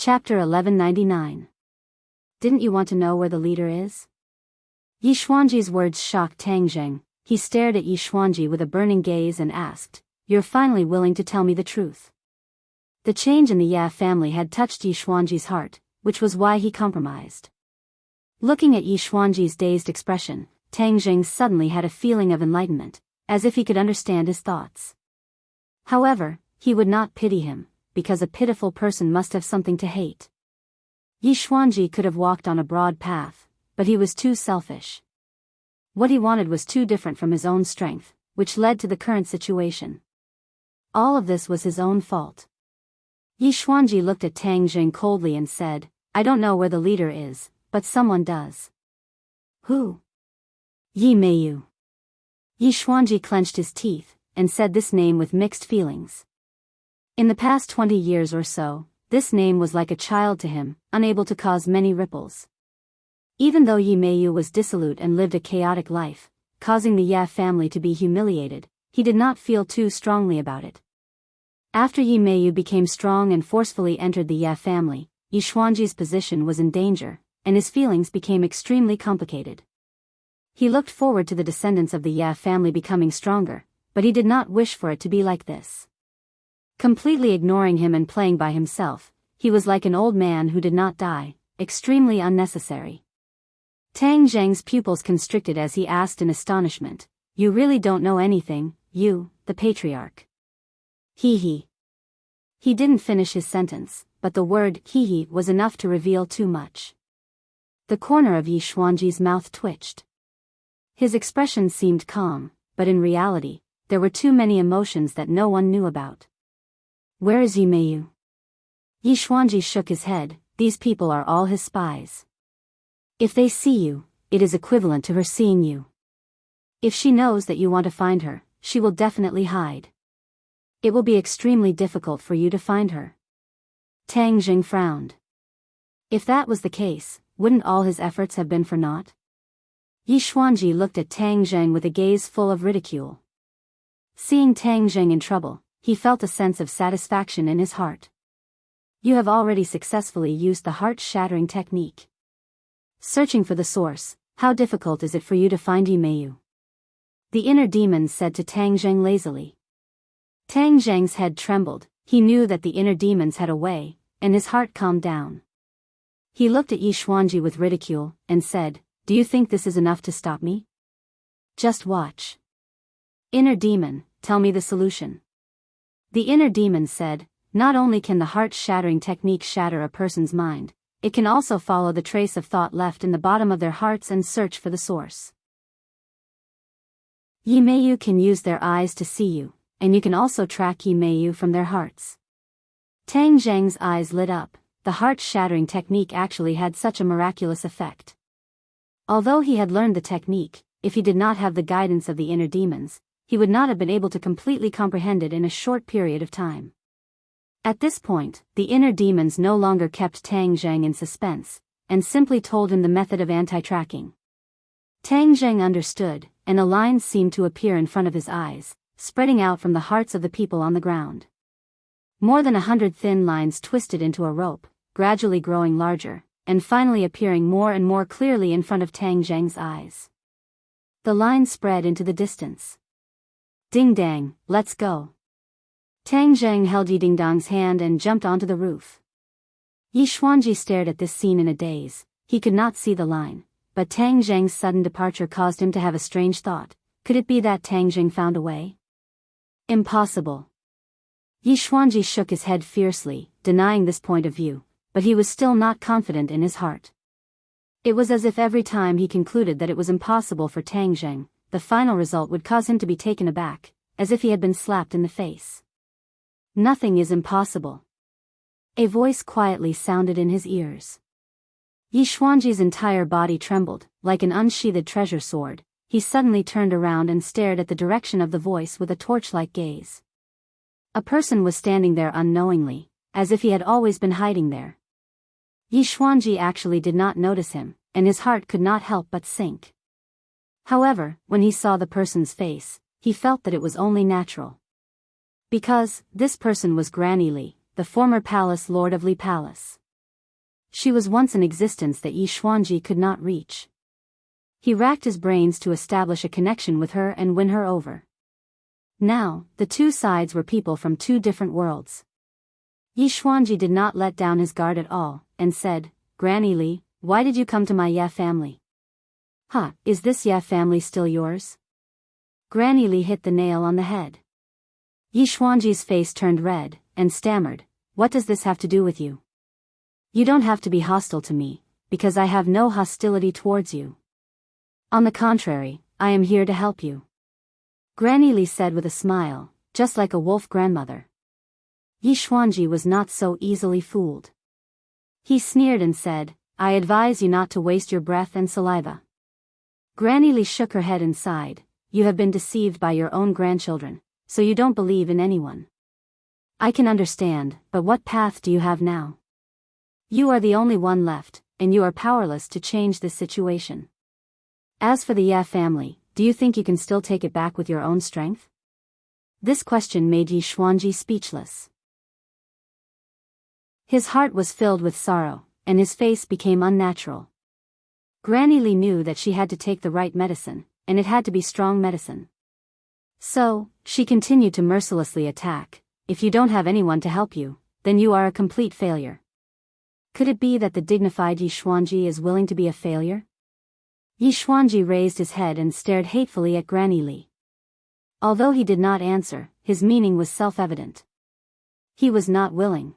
Chapter 1199. Didn't you want to know where the leader is? Yi Xuanji's words shocked Tang Zheng. He stared at Yi Xuanji with a burning gaze and asked, "You're finally willing to tell me the truth?" The change in the Ya family had touched Yi Xuanji's heart, which was why he compromised. Looking at Yi Xuanji's dazed expression, Tang Zheng suddenly had a feeling of enlightenment, as if he could understand his thoughts. However, he would not pity him, because a pitiful person must have something to hate. Yi Xuanji could have walked on a broad path, but he was too selfish. What he wanted was too different from his own strength, which led to the current situation. All of this was his own fault. Yi Xuanji looked at Tang Zheng coldly and said, "I don't know where the leader is, but someone does." "Who?" "Yi Meiyu." Yi Xuanji clenched his teeth, and said this name with mixed feelings. In the past 20 years or so, this name was like a child to him, unable to cause many ripples. Even though Yi Meiyu was dissolute and lived a chaotic life, causing the Ya family to be humiliated, he did not feel too strongly about it. After Yi Meiyu became strong and forcefully entered the Ya family, Yi Xuanji's position was in danger, and his feelings became extremely complicated. He looked forward to the descendants of the Ya family becoming stronger, but he did not wish for it to be like this. Completely ignoring him and playing by himself, he was like an old man who did not die, extremely unnecessary. Tang Zheng's pupils constricted as he asked in astonishment, "You really don't know anything, you, the patriarch?" He. He didn't finish his sentence, but the word he was enough to reveal too much. The corner of Yi Xuanji's mouth twitched. His expression seemed calm, but in reality, there were too many emotions that no one knew about. "Where is Yi Meiyu?" Yi Xuanji shook his head. "These people are all his spies. If they see you, it is equivalent to her seeing you. If she knows that you want to find her, she will definitely hide. It will be extremely difficult for you to find her." Tang Zheng frowned. If that was the case, wouldn't all his efforts have been for naught? Yi Xuanji looked at Tang Zheng with a gaze full of ridicule. Seeing Tang Zheng in trouble, he felt a sense of satisfaction in his heart. "You have already successfully used the heart-shattering technique. Searching for the source, how difficult is it for you to find Yi Meiyu?" The inner demon said to Tang Zheng lazily. Tang Zheng's head trembled. He knew that the inner demons had a way, and his heart calmed down. He looked at Yi Xuanji with ridicule, and said, "Do you think this is enough to stop me? Just watch. Inner demon, tell me the solution." The inner demon said, "Not only can the heart-shattering technique shatter a person's mind, it can also follow the trace of thought left in the bottom of their hearts and search for the source. Yi Meiyu can use their eyes to see you, and you can also track Yi Meiyu from their hearts." Tang Zheng's eyes lit up. The heart-shattering technique actually had such a miraculous effect. Although he had learned the technique, if he did not have the guidance of the inner demons, he would not have been able to completely comprehend it in a short period of time. At this point, the inner demons no longer kept Tang Zheng in suspense, and simply told him the method of anti-tracking. Tang Zheng understood, and a line seemed to appear in front of his eyes, spreading out from the hearts of the people on the ground. More than 100 thin lines twisted into a rope, gradually growing larger, and finally appearing more and more clearly in front of Tang Zheng's eyes. The line spread into the distance. "Ding dang, let's go." Tang Zheng held Yi Dingdong's hand and jumped onto the roof. Yi Xuanji stared at this scene in a daze. He could not see the line, but Tang Zheng's sudden departure caused him to have a strange thought. Could it be that Tang Zheng found a way? Impossible. Yi Xuanji shook his head fiercely, denying this point of view, but he was still not confident in his heart. It was as if every time he concluded that it was impossible for Tang Zheng, the final result would cause him to be taken aback, as if he had been slapped in the face. "Nothing is impossible." A voice quietly sounded in his ears. Yi Xuanji's entire body trembled, like an unsheathed treasure sword. He suddenly turned around and stared at the direction of the voice with a torch-like gaze. A person was standing there unknowingly, as if he had always been hiding there. Yi Xuanji actually did not notice him, and his heart could not help but sink. However, when he saw the person's face, he felt that it was only natural. Because, this person was Granny Li, the former palace lord of Li Palace. She was once an existence that Yi Xuanji could not reach. He racked his brains to establish a connection with her and win her over. Now, the two sides were people from two different worlds. Yi Xuanji did not let down his guard at all, and said, "Granny Li, why did you come to my Ye family?" "Huh, is this Ye family still yours?" Granny Li hit the nail on the head. Yi Xuanji's face turned red, and stammered, "What does this have to do with you? You don't have to be hostile to me, because I have no hostility towards you. On the contrary, I am here to help you." Granny Li said with a smile, just like a wolf grandmother. Yi Xuanji was not so easily fooled. He sneered and said, "I advise you not to waste your breath and saliva." Granny Li shook her head and sighed, "You have been deceived by your own grandchildren, so you don't believe in anyone. I can understand, but what path do you have now? You are the only one left, and you are powerless to change this situation. As for the Ye family, do you think you can still take it back with your own strength?" This question made Yi Xuanji speechless. His heart was filled with sorrow, and his face became unnatural. Granny Li knew that she had to take the right medicine, and it had to be strong medicine. So, she continued to mercilessly attack. "If you don't have anyone to help you, then you are a complete failure." Could it be that the dignified Yi Xuanji is willing to be a failure? Yi Xuanji raised his head and stared hatefully at Granny Li. Although he did not answer, his meaning was self-evident. He was not willing.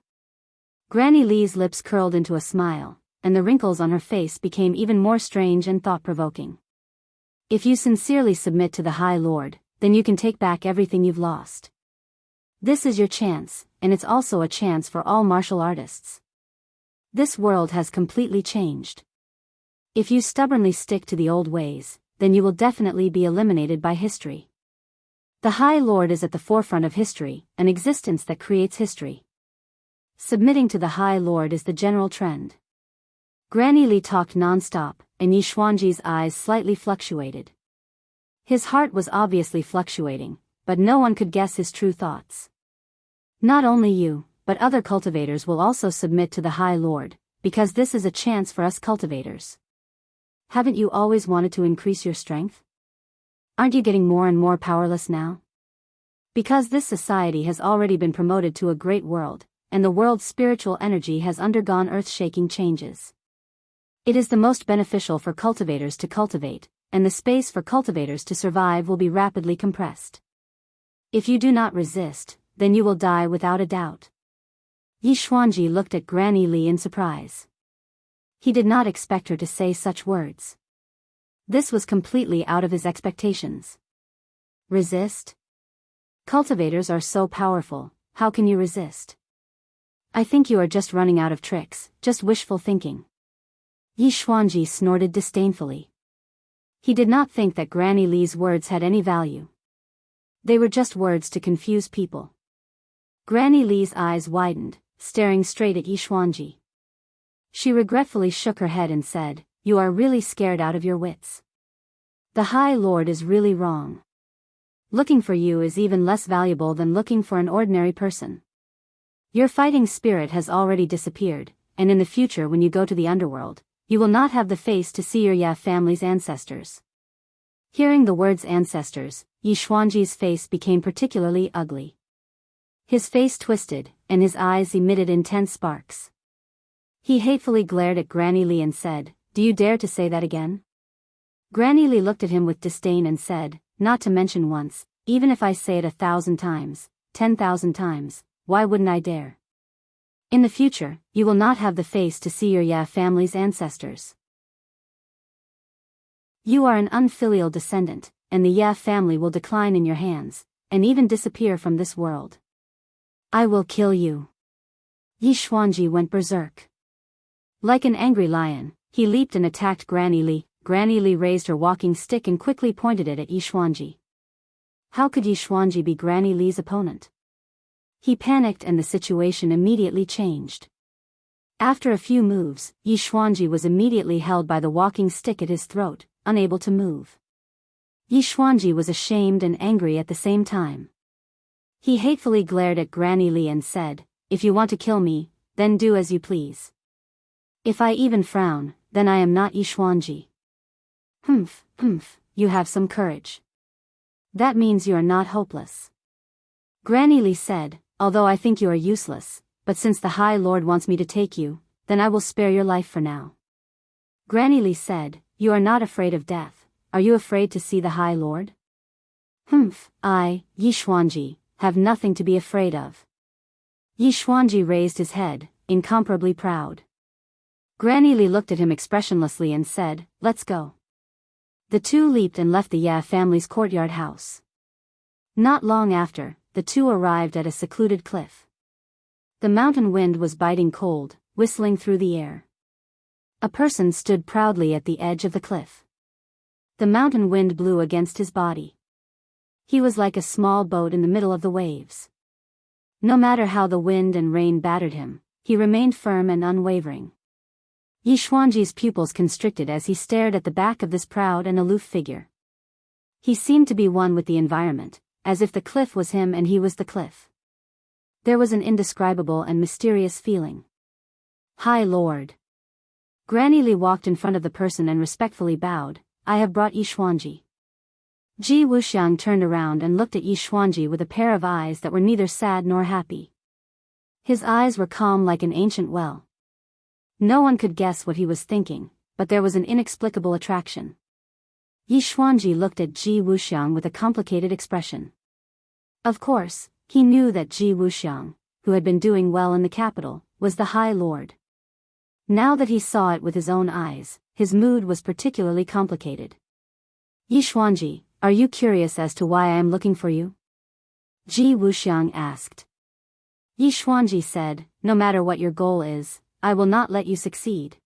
Granny Li's lips curled into a smile, and the wrinkles on her face became even more strange and thought-provoking. "If you sincerely submit to the High Lord, then you can take back everything you've lost. This is your chance, and it's also a chance for all martial artists. This world has completely changed. If you stubbornly stick to the old ways, then you will definitely be eliminated by history. The High Lord is at the forefront of history, an existence that creates history. Submitting to the High Lord is the general trend." Granny Li talked non-stop, and Yi Xuanji's eyes slightly fluctuated. His heart was obviously fluctuating, but no one could guess his true thoughts. "Not only you, but other cultivators will also submit to the High Lord, because this is a chance for us cultivators. Haven't you always wanted to increase your strength? Aren't you getting more and more powerless now? Because this society has already been promoted to a great world, and the world's spiritual energy has undergone earth-shaking changes. It is the most beneficial for cultivators to cultivate, and the space for cultivators to survive will be rapidly compressed. If you do not resist, then you will die without a doubt." Yi Xuanji looked at Granny Li in surprise. He did not expect her to say such words. This was completely out of his expectations. Resist? Cultivators are so powerful, how can you resist? I think you are just running out of tricks, just wishful thinking. Yi Xuanji snorted disdainfully. He did not think that Granny Li's words had any value. They were just words to confuse people. Granny Li's eyes widened, staring straight at Yi Xuanji. She regretfully shook her head and said, "You are really scared out of your wits. The High Lord is really wrong. Looking for you is even less valuable than looking for an ordinary person. Your fighting spirit has already disappeared, and in the future when you go to the underworld, you will not have the face to see your Ye family's ancestors." Hearing the words ancestors, Yi Xuanji's face became particularly ugly. His face twisted, and his eyes emitted intense sparks. He hatefully glared at Granny Li and said, "Do you dare to say that again?" Granny Li looked at him with disdain and said, "Not to mention once, even if I say it 1,000 times, 10,000 times, why wouldn't I dare? In the future, you will not have the face to see your Ye family's ancestors. You are an unfilial descendant, and the Ye family will decline in your hands, and even disappear from this world. I will kill you." Yi Xuanji went berserk. Like an angry lion, he leaped and attacked Granny Li. Granny Li raised her walking stick and quickly pointed it at Yi Xuanji. How could Yi Xuanji be Granny Li's opponent? He panicked and the situation immediately changed. After a few moves, Yi Xuanji was immediately held by the walking stick at his throat, unable to move. Yi Xuanji was ashamed and angry at the same time. He hatefully glared at Granny Li and said, "If you want to kill me, then do as you please. If I even frown, then I am not Yixuanji. Humph, you have some courage. That means you are not hopeless. Granny Li said, although I think you are useless, but since the High Lord wants me to take you, then I will spare your life for now. Granny Li said, you are not afraid of death, are you afraid to see the High Lord? I, Yixuanji, have nothing to be afraid of. Yixuanji raised his head, incomparably proud. Granny Li looked at him expressionlessly and said, let's go. The two leaped and left the Ya family's courtyard house. Not long after, the two arrived at a secluded cliff. The mountain wind was biting cold, whistling through the air. A person stood proudly at the edge of the cliff. The mountain wind blew against his body. He was like a small boat in the middle of the waves. No matter how the wind and rain battered him, he remained firm and unwavering. Yixuanji's pupils constricted as he stared at the back of this proud and aloof figure. He seemed to be one with the environment, as if the cliff was him and he was the cliff. There was an indescribable and mysterious feeling. High Lord. Granny Li walked in front of the person and respectfully bowed, I have brought Yixuanji. Ji Wuxiang turned around and looked at Yixuanji with a pair of eyes that were neither sad nor happy. His eyes were calm like an ancient well. No one could guess what he was thinking, but there was an inexplicable attraction. Yixuanji looked at Ji Wuxiang with a complicated expression. Of course, he knew that Ji Wuxiang, who had been doing well in the capital, was the High Lord. Now that he saw it with his own eyes, his mood was particularly complicated. Yixuanji, are you curious as to why I am looking for you? Ji Wuxiang asked. Yixuanji said, no matter what your goal is, I will not let you succeed.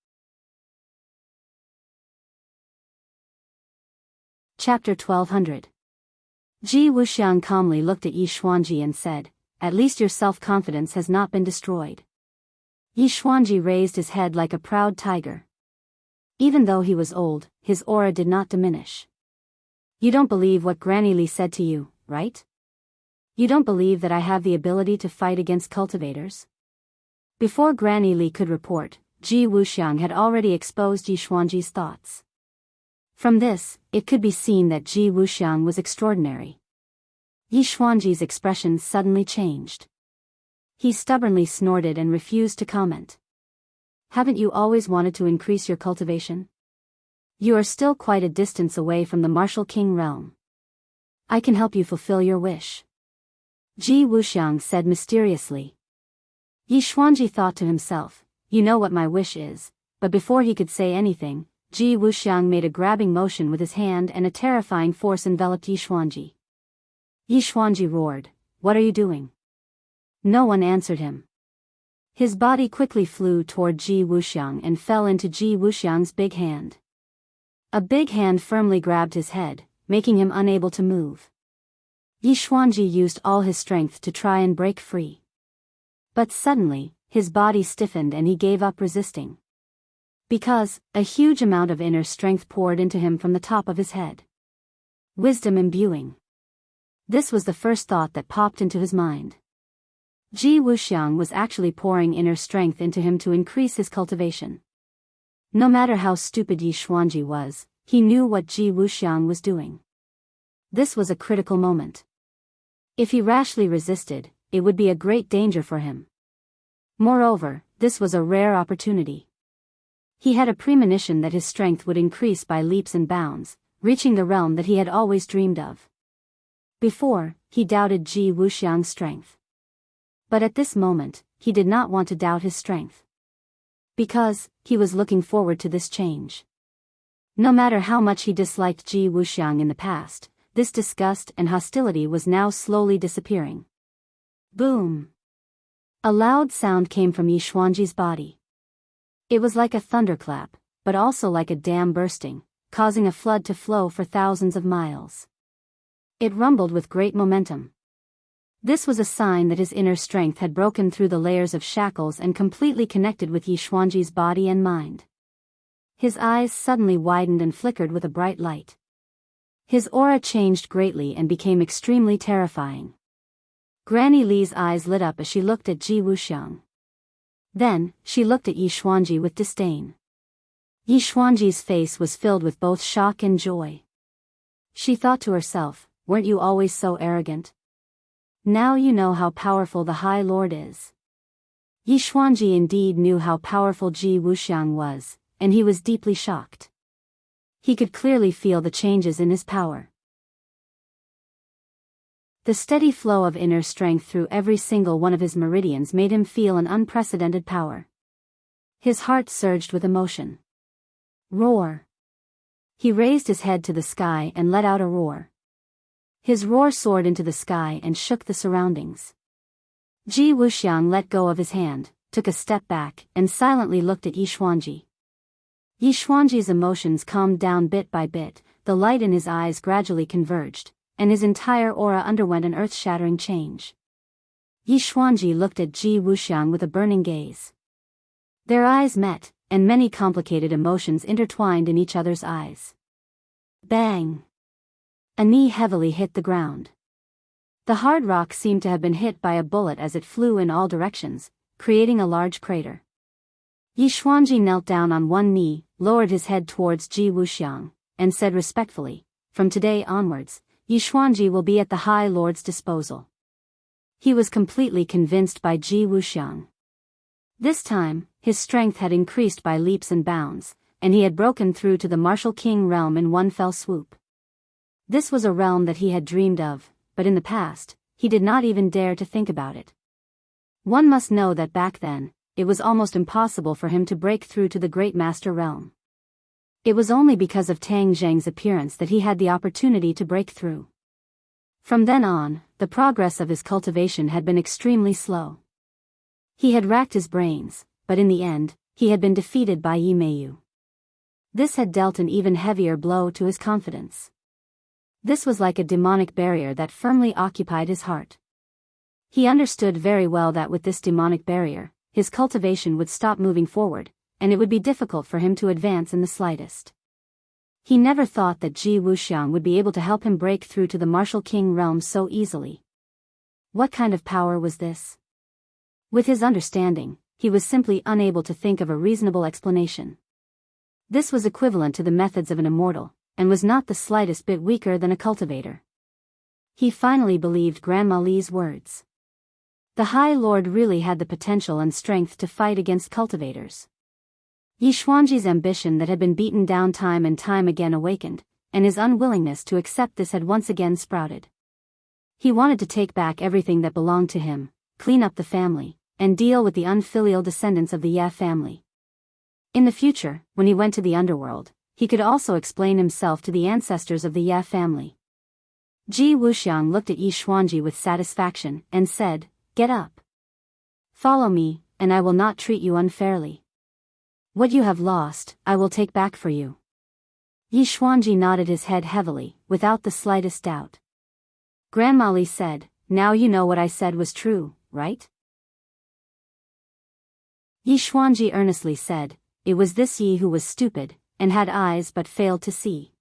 Chapter 1200. Ji Wuxiang calmly looked at Yixuanji and said, at least your self-confidence has not been destroyed. Yixuanji raised his head like a proud tiger. Even though he was old, his aura did not diminish. You don't believe what Granny Li said to you, right? You don't believe that I have the ability to fight against cultivators? Before Granny Li could report, Ji Wuxiang had already exposed Yixuanji's thoughts. From this, it could be seen that Ji Wuxiang was extraordinary. Yixuanji's expression suddenly changed. He stubbornly snorted and refused to comment. Haven't you always wanted to increase your cultivation? You are still quite a distance away from the martial king realm. I can help you fulfill your wish. Ji Wuxiang said mysteriously. Yixuanji thought to himself, you know what my wish is, but before he could say anything, Ji Wuxiang made a grabbing motion with his hand and a terrifying force enveloped Yixuanji. Yixuanji roared, what are you doing? No one answered him. His body quickly flew toward Ji Wuxiang and fell into Ji Wuxiang's big hand. A big hand firmly grabbed his head, making him unable to move. Yixuanji used all his strength to try and break free. But suddenly, his body stiffened and he gave up resisting. Because, a huge amount of inner strength poured into him from the top of his head. Wisdom imbuing. This was the first thought that popped into his mind. Ji Wuxiang was actually pouring inner strength into him to increase his cultivation. No matter how stupid Yixuanji was, he knew what Ji Wuxiang was doing. This was a critical moment. If he rashly resisted, it would be a great danger for him. Moreover, this was a rare opportunity. He had a premonition that his strength would increase by leaps and bounds, reaching the realm that he had always dreamed of. Before, he doubted Ji Wuxiang's strength. But at this moment, he did not want to doubt his strength. Because, he was looking forward to this change. No matter how much he disliked Ji Wuxiang in the past, this disgust and hostility was now slowly disappearing. Boom! A loud sound came from Yixuanji's body. It was like a thunderclap, but also like a dam bursting, causing a flood to flow for thousands of miles. It rumbled with great momentum. This was a sign that his inner strength had broken through the layers of shackles and completely connected with Yixuanji's body and mind. His eyes suddenly widened and flickered with a bright light. His aura changed greatly and became extremely terrifying. Granny Li's eyes lit up as she looked at Ji Wuxiang. Then, she looked at Yi Xuanji with disdain. Yi Xuanji's face was filled with both shock and joy. She thought to herself, weren't you always so arrogant? Now you know how powerful the High Lord is. Yi Xuanji indeed knew how powerful Ji Wuxiang was, and he was deeply shocked. He could clearly feel the changes in his power. The steady flow of inner strength through every single one of his meridians made him feel an unprecedented power. His heart surged with emotion. Roar! He raised his head to the sky and let out a roar. His roar soared into the sky and shook the surroundings. Ji Wuxiang let go of his hand, took a step back, and silently looked at Yi Xuanji. Yi Xuanji's emotions calmed down bit by bit, the light in his eyes gradually converged, and his entire aura underwent an earth-shattering change. Yi Xuanji looked at Ji Wuxiang with a burning gaze. Their eyes met, and many complicated emotions intertwined in each other's eyes. Bang! A knee heavily hit the ground. The hard rock seemed to have been hit by a bullet as it flew in all directions, creating a large crater. Yi Xuanji knelt down on one knee, lowered his head towards Ji Wuxiang, and said respectfully, "From today onwards, Yi Xuanji will be at the High Lord's disposal." He was completely convinced by Ji Wuxiang. This time, his strength had increased by leaps and bounds, and he had broken through to the Martial King realm in one fell swoop. This was a realm that he had dreamed of, but in the past, he did not even dare to think about it. One must know that back then, it was almost impossible for him to break through to the Great Master realm. It was only because of Tang Zheng's appearance that he had the opportunity to break through. From then on, the progress of his cultivation had been extremely slow. He had racked his brains, but in the end, he had been defeated by Yi Meiyu. This had dealt an even heavier blow to his confidence. This was like a demonic barrier that firmly occupied his heart. He understood very well that with this demonic barrier, his cultivation would stop moving forward, and it would be difficult for him to advance in the slightest. He never thought that Ji Wuxiang would be able to help him break through to the Martial King realm so easily. What kind of power was this? With his understanding, he was simply unable to think of a reasonable explanation. This was equivalent to the methods of an immortal, and was not the slightest bit weaker than a cultivator. He finally believed Grandma Li's words. The High Lord really had the potential and strength to fight against cultivators. Yi Xuanji's ambition that had been beaten down time and time again awakened, and his unwillingness to accept this had once again sprouted. He wanted to take back everything that belonged to him, clean up the family, and deal with the unfilial descendants of the Ye family. In the future, when he went to the underworld, he could also explain himself to the ancestors of the Ye family. Ji Wuxiang looked at Yi Xuanji with satisfaction and said, "Get up. Follow me, and I will not treat you unfairly. What you have lost, I will take back for you." Yi Xuanji nodded his head heavily, without the slightest doubt. Grandma Li said, "Now you know what I said was true, right?" Yi Xuanji earnestly said, "It was this Yi who was stupid, and had eyes but failed to see.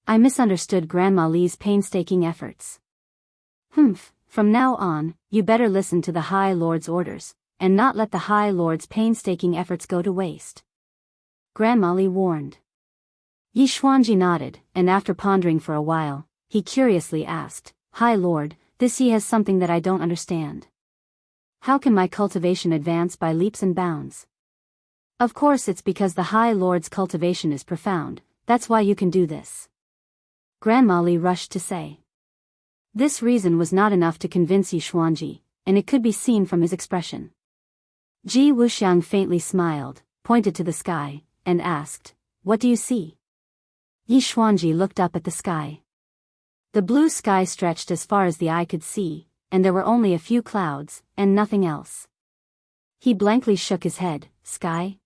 I misunderstood Grandma Li's painstaking efforts. From now on, you better listen to the High Lord's orders, and not let the High Lord's painstaking efforts go to waste," Grandma Li warned. Yi Xuanji nodded, and after pondering for a while, he curiously asked, "High Lord, this Yi has something that I don't understand. How can my cultivation advance by leaps and bounds?" "Of course it's because the High Lord's cultivation is profound, that's why you can do this," Grandma Li rushed to say. This reason was not enough to convince Yi Xuanji, and it could be seen from his expression. Ji Wuxiang faintly smiled, pointed to the sky, and asked, "What do you see?" Yi Xuanji looked up at the sky. The blue sky stretched as far as the eye could see, and there were only a few clouds, and nothing else. He blankly shook his head. "Sky?"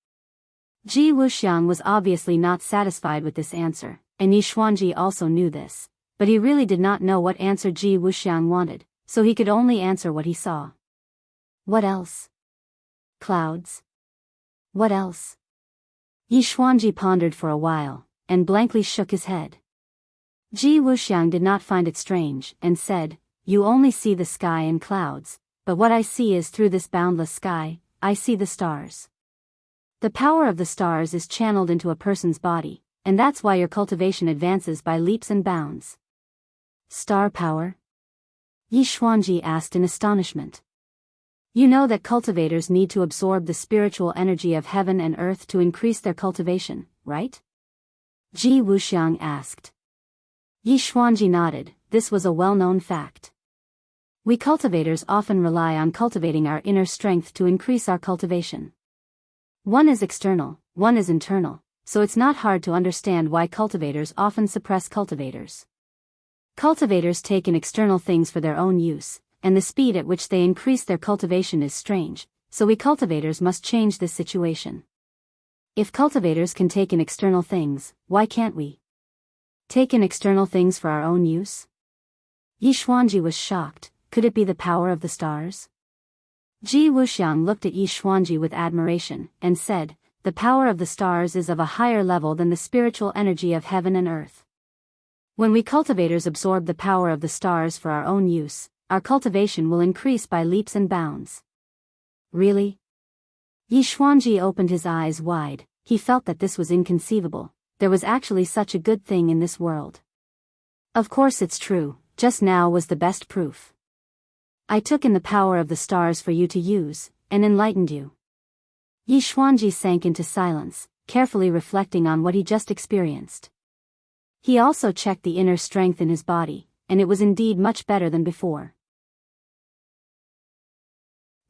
Ji Wuxiang was obviously not satisfied with this answer, and Yi Xuanji also knew this, but he really did not know what answer Ji Wuxiang wanted, so he could only answer what he saw. "What else?" "Clouds." "What else?" Yi Xuanji pondered for a while, and blankly shook his head. Ji Wuxiang did not find it strange, and said, "You only see the sky and clouds, but what I see is through this boundless sky, I see the stars. The power of the stars is channeled into a person's body, and that's why your cultivation advances by leaps and bounds. Star power? Yi Xuanji asked in astonishment. You know that cultivators need to absorb the spiritual energy of heaven and earth to increase their cultivation, right? Ji Wuxiang asked. Yi Xuanji nodded. This was a well-known fact. We cultivators often rely on cultivating our inner strength to increase our cultivation. One is external, one is internal, so it's not hard to understand why cultivators often suppress cultivators. Cultivators take in external things for their own use, and the speed at which they increase their cultivation is strange, so we cultivators must change this situation. If cultivators can take in external things, why can't we take in external things for our own use? Yi Xuanji was shocked. Could it be the power of the stars? Ji Wuxiang looked at Yi Xuanji with admiration, and said, the power of the stars is of a higher level than the spiritual energy of heaven and earth. When we cultivators absorb the power of the stars for our own use, our cultivation will increase by leaps and bounds. Really? Yi Xuanji opened his eyes wide. He felt that this was inconceivable. There was actually such a good thing in this world. Of course it's true, just now was the best proof. I took in the power of the stars for you to use, and enlightened you. Yi Xuanji sank into silence, carefully reflecting on what he just experienced. He also checked the inner strength in his body, and it was indeed much better than before.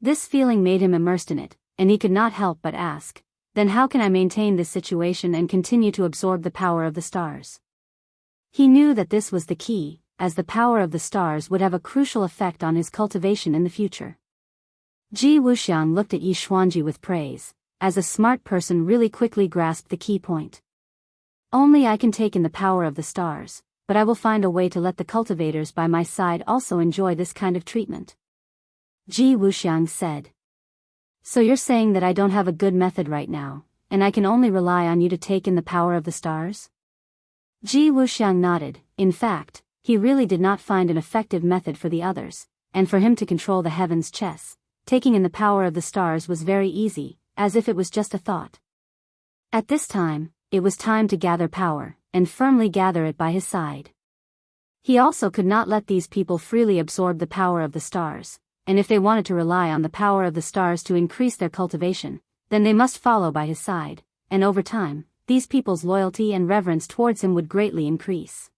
This feeling made him immersed in it, and he could not help but ask, then how can I maintain this situation and continue to absorb the power of the stars? He knew that this was the key, as the power of the stars would have a crucial effect on his cultivation in the future. Ji Wuxiang looked at Yi Xuanji with praise, as a smart person really quickly grasped the key point. Only I can take in the power of the stars, but I will find a way to let the cultivators by my side also enjoy this kind of treatment. Ji Wuxiang said. So you're saying that I don't have a good method right now, and I can only rely on you to take in the power of the stars? Ji Wuxiang nodded. In fact, he really did not find an effective method for the others, and for him to control the heavens chess, taking in the power of the stars was very easy, as if it was just a thought. At this time, it was time to gather power, and firmly gather it by his side. He also could not let these people freely absorb the power of the stars, and if they wanted to rely on the power of the stars to increase their cultivation, then they must follow by his side, and over time, these people's loyalty and reverence towards him would greatly increase.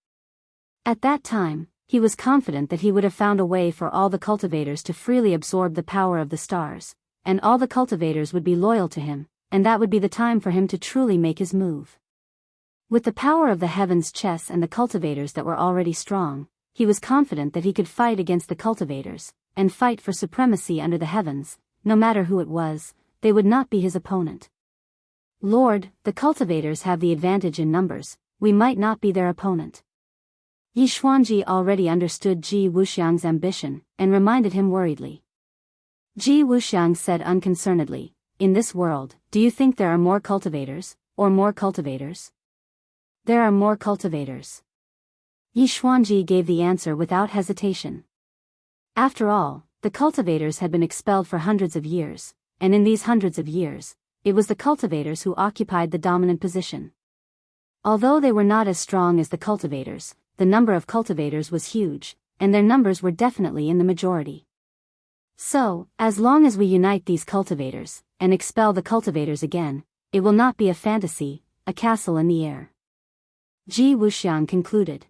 At that time, he was confident that he would have found a way for all the cultivators to freely absorb the power of the stars, and all the cultivators would be loyal to him, and that would be the time for him to truly make his move. With the power of the heavens chess and the cultivators that were already strong, he was confident that he could fight against the cultivators, and fight for supremacy under the heavens. No matter who it was, they would not be his opponent. Lord, the cultivators have the advantage in numbers, we might not be their opponent. Yi Xuanji already understood Ji Wuxiang's ambition, and reminded him worriedly. Ji Wuxiang said unconcernedly, in this world, do you think there are more cultivators, or more cultivators? There are more cultivators. Yi Xuanji gave the answer without hesitation. After all, the cultivators had been expelled for hundreds of years, and in these hundreds of years, it was the cultivators who occupied the dominant position. Although they were not as strong as the cultivators, the number of cultivators was huge, and their numbers were definitely in the majority. So, as long as we unite these cultivators, and expel the cultivators again, it will not be a fantasy, a castle in the air. Ji Wuxiang concluded.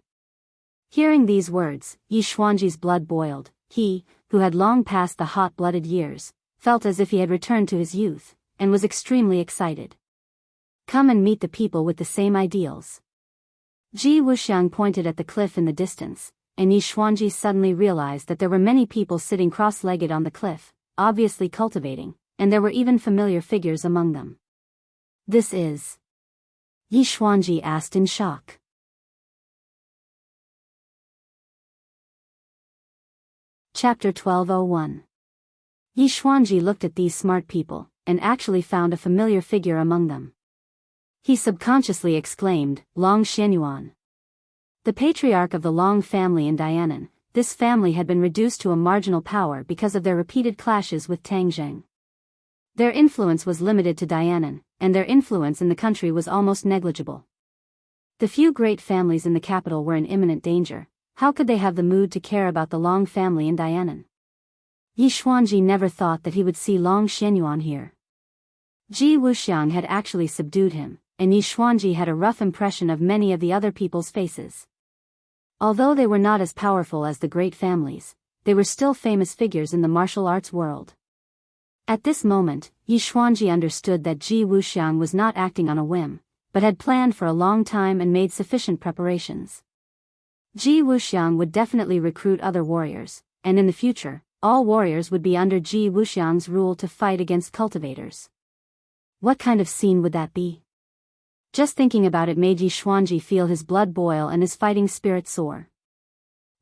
Hearing these words, Yi Xuanji's blood boiled. He, who had long passed the hot-blooded years, felt as if he had returned to his youth, and was extremely excited. Come and meet the people with the same ideals. Ji Wuxiang pointed at the cliff in the distance, and Yi Xuanji suddenly realized that there were many people sitting cross-legged on the cliff, obviously cultivating, and there were even familiar figures among them. This is... Yi Xuanji asked in shock. Chapter 1201. Yi Xuanji looked at these smart people, and actually found a familiar figure among them. He subconsciously exclaimed, Long Xianyuan. The patriarch of the Long family in Dianan, this family had been reduced to a marginal power because of their repeated clashes with Tang Zheng. Their influence was limited to Dianan, and their influence in the country was almost negligible. The few great families in the capital were in imminent danger. How could they have the mood to care about the Long family in Dianan? Yi Xuanji never thought that he would see Long Xianyuan here. Ji Wuxiang had actually subdued him, and Yi Xuanji had a rough impression of many of the other people's faces. Although they were not as powerful as the great families, they were still famous figures in the martial arts world. At this moment, Yi Xuanji understood that Ji Wuxiang was not acting on a whim, but had planned for a long time and made sufficient preparations. Ji Wuxiang would definitely recruit other warriors, and in the future, all warriors would be under Ji Wuxiang's rule to fight against cultivators. What kind of scene would that be? Just thinking about it made Yi Xuanji feel his blood boil and his fighting spirit soar.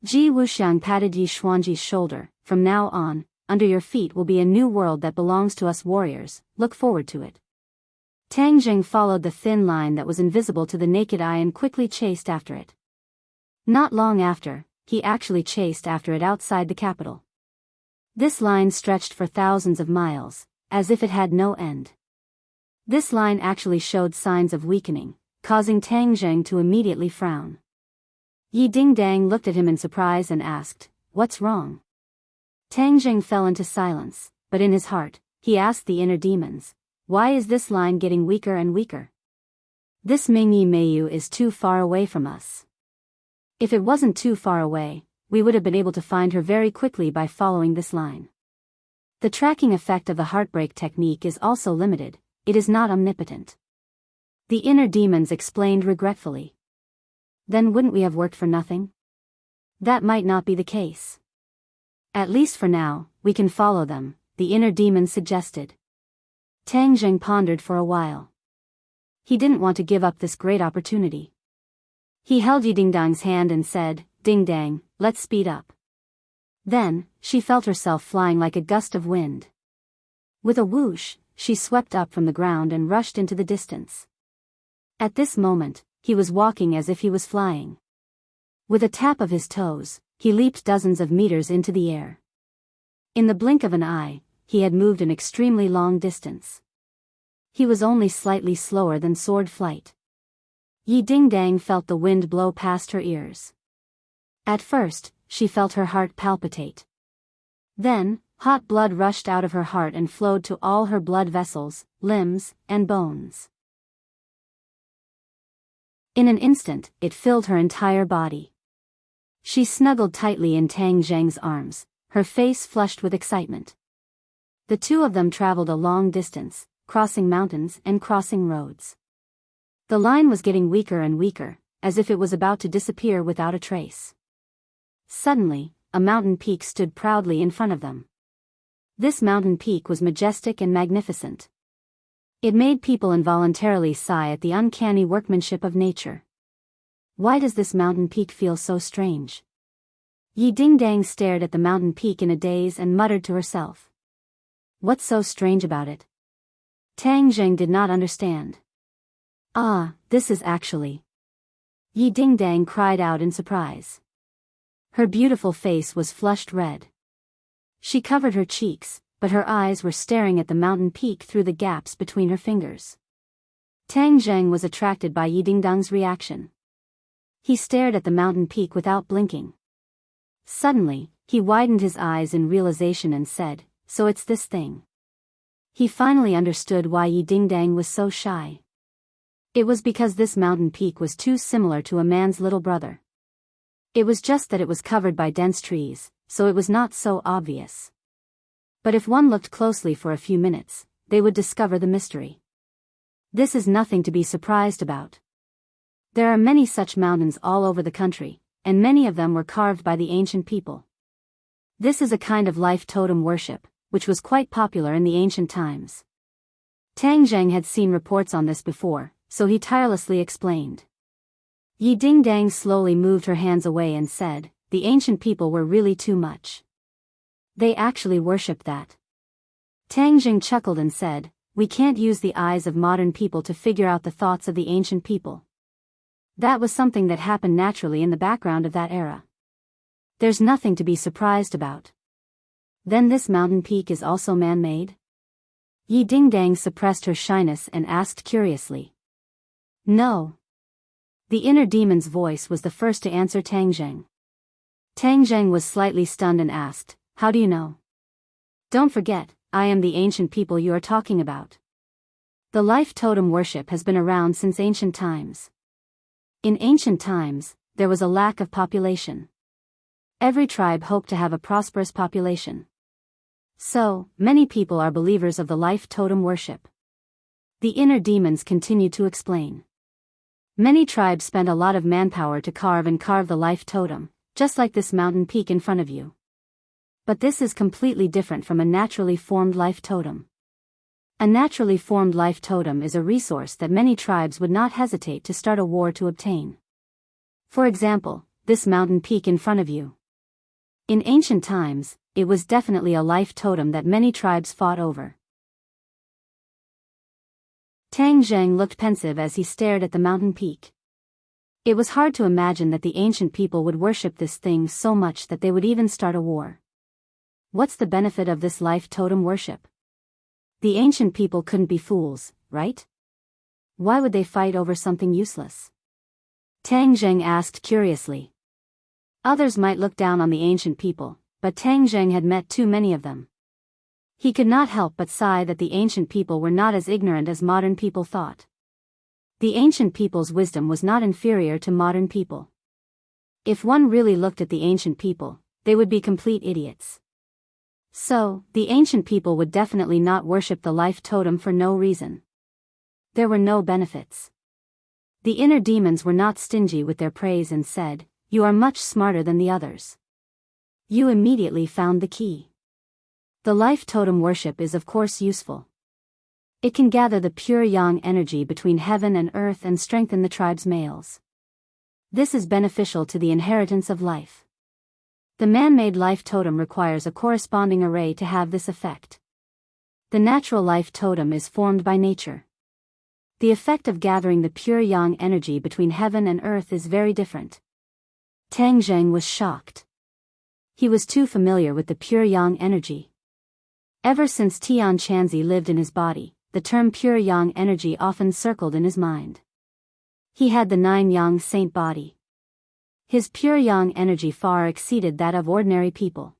Ji Wuxiang patted Yi Xuanji's shoulder. From now on, under your feet will be a new world that belongs to us warriors, look forward to it. Tang Jing followed the thin line that was invisible to the naked eye and quickly chased after it. Not long after, he actually chased after it outside the capital. This line stretched for thousands of miles, as if it had no end. This line actually showed signs of weakening, causing Tang Jing to immediately frown. Yi Dingdang looked at him in surprise and asked, "What's wrong?" Tang Jing fell into silence, but in his heart, he asked the inner demons, "Why is this line getting weaker and weaker? This Mingyi Meiyu is too far away from us. If it wasn't too far away, we would have been able to find her very quickly by following this line." The tracking effect of the heartbreak technique is also limited, it is not omnipotent. The inner demons explained regretfully. Then wouldn't we have worked for nothing? That might not be the case. At least for now, we can follow them, the inner demon suggested. Tang Jing pondered for a while. He didn't want to give up this great opportunity. He held Yi Dingdang's hand and said, "Dingdang, let's speed up." Then, she felt herself flying like a gust of wind. With a whoosh, she swept up from the ground and rushed into the distance. At this moment, he was walking as if he was flying. With a tap of his toes, he leaped dozens of meters into the air. In the blink of an eye, he had moved an extremely long distance. He was only slightly slower than sword flight. Yi Dingdang felt the wind blow past her ears. At first, she felt her heart palpitate. Then, hot blood rushed out of her heart and flowed to all her blood vessels, limbs, and bones. In an instant, it filled her entire body. She snuggled tightly in Tang Jing's arms, her face flushed with excitement. The two of them traveled a long distance, crossing mountains and crossing roads. The line was getting weaker and weaker, as if it was about to disappear without a trace. Suddenly, a mountain peak stood proudly in front of them. This mountain peak was majestic and magnificent. It made people involuntarily sigh at the uncanny workmanship of nature. Why does this mountain peak feel so strange? Yi Dingdang stared at the mountain peak in a daze and muttered to herself. What's so strange about it? Tang Jing did not understand. Ah, this is actually... Yi Dingdang cried out in surprise. Her beautiful face was flushed red. She covered her cheeks, but her eyes were staring at the mountain peak through the gaps between her fingers. Tang Jing was attracted by Yi Dingdang's reaction. He stared at the mountain peak without blinking. Suddenly, he widened his eyes in realization and said, "So it's this thing." He finally understood why Yi Dingdang was so shy. It was because this mountain peak was too similar to a man's little brother. It was just that it was covered by dense trees, so it was not so obvious. But if one looked closely for a few minutes, they would discover the mystery. This is nothing to be surprised about. There are many such mountains all over the country, and many of them were carved by the ancient people. This is a kind of life totem worship, which was quite popular in the ancient times. Tang Jing had seen reports on this before, so he tirelessly explained. Yi Dingdang slowly moved her hands away and said, "The ancient people were really too much. They actually worshipped that." Tang Jing chuckled and said, "We can't use the eyes of modern people to figure out the thoughts of the ancient people. That was something that happened naturally in the background of that era. There's nothing to be surprised about. Then this mountain peak is also man-made?" Yi Dingdang suppressed her shyness and asked curiously. No. The inner demon's voice was the first to answer Tang Zheng. Tang Zheng was slightly stunned and asked, how do you know? Don't forget, I am the ancient people you are talking about. The life totem worship has been around since ancient times. In ancient times, there was a lack of population. Every tribe hoped to have a prosperous population. So, many people are believers of the life totem worship. The inner demons continued to explain. Many tribes spent a lot of manpower to carve the life totem, just like this mountain peak in front of you. But this is completely different from a naturally formed life totem. A naturally formed life totem is a resource that many tribes would not hesitate to start a war to obtain. For example, this mountain peak in front of you. In ancient times, it was definitely a life totem that many tribes fought over. Tang Zheng looked pensive as he stared at the mountain peak. It was hard to imagine that the ancient people would worship this thing so much that they would even start a war. What's the benefit of this life totem worship? The ancient people couldn't be fools, right? Why would they fight over something useless? Tang Zheng asked curiously. Others might look down on the ancient people, but Tang Zheng had met too many of them. He could not help but sigh that the ancient people were not as ignorant as modern people thought. The ancient people's wisdom was not inferior to modern people. If one really looked at the ancient people, they would be complete idiots. So, the ancient people would definitely not worship the life totem for no reason. There were no benefits. The inner demons were not stingy with their praise and said, you are much smarter than the others. You immediately found the key. The life totem worship is of course useful. It can gather the pure yang energy between heaven and earth and strengthen the tribe's males. This is beneficial to the inheritance of life. The man-made life totem requires a corresponding array to have this effect. The natural life totem is formed by nature. The effect of gathering the pure yang energy between heaven and earth is very different. Tang Zheng was shocked. He was too familiar with the pure yang energy. Ever since Tian Chanzi lived in his body, the term pure yang energy often circled in his mind. He had the 9 yang saint body. His pure yang energy far exceeded that of ordinary people.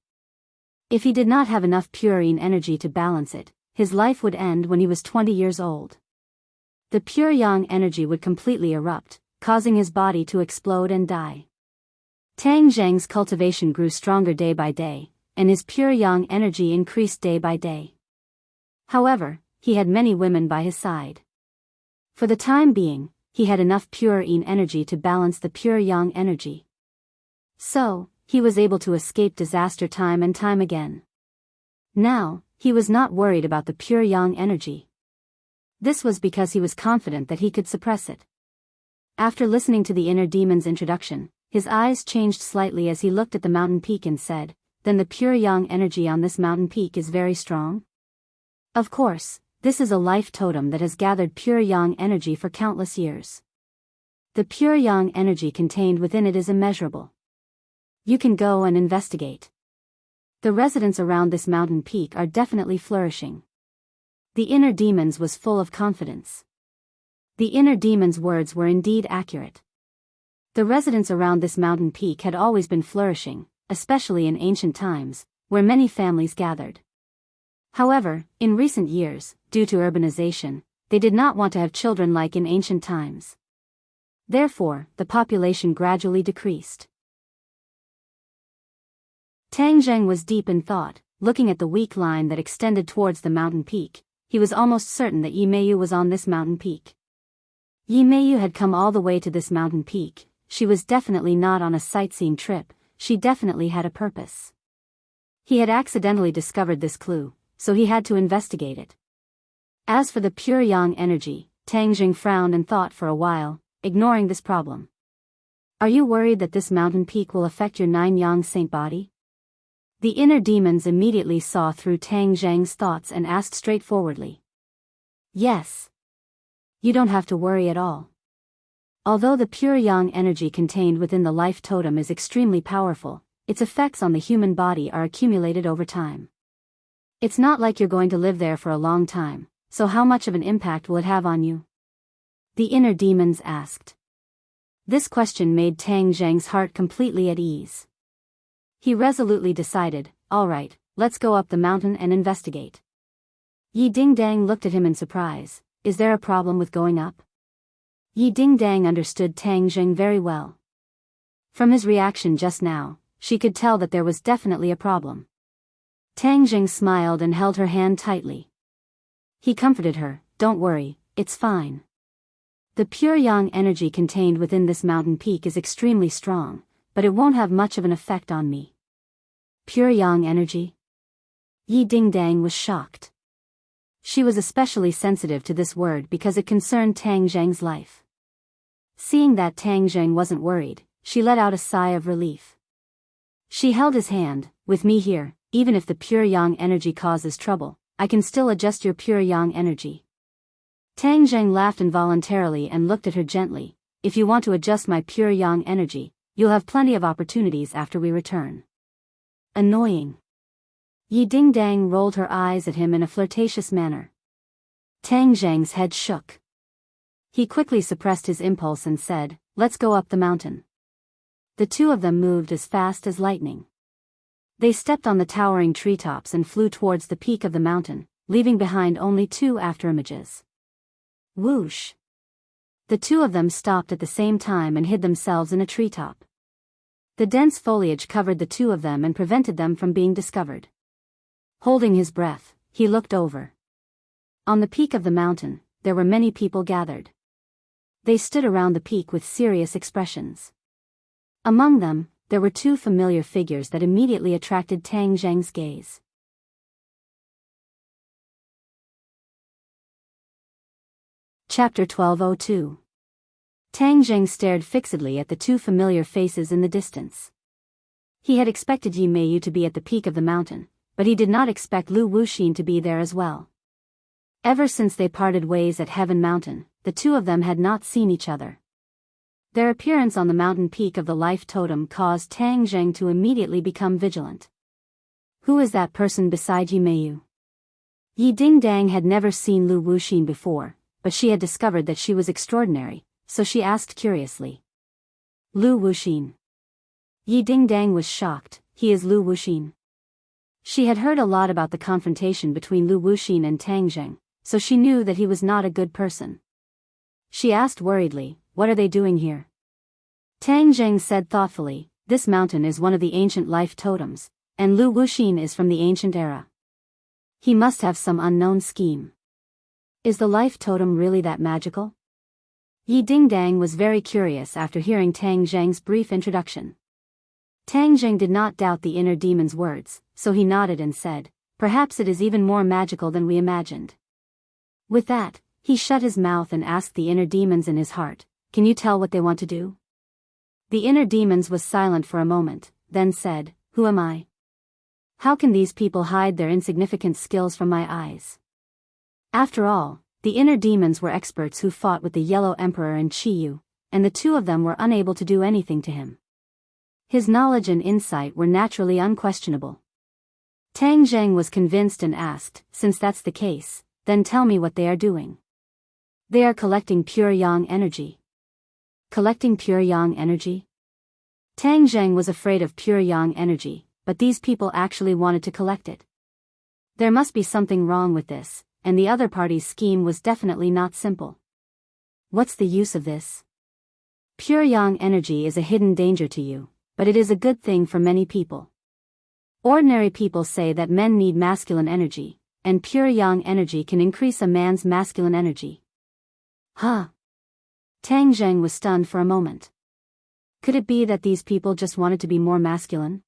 If he did not have enough pure yin energy to balance it, his life would end when he was 20 years old. The pure yang energy would completely erupt, causing his body to explode and die. Tang Zheng's cultivation grew stronger day by day, and his pure yang energy increased day by day. However, he had many women by his side. For the time being, he had enough pure yin energy to balance the pure yang energy. So, he was able to escape disaster time and time again. Now, he was not worried about the pure yang energy. This was because he was confident that he could suppress it. After listening to the inner demon's introduction, his eyes changed slightly as he looked at the mountain peak and said, then the pure yang energy on this mountain peak is very strong? Of course, this is a life totem that has gathered pure yang energy for countless years. The pure yang energy contained within it is immeasurable. You can go and investigate. The residents around this mountain peak are definitely flourishing. The inner demons was full of confidence. The inner demon's words were indeed accurate. The residents around this mountain peak had always been flourishing, especially in ancient times, where many families gathered. However, in recent years, due to urbanization, they did not want to have children like in ancient times. Therefore, the population gradually decreased. Tang Zheng was deep in thought, looking at the weak line that extended towards the mountain peak. He was almost certain that Yi Meiyu was on this mountain peak. Yi Meiyu had come all the way to this mountain peak. She was definitely not on a sightseeing trip, she definitely had a purpose. He had accidentally discovered this clue, so he had to investigate it. As for the pure yang energy, Tang Zheng frowned and thought for a while, ignoring this problem. Are you worried that this mountain peak will affect your 9 yang saint body? The inner demons immediately saw through Tang Zheng's thoughts and asked straightforwardly. Yes. You don't have to worry at all. Although the pure yang energy contained within the life totem is extremely powerful, its effects on the human body are accumulated over time. It's not like you're going to live there for a long time, so how much of an impact will it have on you? The inner demons asked. This question made Tang Zheng's heart completely at ease. He resolutely decided, all right, let's go up the mountain and investigate. Yi Dingdang looked at him in surprise. Is there a problem with going up? Yi Dingdang understood Tang Zheng very well. From his reaction just now, she could tell that there was definitely a problem. Tang Zheng smiled and held her hand tightly. He comforted her, don't worry, it's fine. The pure yang energy contained within this mountain peak is extremely strong, but it won't have much of an effect on me. Pure yang energy? Yi Dingdang was shocked. She was especially sensitive to this word because it concerned Tang Zheng's life. Seeing that Tang Zheng wasn't worried, she let out a sigh of relief. She held his hand. With me here, even if the pure yang energy causes trouble, I can still adjust your pure yang energy. Tang Zheng laughed involuntarily and looked at her gently. If you want to adjust my pure yang energy, you'll have plenty of opportunities after we return. Annoying. Yi Dingdang rolled her eyes at him in a flirtatious manner. Tang Zheng's head shook. He quickly suppressed his impulse and said, let's go up the mountain. The two of them moved as fast as lightning. They stepped on the towering treetops and flew towards the peak of the mountain, leaving behind only two afterimages. Whoosh! The two of them stopped at the same time and hid themselves in a treetop. The dense foliage covered the two of them and prevented them from being discovered. Holding his breath, he looked over. On the peak of the mountain, there were many people gathered. They stood around the peak with serious expressions. Among them, there were two familiar figures that immediately attracted Tang Zheng's gaze. Chapter 1202. Tang Zheng stared fixedly at the two familiar faces in the distance. He had expected Yi Meiyu to be at the peak of the mountain, but he did not expect Lu Wuxin to be there as well. Ever since they parted ways at Heaven Mountain, the two of them had not seen each other. Their appearance on the mountain peak of the life totem caused Tang Zheng to immediately become vigilant. Who is that person beside Yi Meiyu? Yi Dingdang had never seen Lu Wuxin before, but she had discovered that she was extraordinary, so she asked curiously. Lu Wuxin. Yi Dingdang was shocked. He is Lu Wuxin. She had heard a lot about the confrontation between Lu Wuxin and Tang Zheng, so she knew that he was not a good person. She asked worriedly, what are they doing here? Tang Zheng said thoughtfully, this mountain is one of the ancient life totems, and Lu Wuxin is from the ancient era. He must have some unknown scheme. Is the life totem really that magical? Yi Dingdang was very curious after hearing Tang Zheng's brief introduction. Tang Zheng did not doubt the inner demon's words, so he nodded and said, perhaps it is even more magical than we imagined. With that, he shut his mouth and asked the inner demons in his heart, can you tell what they want to do? The inner demons was silent for a moment, then said, who am I? How can these people hide their insignificant skills from my eyes? After all, the inner demons were experts who fought with the Yellow Emperor and Chiyu, and the two of them were unable to do anything to him. His knowledge and insight were naturally unquestionable. Tang Zheng was convinced and asked, since that's the case, then tell me what they are doing. They are collecting pure yang energy. Collecting pure yang energy? Tang Zheng was afraid of pure yang energy, but these people actually wanted to collect it. There must be something wrong with this, and the other party's scheme was definitely not simple. What's the use of this? Pure yang energy is a hidden danger to you, but it is a good thing for many people. Ordinary people say that men need masculine energy, and pure yang energy can increase a man's masculine energy. Huh? Tang Zheng was stunned for a moment. Could it be that these people just wanted to be more masculine?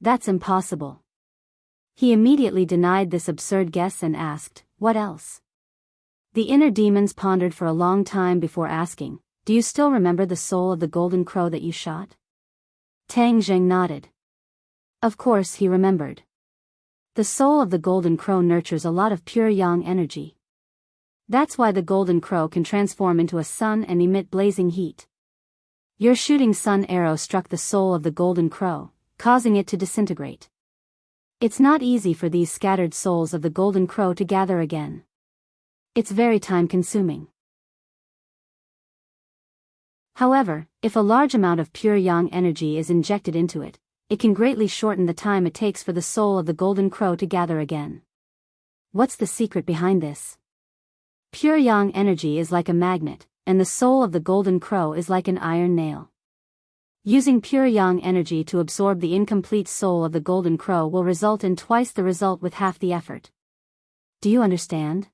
That's impossible. He immediately denied this absurd guess and asked, what else? The inner demons pondered for a long time before asking, do you still remember the soul of the golden crow that you shot? Tang Zheng nodded. Of course he remembered. The soul of the golden crow nurtures a lot of pure yang energy. That's why the golden crow can transform into a sun and emit blazing heat. Your shooting sun arrow struck the soul of the golden crow, causing it to disintegrate. It's not easy for these scattered souls of the golden crow to gather again. It's very time-consuming. However, if a large amount of pure yang energy is injected into it, it can greatly shorten the time it takes for the soul of the golden crow to gather again. What's the secret behind this? Pure yang energy is like a magnet, and the soul of the golden crow is like an iron nail. Using pure yang energy to absorb the incomplete soul of the golden crow will result in twice the result with half the effort. Do you understand?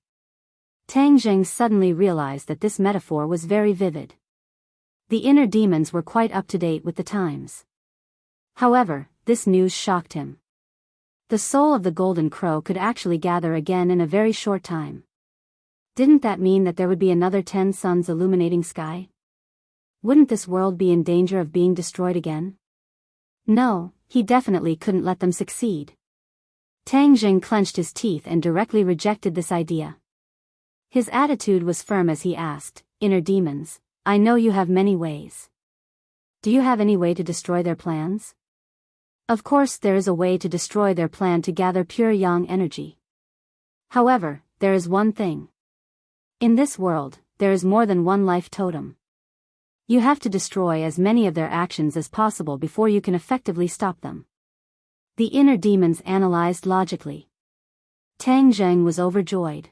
Tang Jing suddenly realized that this metaphor was very vivid. The inner demons were quite up to date with the times. However, this news shocked him. The soul of the golden crow could actually gather again in a very short time. Didn't that mean that there would be another 10 suns illuminating sky? Wouldn't this world be in danger of being destroyed again? No, he definitely couldn't let them succeed. Tang Jing clenched his teeth and directly rejected this idea. His attitude was firm as he asked, "Inner demons, I know you have many ways. Do you have any way to destroy their plans?" Of course there is a way to destroy their plan to gather pure yang energy. However, there is one thing. In this world, there is more than one life totem. You have to destroy as many of their actions as possible before you can effectively stop them. The inner demons analyzed logically. Tang Zheng was overjoyed.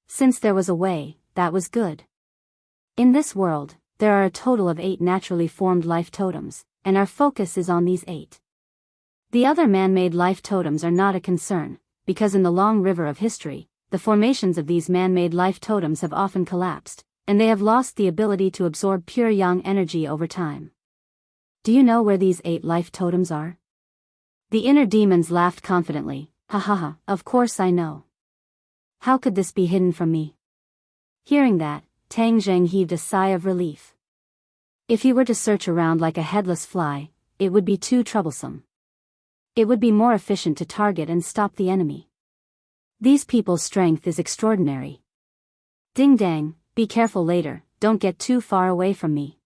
Since there was a way, that was good. In this world, there are a total of 8 naturally formed life totems, and our focus is on these 8. The other man-made life totems are not a concern, because in the long river of history, the formations of these man-made life totems have often collapsed, and they have lost the ability to absorb pure yang energy over time. Do you know where these 8 life totems are? The inner demons laughed confidently. Ha ha ha, of course I know. How could this be hidden from me? Hearing that, Tang Zheng heaved a sigh of relief. If he were to search around like a headless fly, it would be too troublesome. It would be more efficient to target and stop the enemy. These people's strength is extraordinary. Ding dang, be careful later, don't get too far away from me.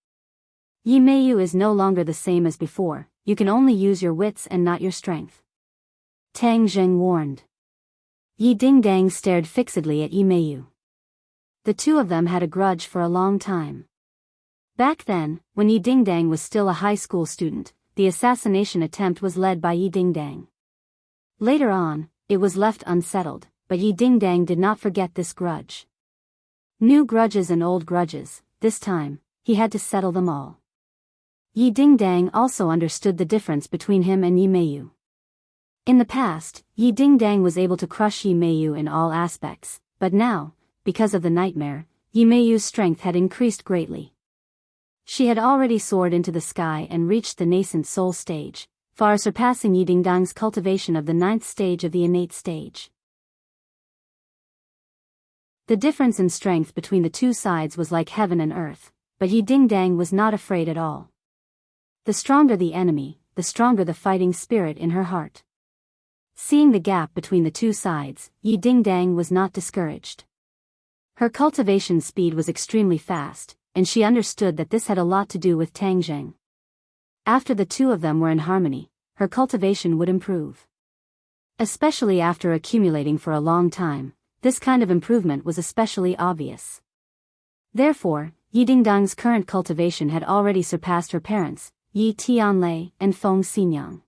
Yi Meiyu is no longer the same as before, you can only use your wits and not your strength. Tang Zheng warned. Yi Dingdang stared fixedly at Yi Meiyu. The two of them had a grudge for a long time. Back then, when Yi Dingdang was still a high school student, the assassination attempt was led by Yi Dingdang. Later on, it was left unsettled, but Yi Dingdang did not forget this grudge. New grudges and old grudges, this time, he had to settle them all. Yi Dingdang also understood the difference between him and Yi Meiyu. In the past, Yi Dingdang was able to crush Yi Meiyu in all aspects, but now, because of the nightmare, Yi Meiyu's strength had increased greatly. She had already soared into the sky and reached the nascent soul stage, far surpassing Yi Dingdang's cultivation of the 9th stage of the innate stage. The difference in strength between the two sides was like heaven and earth, but Yi Dingdang was not afraid at all. The stronger the enemy, the stronger the fighting spirit in her heart. Seeing the gap between the two sides, Yi Dingdang was not discouraged. Her cultivation speed was extremely fast, and she understood that this had a lot to do with Tang Zheng. After the two of them were in harmony, her cultivation would improve. Especially after accumulating for a long time, this kind of improvement was especially obvious. Therefore, Yi Dingdang's current cultivation had already surpassed her parents, Yi Tianlei and Feng Xinyang.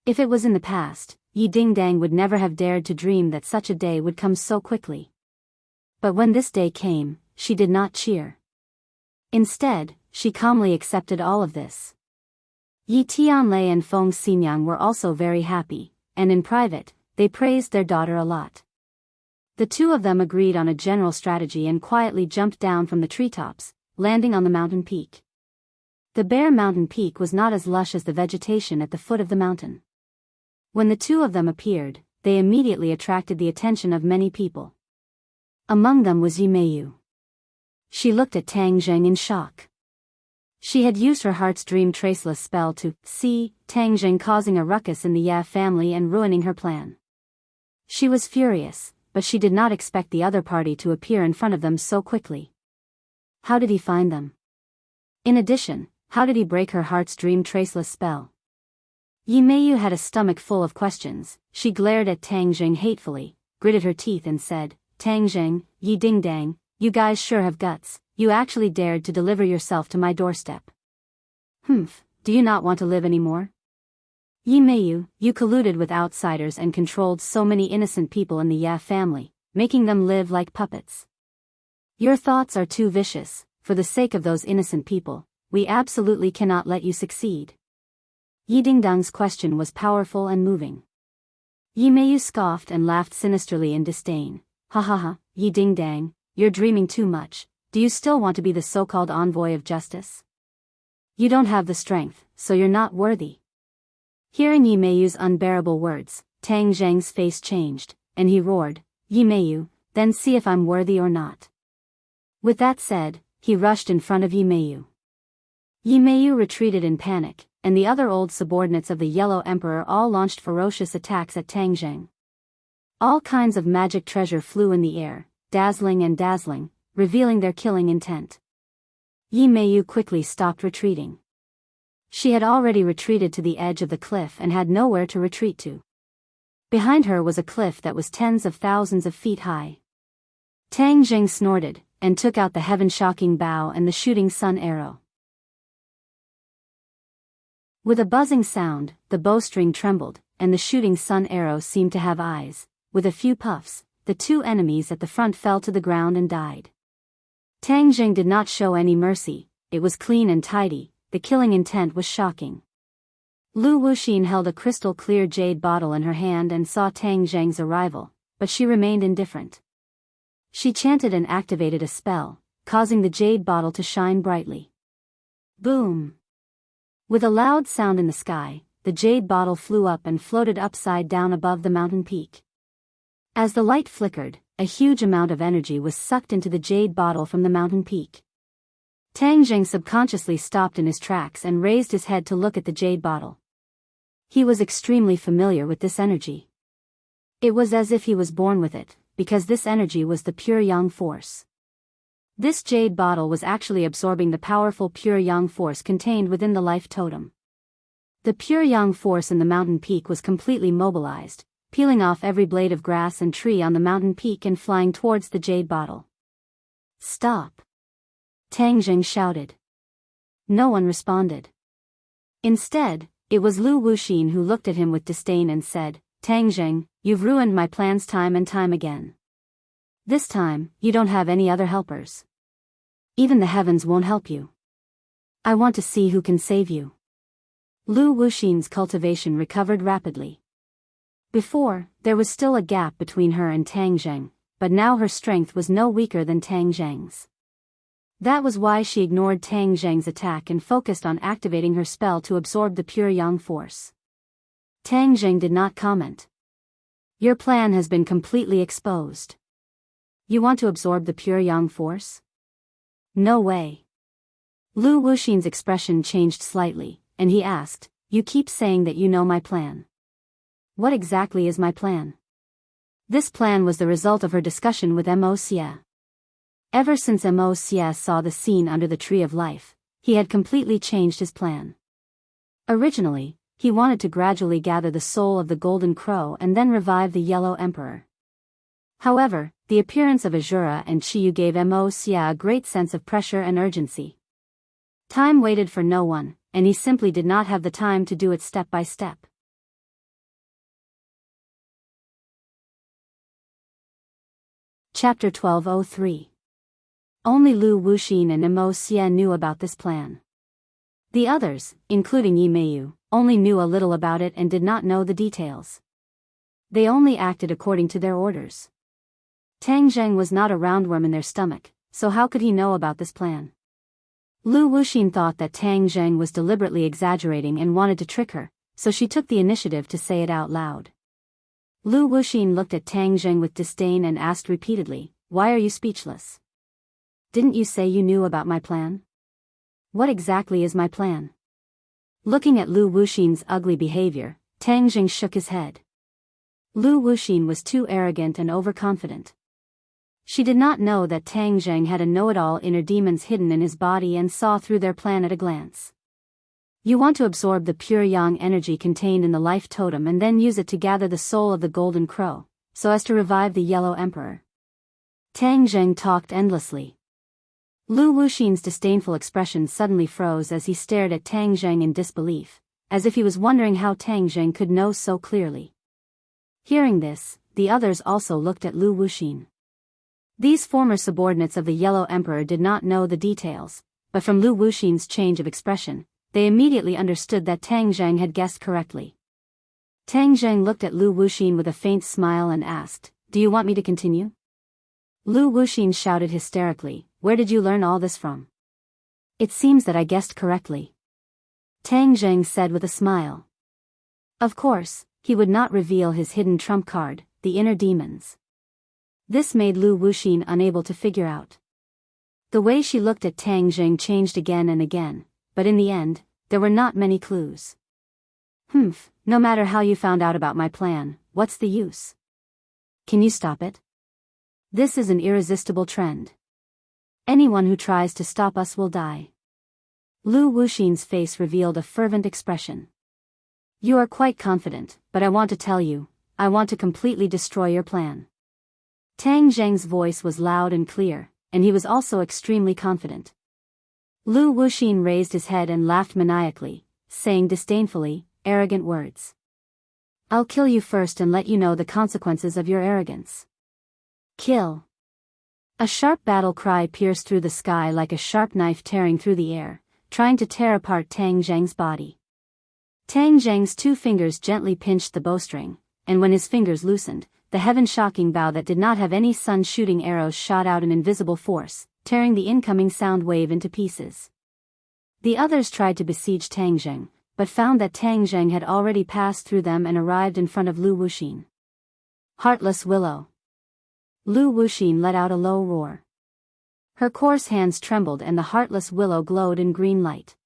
If it was in the past, Yi Dingdang would never have dared to dream that such a day would come so quickly. But when this day came, she did not cheer. Instead, she calmly accepted all of this. Yi Tianlei and Feng Xinyang were also very happy, and in private, they praised their daughter a lot. The two of them agreed on a general strategy and quietly jumped down from the treetops, landing on the mountain peak. The bare mountain peak was not as lush as the vegetation at the foot of the mountain. When the two of them appeared, they immediately attracted the attention of many people. Among them was Yi Meiyu. She looked at Tang Zheng in shock. She had used her heart's dream traceless spell to see Tang Zheng causing a ruckus in the Ya family and ruining her plan. She was furious, but she did not expect the other party to appear in front of them so quickly. How did he find them? In addition, how did he break her heart's dream traceless spell? Yi Meiyu had a stomach full of questions. She glared at Tang Jing hatefully, gritted her teeth and said, Tang Jing, Yi Dingdang, you guys sure have guts, you actually dared to deliver yourself to my doorstep. Humph, do you not want to live anymore? Yi Meiyu, you colluded with outsiders and controlled so many innocent people in the Ya family, making them live like puppets. Your thoughts are too vicious. For the sake of those innocent people, we absolutely cannot let you succeed. Yi Dingdang's question was powerful and moving. Yi Meiyu scoffed and laughed sinisterly in disdain. Ha ha ha, Yi Dingdang, you're dreaming too much. Do you still want to be the so-called envoy of justice? You don't have the strength, so you're not worthy. Hearing Yi Meiyu's unbearable words, Tang Zheng's face changed, and he roared, Yi Meiyu, then see if I'm worthy or not. With that said, he rushed in front of Yi Meiyu. Yi Meiyu retreated in panic, and the other old subordinates of the Yellow Emperor all launched ferocious attacks at Tang Zheng. All kinds of magic treasure flew in the air, dazzling, revealing their killing intent. Yi Meiyu quickly stopped retreating. She had already retreated to the edge of the cliff and had nowhere to retreat to. Behind her was a cliff that was tens of thousands of feet high. Tang Jing snorted, and took out the heaven-shocking bow and the shooting sun arrow. With a buzzing sound, the bowstring trembled, and the shooting sun arrow seemed to have eyes. With a few puffs, the two enemies at the front fell to the ground and died. Tang Jing did not show any mercy. It was clean and tidy. The killing intent was shocking. Lu Wuxin held a crystal-clear jade bottle in her hand and saw Tang Zheng's arrival, but she remained indifferent. She chanted and activated a spell, causing the jade bottle to shine brightly. Boom! With a loud sound in the sky, the jade bottle flew up and floated upside down above the mountain peak. As the light flickered, a huge amount of energy was sucked into the jade bottle from the mountain peak. Tang Jing subconsciously stopped in his tracks and raised his head to look at the jade bottle. He was extremely familiar with this energy. It was as if he was born with it, because this energy was the pure yang force. This jade bottle was actually absorbing the powerful pure yang force contained within the life totem. The pure yang force in the mountain peak was completely mobilized, peeling off every blade of grass and tree on the mountain peak and flying towards the jade bottle. Stop! Tang Jing shouted. No one responded. Instead, it was Lu Wuxin who looked at him with disdain and said, Tang Jing, you've ruined my plans time and time again. This time, you don't have any other helpers. Even the heavens won't help you. I want to see who can save you. Lu Wuxin's cultivation recovered rapidly. Before, there was still a gap between her and Tang Zheng, but now her strength was no weaker than Tang Zheng's. That was why she ignored Tang Zheng's attack and focused on activating her spell to absorb the pure yang force. Tang Zheng did not comment. Your plan has been completely exposed. You want to absorb the pure yang force? No way. Lu Wuxin's expression changed slightly, and he asked, You keep saying that you know my plan. What exactly is my plan? This plan was the result of her discussion with Mo Xie. Ever since Mo Xie saw the scene under the Tree of Life, he had completely changed his plan. Originally, he wanted to gradually gather the soul of the Golden Crow and then revive the Yellow Emperor. However, the appearance of Azura and Chiyu gave Mo Xie a great sense of pressure and urgency. Time waited for no one, and he simply did not have the time to do it step by step. Chapter 1203. Only Lu Wuxin and Mo Xie knew about this plan. The others, including Yi Meiyu, only knew a little about it and did not know the details. They only acted according to their orders. Tang Zheng was not a roundworm in their stomach, so how could he know about this plan? Lu Wuxin thought that Tang Zheng was deliberately exaggerating and wanted to trick her, so she took the initiative to say it out loud. Lu Wuxin looked at Tang Zheng with disdain and asked repeatedly, Why are you speechless? Didn't you say you knew about my plan? What exactly is my plan? Looking at Lu Wuxin's ugly behavior, Tang Zheng shook his head. Lu Wuxin was too arrogant and overconfident. She did not know that Tang Zheng had a know-it-all inner demons hidden in his body and saw through their plan at a glance. You want to absorb the pure yang energy contained in the life totem and then use it to gather the soul of the golden crow, so as to revive the Yellow Emperor. Tang Zheng talked endlessly. Lu Wuxin's disdainful expression suddenly froze as he stared at Tang Zheng in disbelief, as if he was wondering how Tang Zheng could know so clearly. Hearing this, the others also looked at Lu Wuxin. These former subordinates of the Yellow Emperor did not know the details, but from Lu Wuxin's change of expression, they immediately understood that Tang Zheng had guessed correctly. Tang Zheng looked at Lu Wuxin with a faint smile and asked, "Do you want me to continue?" Lu Wuxin shouted hysterically, "Where did you learn all this from?" "It seems that I guessed correctly," Tang Zheng said with a smile. Of course, he would not reveal his hidden trump card, the inner demons. This made Lu Wuxin unable to figure out. The way she looked at Tang Zheng changed again and again, but in the end, there were not many clues. No matter how you found out about my plan, what's the use? Can you stop it? This is an irresistible trend. Anyone who tries to stop us will die. Lu Wuxin's face revealed a fervent expression. You are quite confident, but I want to tell you, I want to completely destroy your plan. Tang Zheng's voice was loud and clear, and he was also extremely confident. Lu Wuxin raised his head and laughed maniacally, saying disdainfully, "Arrogant words. I'll kill you first and let you know the consequences of your arrogance." Kill. A sharp battle cry pierced through the sky like a sharp knife tearing through the air, trying to tear apart Tang Zheng's body. Tang Zheng's 2 fingers gently pinched the bowstring, and when his fingers loosened, the heaven-shocking bow that did not have any sun-shooting arrows shot out an invisible force, tearing the incoming sound wave into pieces. The others tried to besiege Tang Zheng, but found that Tang Zheng had already passed through them and arrived in front of Lu Wuxin. Heartless Willow. Lu Wuxin let out a low roar. Her coarse hands trembled and the heartless willow glowed in green light.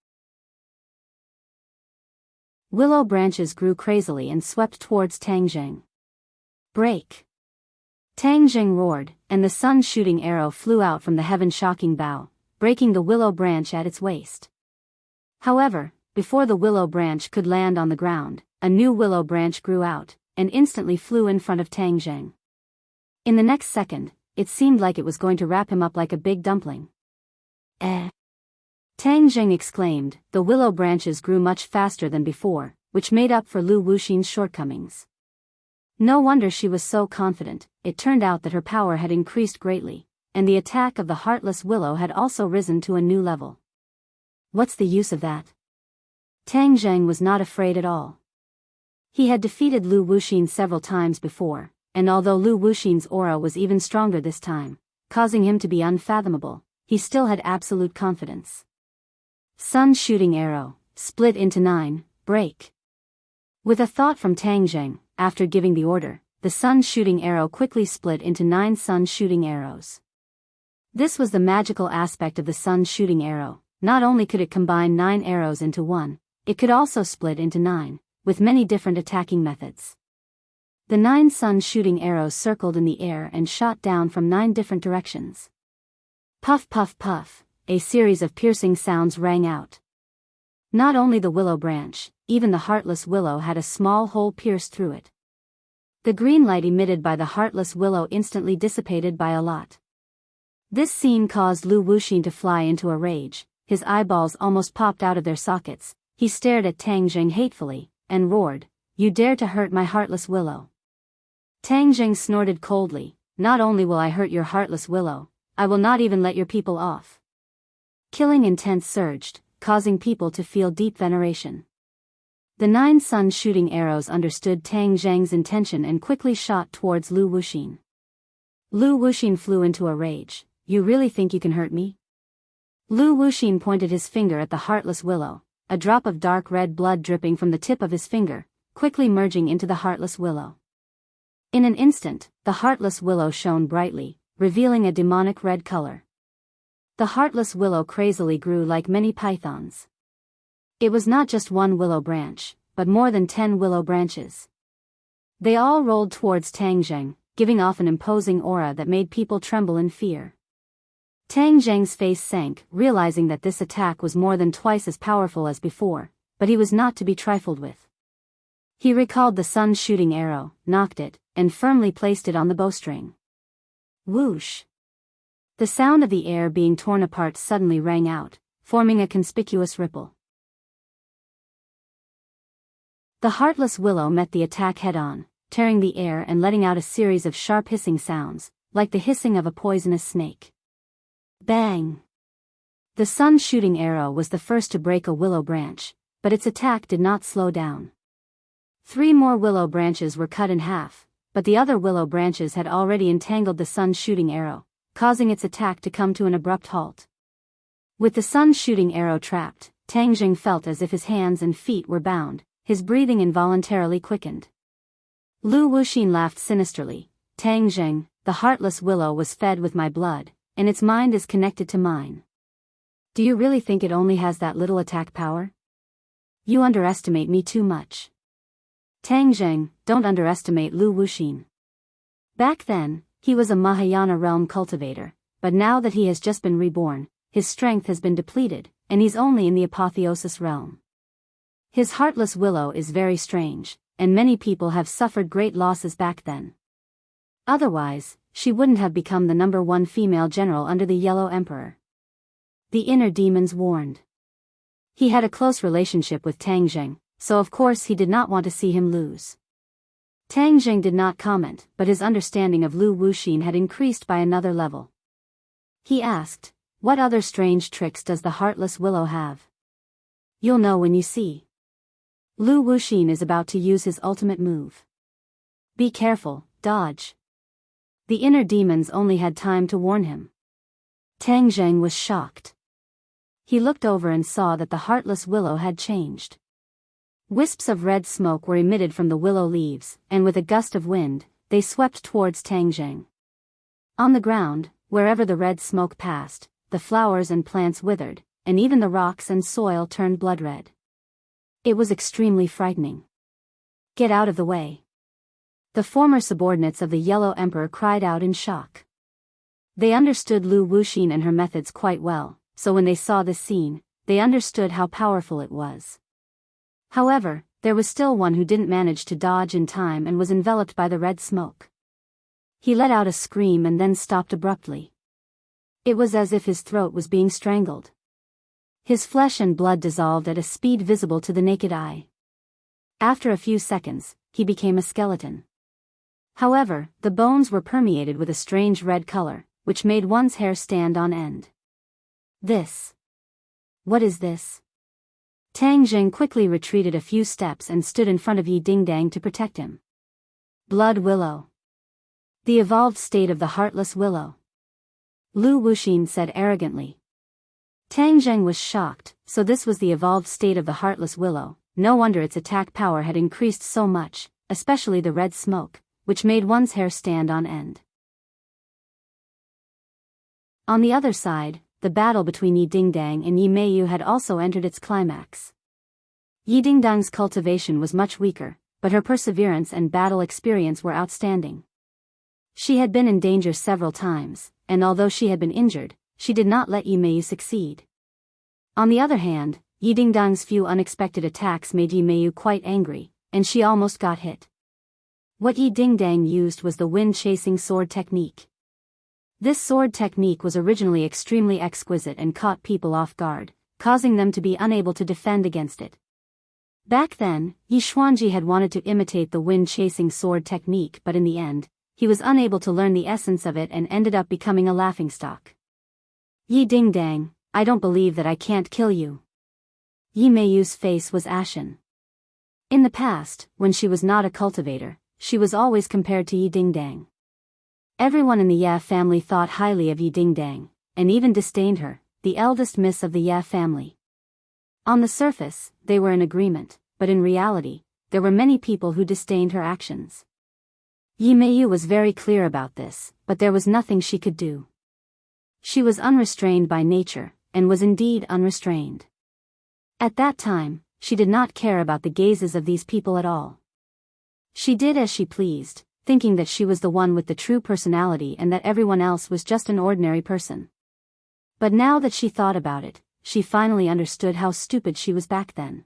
Willow branches grew crazily and swept towards Tang Zheng. Break! Tang Zheng roared, and the sun-shooting arrow flew out from the heaven-shocking bow, breaking the willow branch at its waist. However, before the willow branch could land on the ground, a new willow branch grew out, and instantly flew in front of Tang Zheng. In the next second, it seemed like it was going to wrap him up like a big dumpling. Eh! Tang Zheng exclaimed. The willow branches grew much faster than before, which made up for Lu Wuxin's shortcomings. No wonder she was so confident. It turned out that her power had increased greatly, and the attack of the heartless willow had also risen to a new level. What's the use of that? Tang Zheng was not afraid at all. He had defeated Lu Wuxin several times before, and although Lu Wuxin's aura was even stronger this time, causing him to be unfathomable, he still had absolute confidence. Sun-shooting arrow, split into 9, break. With a thought from Tang Zheng, after giving the order, the sun-shooting arrow quickly split into 9 sun-shooting arrows. This was the magical aspect of the sun-shooting arrow. Not only could it combine 9 arrows into one, it could also split into 9, with many different attacking methods. The 9 sun-shooting arrows circled in the air and shot down from 9 different directions. Puff puff puff, a series of piercing sounds rang out. Not only the willow branch, even the heartless willow had a small hole pierced through it. The green light emitted by the heartless willow instantly dissipated by a lot. This scene caused Lu Wuxin to fly into a rage. His eyeballs almost popped out of their sockets. He stared at Tang Zheng hatefully, and roared, "You dare to hurt my heartless willow." Tang Zheng snorted coldly, "Not only will I hurt your heartless willow, I will not even let your people off." Killing intent surged, causing people to feel deep veneration. The 9 sun-shooting arrows understood Tang Zheng's intention and quickly shot towards Lu Wuxin. Lu Wuxin flew into a rage. "You really think you can hurt me?" Lu Wuxin pointed his finger at the heartless willow, a drop of dark red blood dripping from the tip of his finger, quickly merging into the heartless willow. In an instant, the heartless willow shone brightly, revealing a demonic red color. The heartless willow crazily grew like many pythons. It was not just one willow branch, but more than 10 willow branches. They all rolled towards Tang Zheng, giving off an imposing aura that made people tremble in fear. Tang Zheng's face sank, realizing that this attack was more than twice as powerful as before, but he was not to be trifled with. He recalled the sun's shooting arrow, nocked it, and firmly placed it on the bowstring. Whoosh! The sound of the air being torn apart suddenly rang out, forming a conspicuous ripple. The heartless willow met the attack head-on, tearing the air and letting out a series of sharp hissing sounds, like the hissing of a poisonous snake. Bang! The sun's shooting arrow was the first to break a willow branch, but its attack did not slow down. 3 more willow branches were cut in half, but the other willow branches had already entangled the sun's shooting arrow, causing its attack to come to an abrupt halt. With the sun's shooting arrow trapped, Tang Jing felt as if his hands and feet were bound, his breathing involuntarily quickened. Lu Wuxin laughed sinisterly. Tang Jing, the heartless willow was fed with my blood, and its mind is connected to mine. Do you really think it only has that little attack power? You underestimate me too much. Tang Jing, don't underestimate Lu Wuxin. Back then, he was a Mahayana realm cultivator, but now that he has just been reborn, his strength has been depleted, and he's only in the apotheosis realm. His heartless willow is very strange, and many people have suffered great losses back then. Otherwise, she wouldn't have become the #1 female general under the Yellow Emperor. The inner demons warned. He had a close relationship with Tang Jing, so of course he did not want to see him lose. Tang Jing did not comment, but his understanding of Lu Wuxin had increased by another level. He asked, "What other strange tricks does the heartless willow have?" "You'll know when you see. Lu Wuxin is about to use his ultimate move. Be careful, dodge." The inner demons only had time to warn him. Tang Jing was shocked. He looked over and saw that the heartless willow had changed. Wisps of red smoke were emitted from the willow leaves, and with a gust of wind, they swept towards Tang Jing. On the ground, wherever the red smoke passed, the flowers and plants withered, and even the rocks and soil turned blood red. It was extremely frightening. "Get out of the way." The former subordinates of the Yellow Emperor cried out in shock. They understood Lu Wuxin and her methods quite well, so when they saw this scene, they understood how powerful it was. However, there was still one who didn't manage to dodge in time and was enveloped by the red smoke. He let out a scream and then stopped abruptly. It was as if his throat was being strangled. His flesh and blood dissolved at a speed visible to the naked eye. After a few seconds, he became a skeleton. However, the bones were permeated with a strange red color, which made one's hair stand on end. What is this? Tang Jing quickly retreated a few steps and stood in front of Yi Dingdang to protect him. Blood willow. The evolved state of the heartless willow. Lu Wuxin said arrogantly. Tang Jing was shocked, so this was the evolved state of the heartless willow. No wonder its attack power had increased so much, especially the red smoke, which made one's hair stand on end. On the other side, the battle between Yi Dingdang and Yi Meiyu had also entered its climax. Yi Dingdang's cultivation was much weaker, but her perseverance and battle experience were outstanding. She had been in danger several times, and although she had been injured, she did not let Yi Meiyu succeed. On the other hand, Yi Dingdang's few unexpected attacks made Yi Meiyu quite angry, and she almost got hit. What Yi Dingdang used was the wind-chasing sword technique. This sword technique was originally extremely exquisite and caught people off guard, causing them to be unable to defend against it. Back then, Yi Xuanji had wanted to imitate the wind-chasing sword technique, but in the end, he was unable to learn the essence of it and ended up becoming a laughingstock. Yi Dingdang, I don't believe that I can't kill you. Yi Meiyu's face was ashen. In the past, when she was not a cultivator, she was always compared to Yi Dingdang. Everyone in the Ye family thought highly of Yi Dingdang, and even disdained her, the eldest miss of the Ye family. On the surface, they were in agreement, but in reality, there were many people who disdained her actions. Yi Meiyu was very clear about this, but there was nothing she could do. She was unrestrained by nature, and was indeed unrestrained. At that time, she did not care about the gazes of these people at all. She did as she pleased, thinking that she was the one with the true personality and that everyone else was just an ordinary person. But now that she thought about it, she finally understood how stupid she was back then.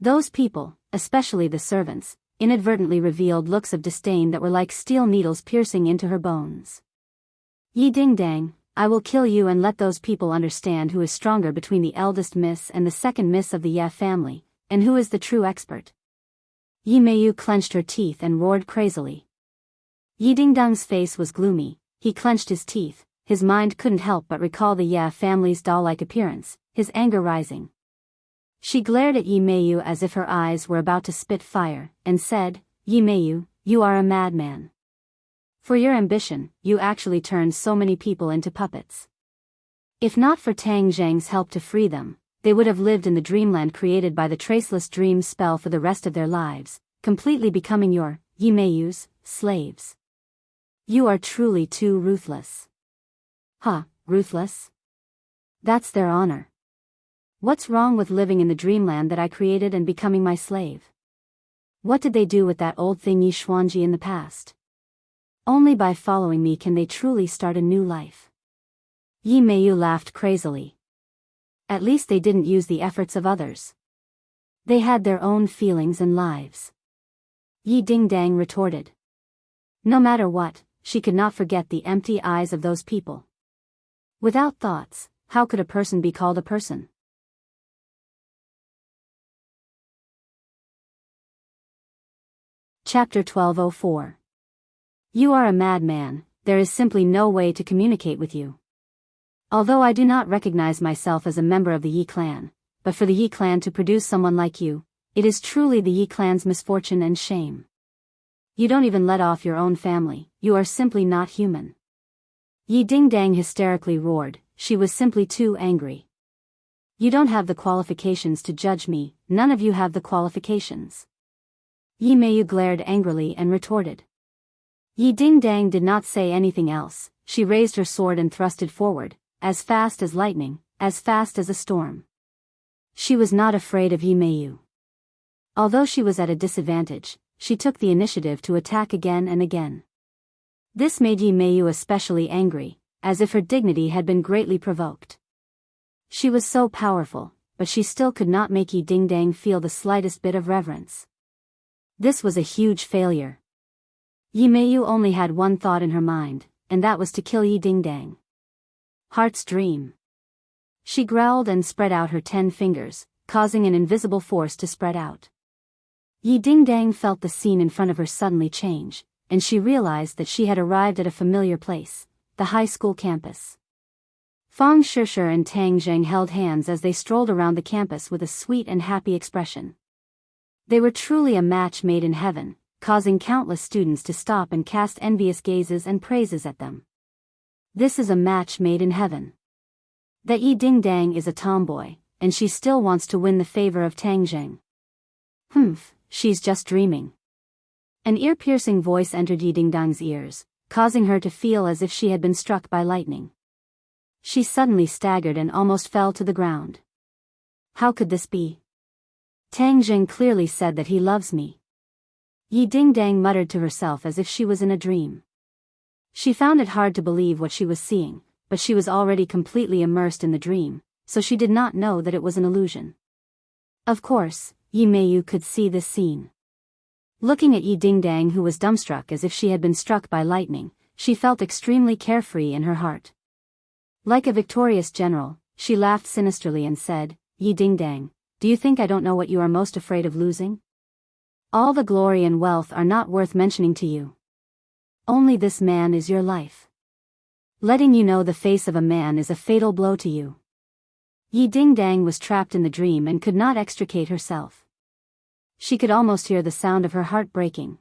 Those people, especially the servants, inadvertently revealed looks of disdain that were like steel needles piercing into her bones. Yi Ding Dang, I will kill you and let those people understand who is stronger between the eldest miss and the second miss of the Ye family, and who is the true expert. Yi Meiyu clenched her teeth and roared crazily. Yi Ding Dang's face was gloomy, he clenched his teeth, his mind couldn't help but recall the Ye family's doll-like appearance, his anger rising. She glared at Yi Meiyu as if her eyes were about to spit fire, and said, Yi Meiyu, you are a madman. For your ambition, you actually turned so many people into puppets. If not for Tang Zhang's help to free them, they would have lived in the dreamland created by the traceless dream spell for the rest of their lives, completely becoming your, Yi Meiyu's, slaves. You are truly too ruthless. Huh, ruthless? That's their honor. What's wrong with living in the dreamland that I created and becoming my slave? What did they do with that old thing Yi Xuanji in the past? Only by following me can they truly start a new life. Yi Meiyu laughed crazily. At least they didn't use the efforts of others. They had their own feelings and lives. Yi Ding Dang retorted. No matter what, she could not forget the empty eyes of those people. Without thoughts, how could a person be called a person? Chapter 1204. You are a madman, there is simply no way to communicate with you. Although I do not recognize myself as a member of the Yi clan, but for the Yi clan to produce someone like you, it is truly the Yi clan's misfortune and shame. You don't even let off your own family, you are simply not human. Yi Ding Dang hysterically roared, she was simply too angry. You don't have the qualifications to judge me, none of you have the qualifications. Yi Meiyu glared angrily and retorted. Yi Ding Dang did not say anything else, she raised her sword and thrusted forward, as fast as lightning, as fast as a storm. She was not afraid of Yi Meiyu. Although she was at a disadvantage, she took the initiative to attack again and again. This made Yi Meiyu especially angry, as if her dignity had been greatly provoked. She was so powerful, but she still could not make Yi Ding Dang feel the slightest bit of reverence. This was a huge failure. Yi Meiyu only had one thought in her mind, and that was to kill Yi Ding Dang. Heart's dream. She growled and spread out her 10 fingers, causing an invisible force to spread out. Yi Ding Dang felt the scene in front of her suddenly change, and she realized that she had arrived at a familiar place, the high school campus. Fang Shishir and Tang Zheng held hands as they strolled around the campus with a sweet and happy expression. They were truly a match made in heaven, causing countless students to stop and cast envious gazes and praises at them. This is a match made in heaven. That Yi Ding Dang is a tomboy, and she still wants to win the favor of Tang Zheng. She's just dreaming. An ear-piercing voice entered Yi Ding Dang's ears, causing her to feel as if she had been struck by lightning. She suddenly staggered and almost fell to the ground. How could this be? Tang Zheng clearly said that he loves me. Yi Ding Dang muttered to herself as if she was in a dream. She found it hard to believe what she was seeing, but she was already completely immersed in the dream, so she did not know that it was an illusion. Of course, Yi Meiyu could see this scene. Looking at Yi Ding Dang, who was dumbstruck as if she had been struck by lightning, she felt extremely carefree in her heart. Like a victorious general, she laughed sinisterly and said, Yi Ding Dang, do you think I don't know what you are most afraid of losing? All the glory and wealth are not worth mentioning to you. Only this man is your life. Letting you know the face of a man is a fatal blow to you. Yi Ding Dang was trapped in the dream and could not extricate herself. She could almost hear the sound of her heart breaking.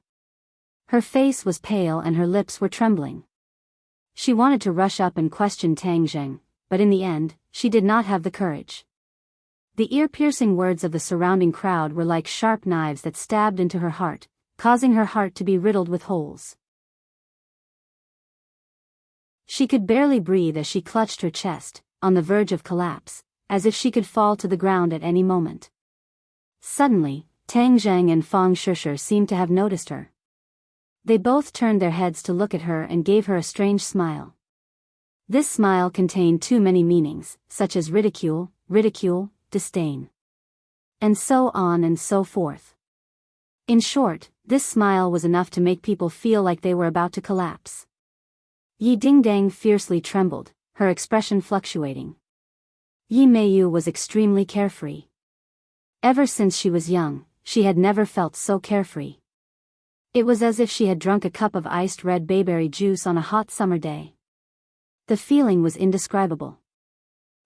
Her face was pale and her lips were trembling. She wanted to rush up and question Tang Zheng, but in the end, she did not have the courage. The ear-piercing words of the surrounding crowd were like sharp knives that stabbed into her heart, causing her heart to be riddled with holes. She could barely breathe as she clutched her chest, on the verge of collapse, as if she could fall to the ground at any moment. Suddenly, Tang Zheng and Fang Shishir seemed to have noticed her. They both turned their heads to look at her and gave her a strange smile. This smile contained too many meanings, such as ridicule, disdain. and so on and so forth. In short, this smile was enough to make people feel like they were about to collapse. Yi Dingdang fiercely trembled, her expression fluctuating. Yi Meiyu was extremely carefree. Ever since she was young, she had never felt so carefree. It was as if she had drunk a cup of iced red bayberry juice on a hot summer day. The feeling was indescribable.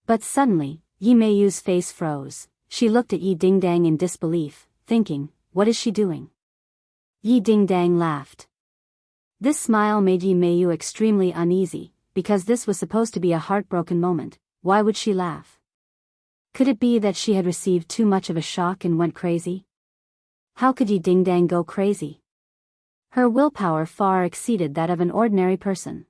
But suddenly, Yi Meiyu's face froze. She looked at Yi Dingdang in disbelief, thinking, what is she doing? Yi Dingdang laughed. This smile made Yi Meiyu extremely uneasy, because this was supposed to be a heartbroken moment. Why would she laugh? Could it be that she had received too much of a shock and went crazy? How could Yi Dingdang go crazy? Her willpower far exceeded that of an ordinary person.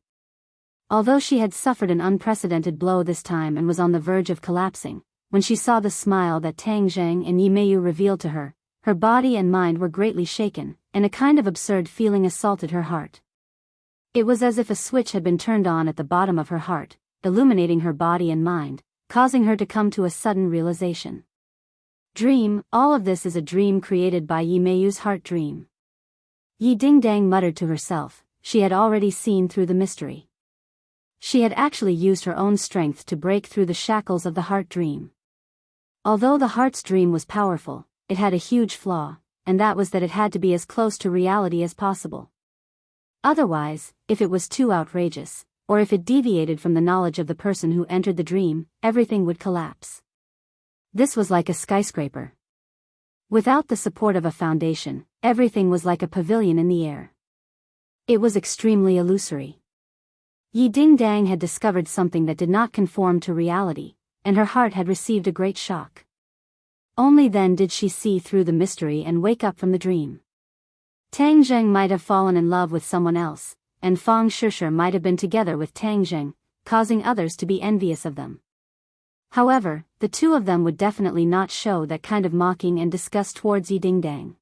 Although she had suffered an unprecedented blow this time and was on the verge of collapsing, when she saw the smile that Tang Zheng and Yi Meiyu revealed to her, her body and mind were greatly shaken, and a kind of absurd feeling assaulted her heart. It was as if a switch had been turned on at the bottom of her heart, illuminating her body and mind, causing her to come to a sudden realization. Dream, all of this is a dream created by Yi Meiyu's heart dream. Yi Dingdang muttered to herself, she had already seen through the mystery. She had actually used her own strength to break through the shackles of the heart dream. Although the heart's dream was powerful, it had a huge flaw, and that was that it had to be as close to reality as possible. Otherwise, if it was too outrageous, or if it deviated from the knowledge of the person who entered the dream, everything would collapse. This was like a skyscraper. Without the support of a foundation, everything was like a pavilion in the air. It was extremely illusory. Yi Dingdang had discovered something that did not conform to reality, and her heart had received a great shock. Only then did she see through the mystery and wake up from the dream. Tang Zheng might have fallen in love with someone else, and Fang Shishir might have been together with Tang Zheng, causing others to be envious of them. However, the two of them would definitely not show that kind of mocking and disgust towards Yi Dingdang.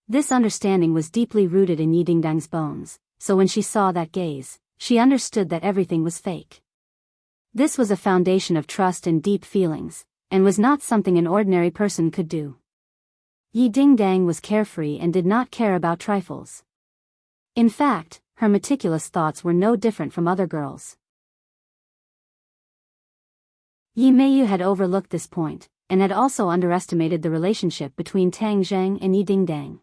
This understanding was deeply rooted in Yi Dingdang's bones, so when she saw that gaze, she understood that everything was fake. This was a foundation of trust and deep feelings, and was not something an ordinary person could do. Yi Dingdang was carefree and did not care about trifles. In fact, her meticulous thoughts were no different from other girls. Yi Meiyu had overlooked this point, and had also underestimated the relationship between Tang Zheng and Yi Dingdang.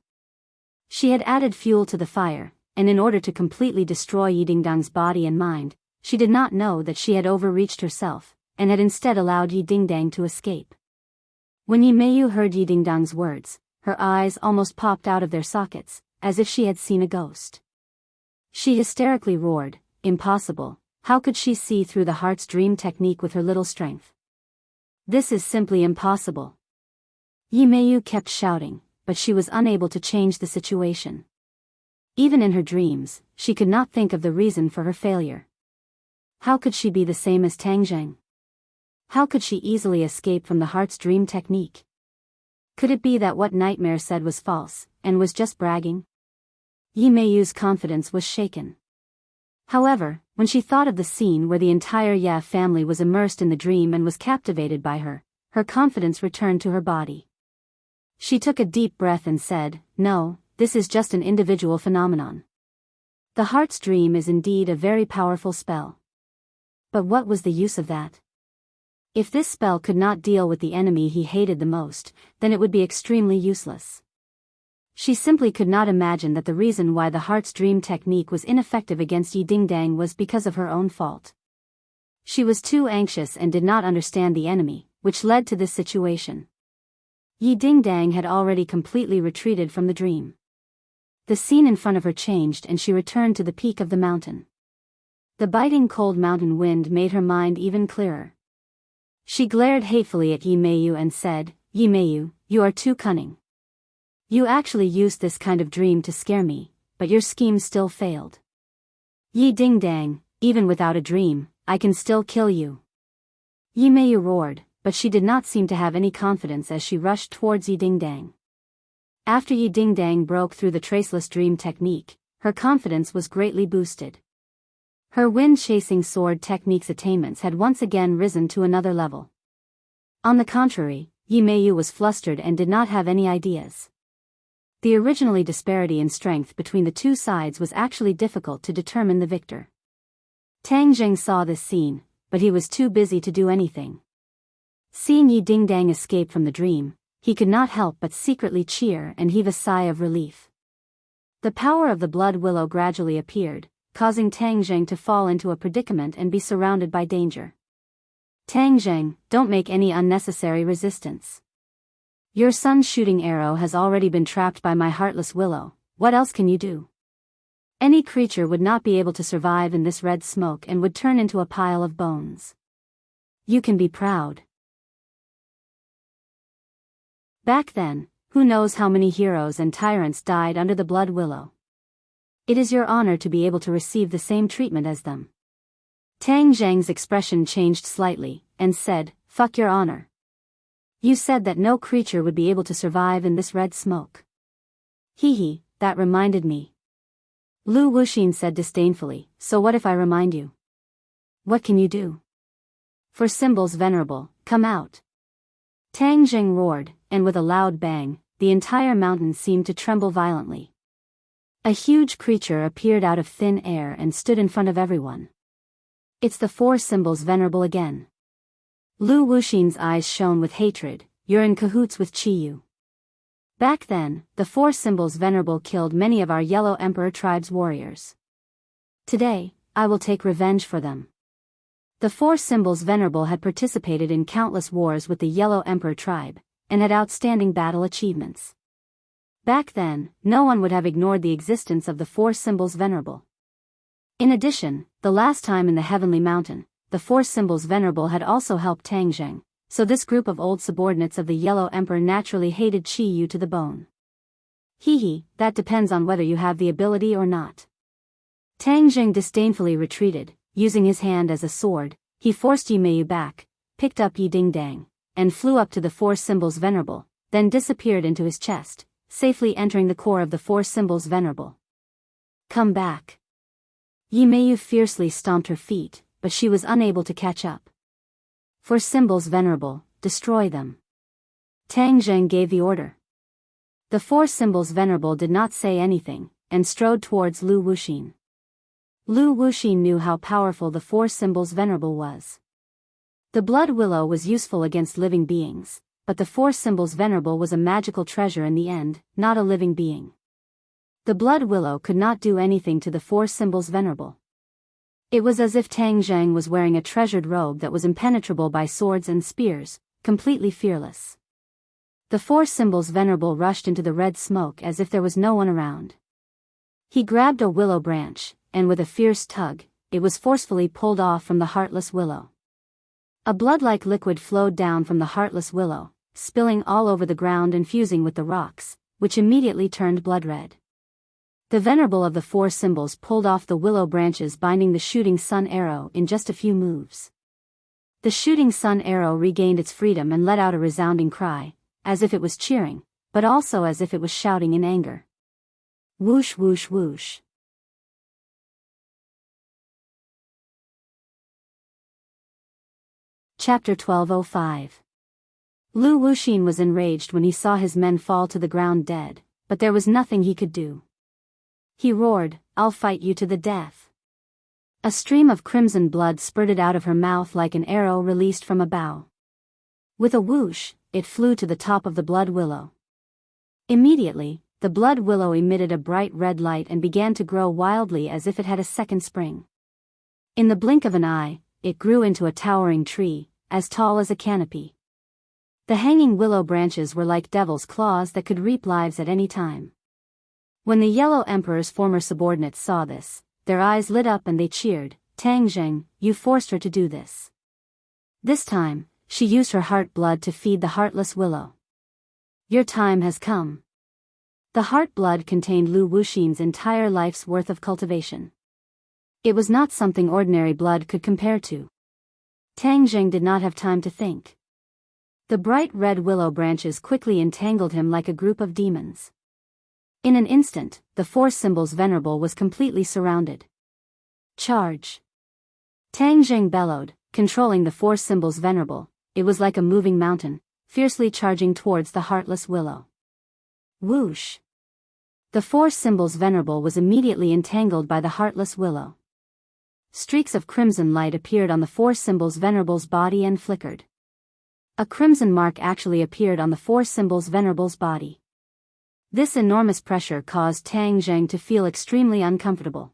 She had added fuel to the fire, and in order to completely destroy Yi Dingdang's body and mind, she did not know that she had overreached herself, and had instead allowed Yi Dingdang to escape. When Yi Meiyu heard Yi Dingdang's words, her eyes almost popped out of their sockets, as if she had seen a ghost. She hysterically roared, "Impossible, how could she see through the heart's dream technique with her little strength? This is simply impossible." Yi Meiyu kept shouting, but she was unable to change the situation. Even in her dreams, she could not think of the reason for her failure. How could she be the same as Tang Zheng? How could she easily escape from the heart's dream technique? Could it be that what Nightmare said was false, and was just bragging? Yi Meiyu's confidence was shaken. However, when she thought of the scene where the entire Ye family was immersed in the dream and was captivated by her, her confidence returned to her body. She took a deep breath and said, "No, this is just an individual phenomenon. The heart's dream is indeed a very powerful spell. But what was the use of that? If this spell could not deal with the enemy he hated the most, then it would be extremely useless." She simply could not imagine that the reason why the heart's dream technique was ineffective against Yi Dingdang was because of her own fault. She was too anxious and did not understand the enemy, which led to this situation. Yi Dingdang had already completely retreated from the dream. The scene in front of her changed and she returned to the peak of the mountain. The biting cold mountain wind made her mind even clearer. She glared hatefully at Yi Meiyu and said, "Yi Meiyu, you are too cunning. You actually used this kind of dream to scare me, but your scheme still failed. Yi Dingdang, even without a dream, I can still kill you." Yi Meiyu roared, but she did not seem to have any confidence as she rushed towards Yi Dingdang. After Yi Dingdang broke through the traceless dream technique, her confidence was greatly boosted. Her wind-chasing sword technique's attainments had once again risen to another level. On the contrary, Yi Meiyu was flustered and did not have any ideas. The originally disparity in strength between the two sides was actually difficult to determine the victor. Tang Jing saw this scene, but he was too busy to do anything. Seeing Yi Dingdang escape from the dream, he could not help but secretly cheer and heave a sigh of relief. The power of the blood willow gradually appeared, causing Tang Jing to fall into a predicament and be surrounded by danger. Tang Jing, don't make any unnecessary resistance. Your son's shooting arrow has already been trapped by my heartless willow, what else can you do? Any creature would not be able to survive in this red smoke and would turn into a pile of bones. You can be proud. Back then, who knows how many heroes and tyrants died under the blood willow. It is your honor to be able to receive the same treatment as them. Tang Zhang's expression changed slightly, and said, fuck your honor. You said that no creature would be able to survive in this red smoke. Hee, that reminded me. Lu Wuxin said disdainfully, so what if I remind you? What can you do? For symbols venerable, come out. Tang Jing roared, and with a loud bang, the entire mountain seemed to tremble violently. A huge creature appeared out of thin air and stood in front of everyone. It's the four symbols venerable again. Lu Wuxin's eyes shone with hatred, you're in cahoots with Qiyu. Back then, the four symbols venerable killed many of our Yellow Emperor tribe's warriors. Today, I will take revenge for them. The four symbols venerable had participated in countless wars with the Yellow Emperor tribe, and had outstanding battle achievements. Back then, no one would have ignored the existence of the four symbols venerable. In addition, the last time in the Heavenly Mountain, the four symbols venerable had also helped Tang Jing, so this group of old subordinates of the Yellow Emperor naturally hated Qiyu to the bone. Hee, that depends on whether you have the ability or not. Tang Jing disdainfully retreated, using his hand as a sword, he forced Yi Meiyu back, picked up Yi Dingdang, and flew up to the four symbols venerable, then disappeared into his chest, safely entering the core of the four symbols venerable. Come back. Yi Meiyu fiercely stomped her feet, but she was unable to catch up. For symbols venerable, destroy them. Tang Jing gave the order. The four symbols venerable did not say anything, and strode towards Lu Wuxin. Lu Wuxin knew how powerful the four symbols venerable was. The blood willow was useful against living beings, but the four symbols venerable was a magical treasure in the end, not a living being. The blood willow could not do anything to the four symbols venerable. It was as if Tang Jing was wearing a treasured robe that was impenetrable by swords and spears, completely fearless. The four symbols venerable rushed into the red smoke as if there was no one around. He grabbed a willow branch, and with a fierce tug, it was forcefully pulled off from the heartless willow. A blood-like liquid flowed down from the heartless willow, spilling all over the ground and fusing with the rocks, which immediately turned blood-red. The venerable of the four symbols pulled off the willow branches binding the shooting sun arrow in just a few moves. The shooting sun arrow regained its freedom and let out a resounding cry, as if it was cheering, but also as if it was shouting in anger. Whoosh whoosh whoosh. Chapter 1205. Lu Wuxin was enraged when he saw his men fall to the ground dead, but there was nothing he could do. He roared, I'll fight you to the death. A stream of crimson blood spurted out of her mouth like an arrow released from a bow. With a whoosh, it flew to the top of the blood willow. Immediately, the blood willow emitted a bright red light and began to grow wildly as if it had a second spring. In the blink of an eye, it grew into a towering tree, as tall as a canopy. The hanging willow branches were like devil's claws that could reap lives at any time. When the Yellow Emperor's former subordinates saw this, their eyes lit up and they cheered, Tang Jing, you forced her to do this. This time, she used her heart blood to feed the heartless willow. Your time has come. The heart blood contained Lu Wuxin's entire life's worth of cultivation. It was not something ordinary blood could compare to. Tang Jing did not have time to think. The bright red willow branches quickly entangled him like a group of demons. In an instant, the four symbols venerable was completely surrounded. Charge! Tang Jing bellowed, controlling the four symbols venerable. It was like a moving mountain, fiercely charging towards the heartless willow. Whoosh! The four symbols venerable was immediately entangled by the heartless willow. Streaks of crimson light appeared on the four symbols venerable's body and flickered. A crimson mark actually appeared on the four symbols venerable's body. This enormous pressure caused Tang Zheng to feel extremely uncomfortable.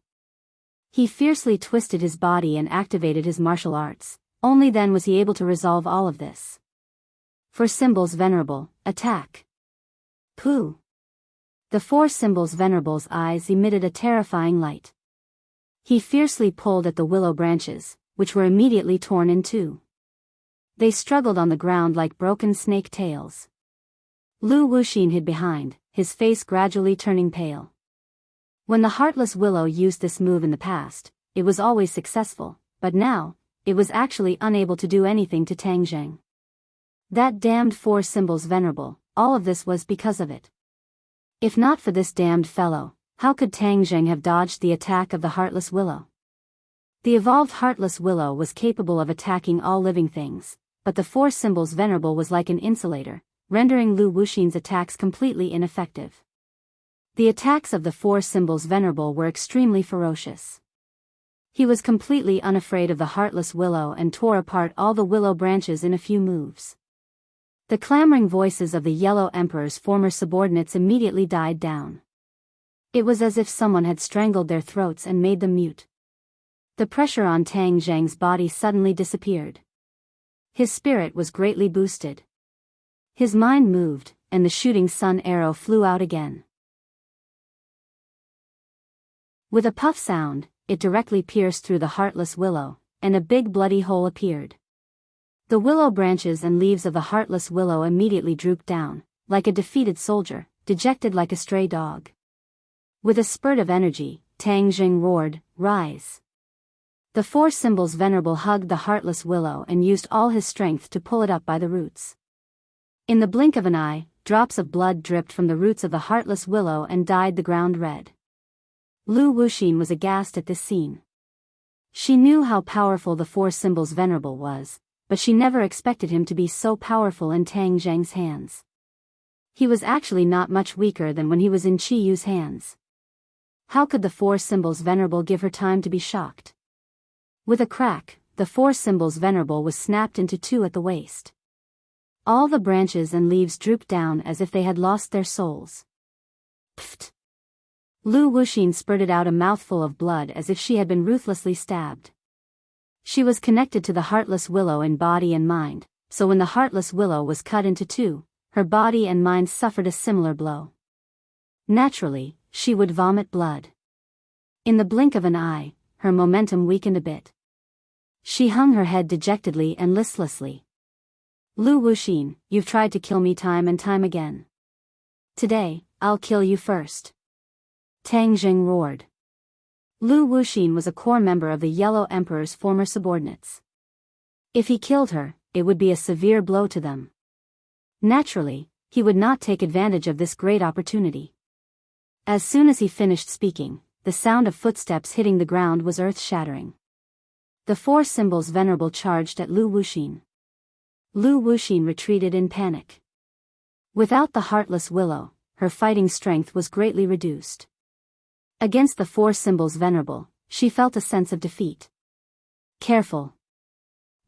He fiercely twisted his body and activated his martial arts. Only then was he able to resolve all of this. For symbols venerable, attack. Pooh! The four symbols venerable's eyes emitted a terrifying light. He fiercely pulled at the willow branches, which were immediately torn in two. They struggled on the ground like broken snake tails. Lu Wuxin hid behind, his face gradually turning pale. When the heartless willow used this move in the past, it was always successful, but now, it was actually unable to do anything to Tang Zheng. That damned four symbols venerable, all of this was because of it. If not for this damned fellow, how could Tang Zheng have dodged the attack of the heartless willow? The evolved heartless willow was capable of attacking all living things, but the four symbols venerable was like an insulator, rendering Lu Wuxin's attacks completely ineffective. The attacks of the four symbols venerable were extremely ferocious. He was completely unafraid of the heartless willow and tore apart all the willow branches in a few moves. The clamoring voices of the Yellow Emperor's former subordinates immediately died down. It was as if someone had strangled their throats and made them mute. The pressure on Tang Zheng's body suddenly disappeared. His spirit was greatly boosted. His mind moved, and the shooting sun arrow flew out again. With a puff sound, it directly pierced through the heartless willow, and a big bloody hole appeared. The willow branches and leaves of the heartless willow immediately drooped down, like a defeated soldier, dejected like a stray dog. With a spurt of energy, Tang Zheng roared, "Rise!" The four symbols venerable hugged the heartless willow and used all his strength to pull it up by the roots. In the blink of an eye, drops of blood dripped from the roots of the heartless willow and dyed the ground red. Lu Wuxin was aghast at this scene. She knew how powerful the four symbols venerable was, but she never expected him to be so powerful in Tang Zheng's hands. He was actually not much weaker than when he was in Qi Yu's hands. How could the four symbols venerable give her time to be shocked? With a crack, the four symbols venerable was snapped into two at the waist. All the branches and leaves drooped down as if they had lost their souls. Pfft! Lu Wuxin spurted out a mouthful of blood as if she had been ruthlessly stabbed. She was connected to the heartless willow in body and mind, so when the heartless willow was cut into two, her body and mind suffered a similar blow. Naturally, she would vomit blood. In the blink of an eye, her momentum weakened a bit. She hung her head dejectedly and listlessly. Lu Wuxin, you've tried to kill me time and time again. Today, I'll kill you first. Tang Zheng roared. Lu Wuxin was a core member of the Yellow Emperor's former subordinates. If he killed her, it would be a severe blow to them. Naturally, he would not take advantage of this great opportunity. As soon as he finished speaking, the sound of footsteps hitting the ground was earth-shattering. The four symbols venerable charged at Lu Wuxin. Lu Wuxin retreated in panic. Without the heartless willow, her fighting strength was greatly reduced. Against the four symbols venerable, she felt a sense of defeat. Careful!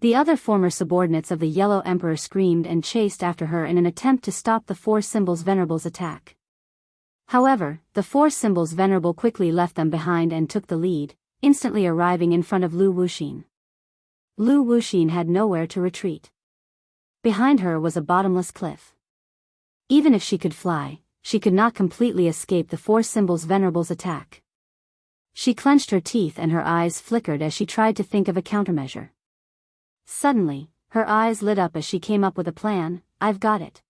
The other former subordinates of the Yellow Emperor screamed and chased after her in an attempt to stop the four symbols venerable's attack. However, the four symbols venerable quickly left them behind and took the lead, instantly arriving in front of Lu Wuxin. Lu Wuxin had nowhere to retreat. Behind her was a bottomless cliff. Even if she could fly, she could not completely escape the four symbols venerable's attack. She clenched her teeth and her eyes flickered as she tried to think of a countermeasure. Suddenly, her eyes lit up as she came up with a plan. I've got it.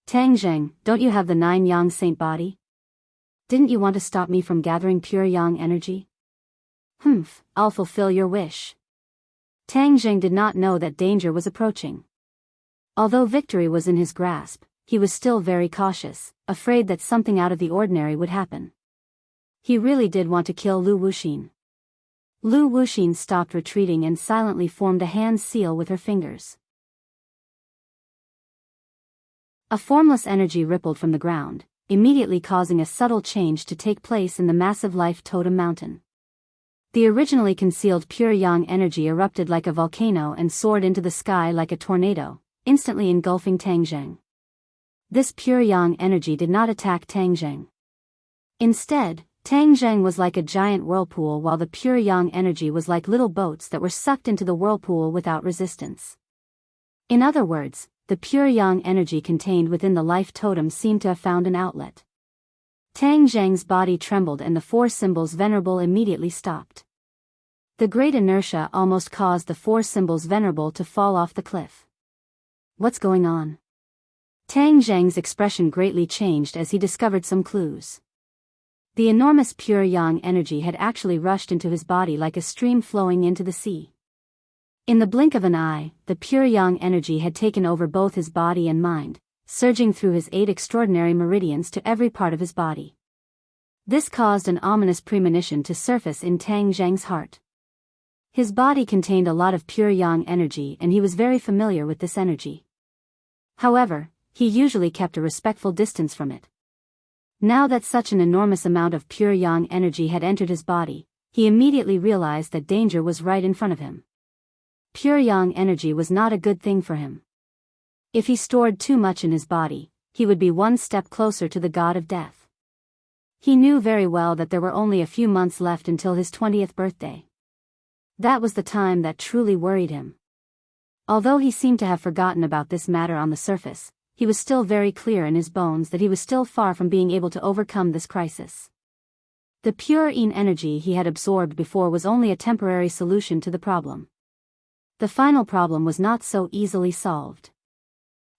Tang Zheng, don't you have the 9 yang saint body? Didn't you want to stop me from gathering pure yang energy? Humph, I'll fulfill your wish. Tang Zheng did not know that danger was approaching. Although victory was in his grasp, he was still very cautious, afraid that something out of the ordinary would happen. He really did want to kill Lu Wuxin. Lu Wuxin stopped retreating and silently formed a hand seal with her fingers. A formless energy rippled from the ground, immediately causing a subtle change to take place in the massive life totem mountain. The originally concealed pure yang energy erupted like a volcano and soared into the sky like a tornado, instantly engulfing Tang Zheng. This pure yang energy did not attack Tang Zheng. Instead, Tang Zheng was like a giant whirlpool while the pure yang energy was like little boats that were sucked into the whirlpool without resistance. In other words, the pure yang energy contained within the life totem seemed to have found an outlet. Tang Zheng's body trembled and the four symbols venerable immediately stopped. The great inertia almost caused the four symbols venerable to fall off the cliff. What's going on? Tang Zheng's expression greatly changed as he discovered some clues. The enormous pure yang energy had actually rushed into his body like a stream flowing into the sea. In the blink of an eye, the pure yang energy had taken over both his body and mind, surging through his 8 extraordinary meridians to every part of his body. This caused an ominous premonition to surface in Tang Zheng's heart. His body contained a lot of pure yang energy and he was very familiar with this energy. However, he usually kept a respectful distance from it. Now that such an enormous amount of pure yang energy had entered his body, he immediately realized that danger was right in front of him. Pure yang energy was not a good thing for him. If he stored too much in his body, he would be one step closer to the god of death. He knew very well that there were only a few months left until his 20th birthday. That was the time that truly worried him. Although he seemed to have forgotten about this matter on the surface, he was still very clear in his bones that he was still far from being able to overcome this crisis. The pure yin energy he had absorbed before was only a temporary solution to the problem. The final problem was not so easily solved.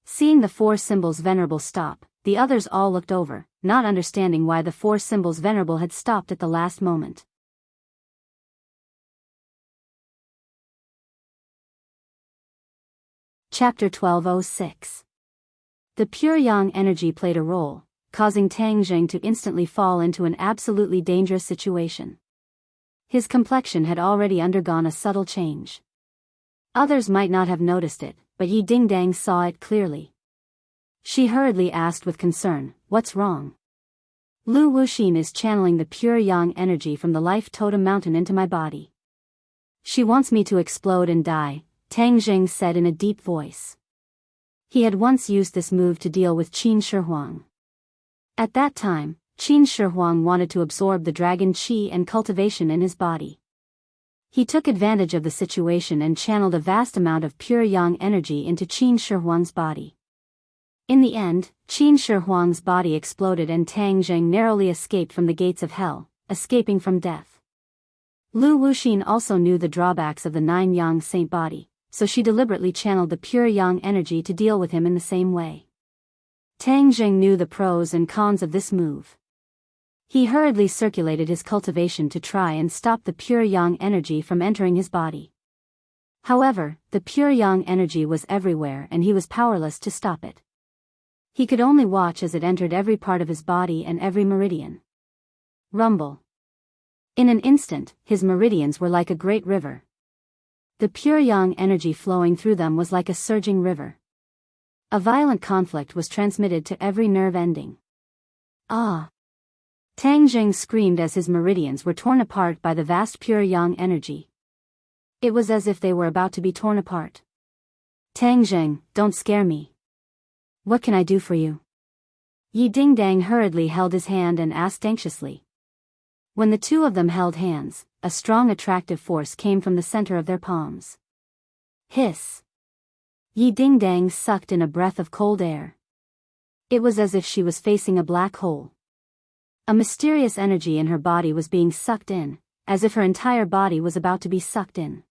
Seeing the four symbols venerable stop, the others all looked over, not understanding why the four symbols venerable had stopped at the last moment. Chapter 1206. The pure yang energy played a role, causing Tang Zheng to instantly fall into an absolutely dangerous situation. His complexion had already undergone a subtle change. Others might not have noticed it, but Yi Dingdang saw it clearly. She hurriedly asked with concern, "What's wrong?" "Lu Wuxin is channeling the pure yang energy from the life totem mountain into my body. She wants me to explode and die," Tang Zheng said in a deep voice. He had once used this move to deal with Qin Shi Huang. At that time, Qin Shi Huang wanted to absorb the dragon qi and cultivation in his body. He took advantage of the situation and channeled a vast amount of pure yang energy into Qin Shi Huang's body. In the end, Qin Shi Huang's body exploded and Tang Zheng narrowly escaped from the gates of hell, escaping from death. Lu Wuxin also knew the drawbacks of the 9 yang saint body, so she deliberately channeled the pure yang energy to deal with him in the same way. Tang Zheng knew the pros and cons of this move. He hurriedly circulated his cultivation to try and stop the pure yang energy from entering his body. However, the pure yang energy was everywhere and he was powerless to stop it. He could only watch as it entered every part of his body and every meridian. Rumble. In an instant, his meridians were like a great river. The pure yang energy flowing through them was like a surging river. A violent conflict was transmitted to every nerve ending. Ah! Tang Zheng screamed as his meridians were torn apart by the vast pure yang energy. It was as if they were about to be torn apart. "Tang Zheng, don't scare me. What can I do for you?" Yi Dingdang hurriedly held his hand and asked anxiously. When the two of them held hands, a strong attractive force came from the center of their palms. Hiss! Yi Dingdang sucked in a breath of cold air. It was as if she was facing a black hole. A mysterious energy in her body was being sucked in, as if her entire body was about to be sucked in.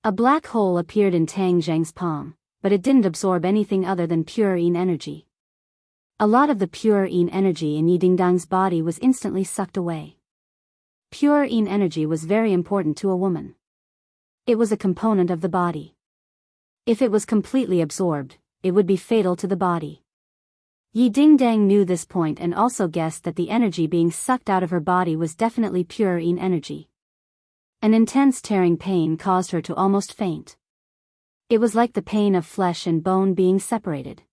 A black hole appeared in Tang Zheng's palm, but it didn't absorb anything other than pure yin energy. A lot of the pure yin energy in Yi Dingdang's body was instantly sucked away. Pure yin energy was very important to a woman. It was a component of the body. If it was completely absorbed, it would be fatal to the body. Yi Dingdang knew this point and also guessed that the energy being sucked out of her body was definitely pure yin energy. An intense tearing pain caused her to almost faint. It was like the pain of flesh and bone being separated.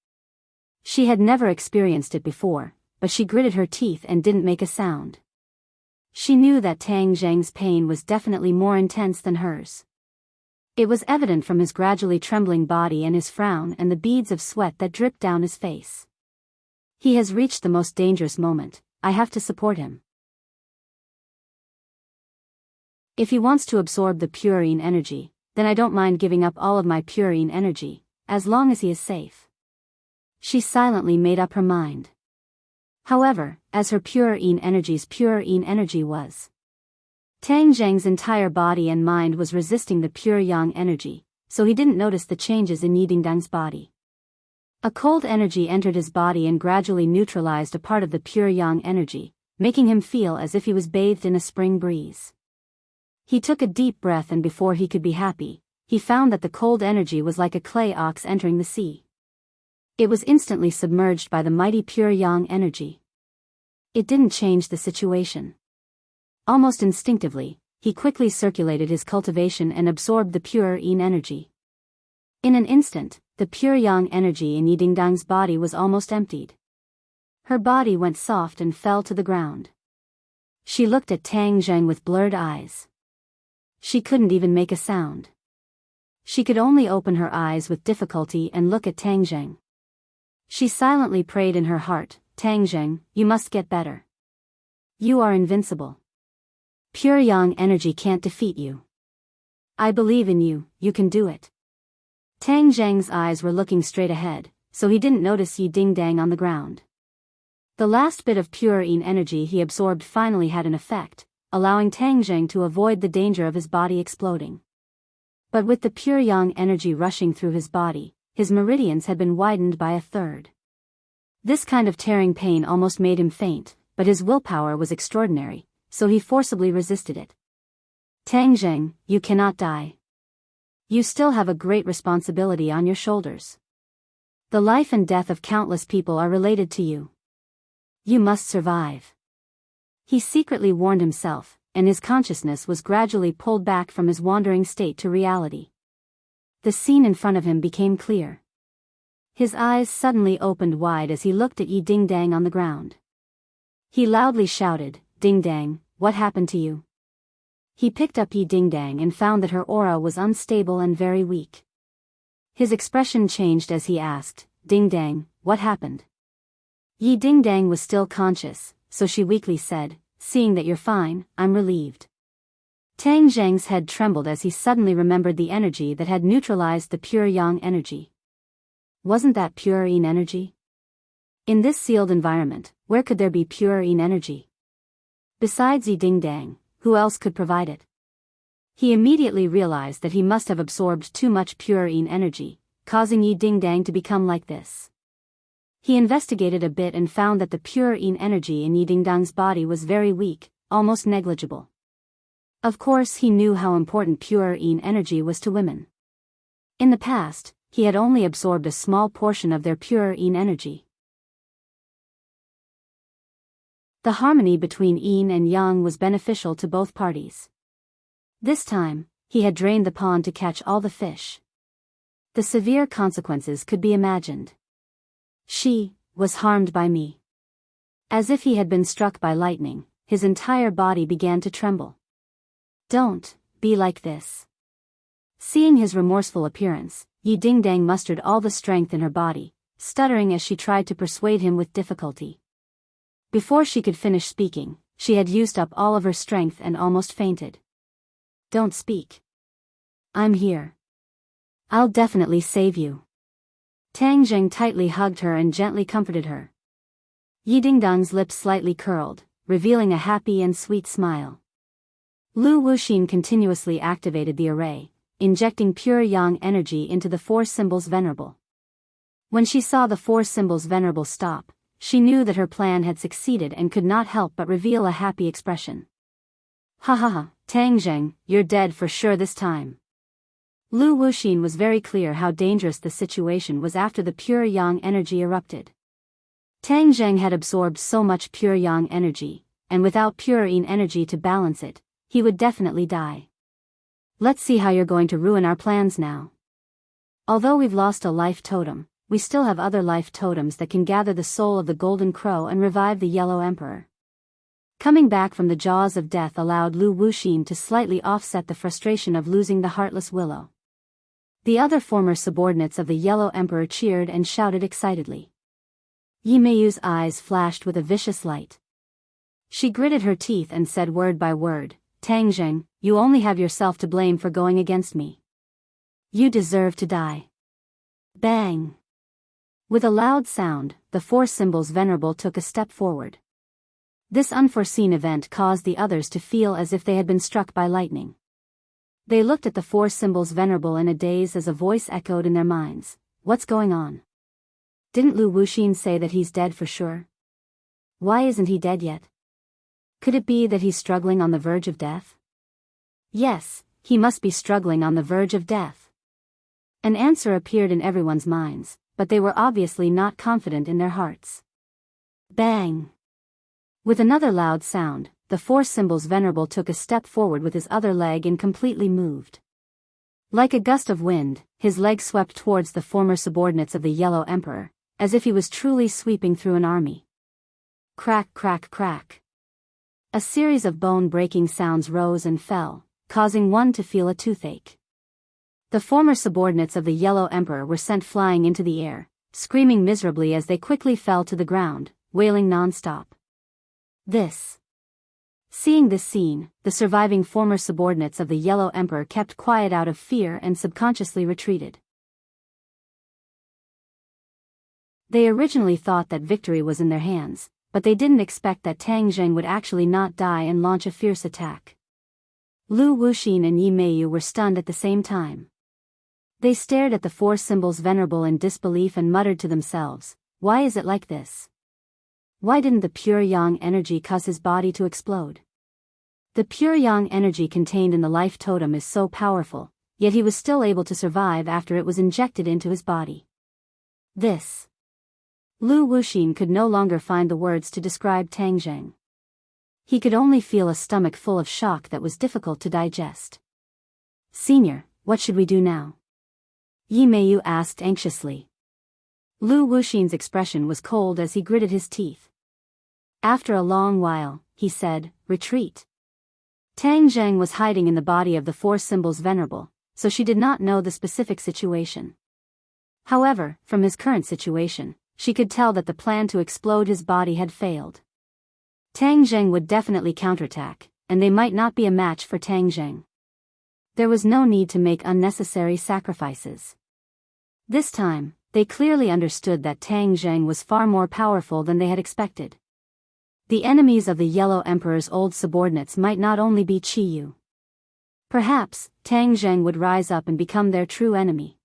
She had never experienced it before, but she gritted her teeth and didn't make a sound. She knew that Tang Zheng's pain was definitely more intense than hers. It was evident from his gradually trembling body and his frown and the beads of sweat that dripped down his face. He has reached the most dangerous moment. I have to support him. If he wants to absorb the purine energy, then I don't mind giving up all of my purine energy, as long as he is safe. She silently made up her mind. However, as her purine energy was. Tang Zheng's entire body and mind was resisting the pure yang energy, so he didn't notice the changes in Yi Dingdang's body. A cold energy entered his body and gradually neutralized a part of the pure yang energy, making him feel as if he was bathed in a spring breeze. He took a deep breath, and before he could be happy, he found that the cold energy was like a clay ox entering the sea. It was instantly submerged by the mighty pure yang energy. It didn't change the situation. Almost instinctively, he quickly circulated his cultivation and absorbed the pure yin energy. In an instant, the pure yang energy in Yi Dingdang's body was almost emptied. Her body went soft and fell to the ground. She looked at Tang Zheng with blurred eyes. She couldn't even make a sound. She could only open her eyes with difficulty and look at Tang Zheng. She silently prayed in her heart, Tang Zheng, you must get better. You are invincible. Pure yang energy can't defeat you. I believe in you, you can do it. Tang Zheng's eyes were looking straight ahead, so he didn't notice Yi Dingdang on the ground. The last bit of pure yin energy he absorbed finally had an effect, allowing Tang Zheng to avoid the danger of his body exploding. But with the pure yang energy rushing through his body, his meridians had been widened by a third. This kind of tearing pain almost made him faint, but his willpower was extraordinary, so he forcibly resisted it. Tang Zheng, you cannot die. You still have a great responsibility on your shoulders. The life and death of countless people are related to you. You must survive. He secretly warned himself, and his consciousness was gradually pulled back from his wandering state to reality. The scene in front of him became clear. His eyes suddenly opened wide as he looked at Yi Dingdang on the ground. He loudly shouted, Dingdang, what happened to you? He picked up Yi Dingdang and found that her aura was unstable and very weak. His expression changed as he asked, Dingdang, what happened? Yi Dingdang was still conscious, so she weakly said, seeing that you're fine, I'm relieved. Tang Zheng's head trembled as he suddenly remembered the energy that had neutralized the pure yang energy. Wasn't that pure yin energy? In this sealed environment, where could there be pure yin energy? Besides Yi Dingdang, who else could provide it? He immediately realized that he must have absorbed too much pure yin energy, causing Yi Dingdang to become like this. He investigated a bit and found that the pure yin energy in Yi Dingdang's body was very weak, almost negligible. Of course, he knew how important pure yin energy was to women. In the past, he had only absorbed a small portion of their pure yin energy. The harmony between yin and yang was beneficial to both parties. This time, he had drained the pond to catch all the fish. The severe consequences could be imagined. She was harmed by me. As if he had been struck by lightning, his entire body began to tremble. Don't be like this. Seeing his remorseful appearance, Yi Dingdang mustered all the strength in her body, stuttering as she tried to persuade him with difficulty. Before she could finish speaking, she had used up all of her strength and almost fainted. Don't speak. I'm here. I'll definitely save you. Tang Zheng tightly hugged her and gently comforted her. Yi Dingdang's lips slightly curled, revealing a happy and sweet smile. Lu Wuxin continuously activated the array, injecting pure yang energy into the four symbols venerable. When she saw the four symbols venerable stop, she knew that her plan had succeeded and could not help but reveal a happy expression. Ha ha ha, Tang Zheng, you're dead for sure this time. Lu Wuxin was very clear how dangerous the situation was after the pure yang energy erupted. Tang Zheng had absorbed so much pure yang energy, and without pure yin energy to balance it, he would definitely die. Let's see how you're going to ruin our plans now. Although we've lost a life totem, we still have other life totems that can gather the soul of the Golden Crow and revive the Yellow Emperor. Coming back from the jaws of death allowed Lu Wuxin to slightly offset the frustration of losing the heartless willow. The other former subordinates of the Yellow Emperor cheered and shouted excitedly. Yi Meiyu's eyes flashed with a vicious light. She gritted her teeth and said word by word, Tang Zheng, you only have yourself to blame for going against me. You deserve to die. Bang! With a loud sound, the four symbols venerable took a step forward. This unforeseen event caused the others to feel as if they had been struck by lightning. They looked at the four symbols venerable in a daze as a voice echoed in their minds, what's going on? Didn't Lu Wuxin say that he's dead for sure? Why isn't he dead yet? Could it be that he's struggling on the verge of death? Yes, he must be struggling on the verge of death. An answer appeared in everyone's minds, but they were obviously not confident in their hearts. Bang! With another loud sound, the four symbols venerable took a step forward with his other leg and completely moved. Like a gust of wind, his leg swept towards the former subordinates of the Yellow Emperor, as if he was truly sweeping through an army. Crack, crack, crack. A series of bone-breaking sounds rose and fell, causing one to feel a toothache. The former subordinates of the Yellow Emperor were sent flying into the air, screaming miserably as they quickly fell to the ground, wailing non-stop. Seeing this scene, the surviving former subordinates of the Yellow Emperor kept quiet out of fear and subconsciously retreated. They originally thought that victory was in their hands, but they didn't expect that Tang Zheng would actually not die and launch a fierce attack. Lu Wuxin and Yi Meiyu were stunned at the same time. They stared at the four symbols venerable in disbelief and muttered to themselves, why is it like this? Why didn't the pure yang energy cause his body to explode? The pure yang energy contained in the life totem is so powerful, yet he was still able to survive after it was injected into his body. Lu Wuxin could no longer find the words to describe Tang Zheng. He could only feel a stomach full of shock that was difficult to digest. Senior, what should we do now? Yi Meiyu asked anxiously. Lu Wuxin's expression was cold as he gritted his teeth. After a long while, he said, retreat. Tang Zheng was hiding in the body of the four symbols venerable, so she did not know the specific situation. However, from his current situation, she could tell that the plan to explode his body had failed. Tang Zheng would definitely counterattack, and they might not be a match for Tang Zheng. There was no need to make unnecessary sacrifices. This time, they clearly understood that Tang Zheng was far more powerful than they had expected. The enemies of the Yellow Emperor's old subordinates might not only be Qi Yu. Perhaps, Tang Zheng would rise up and become their true enemy.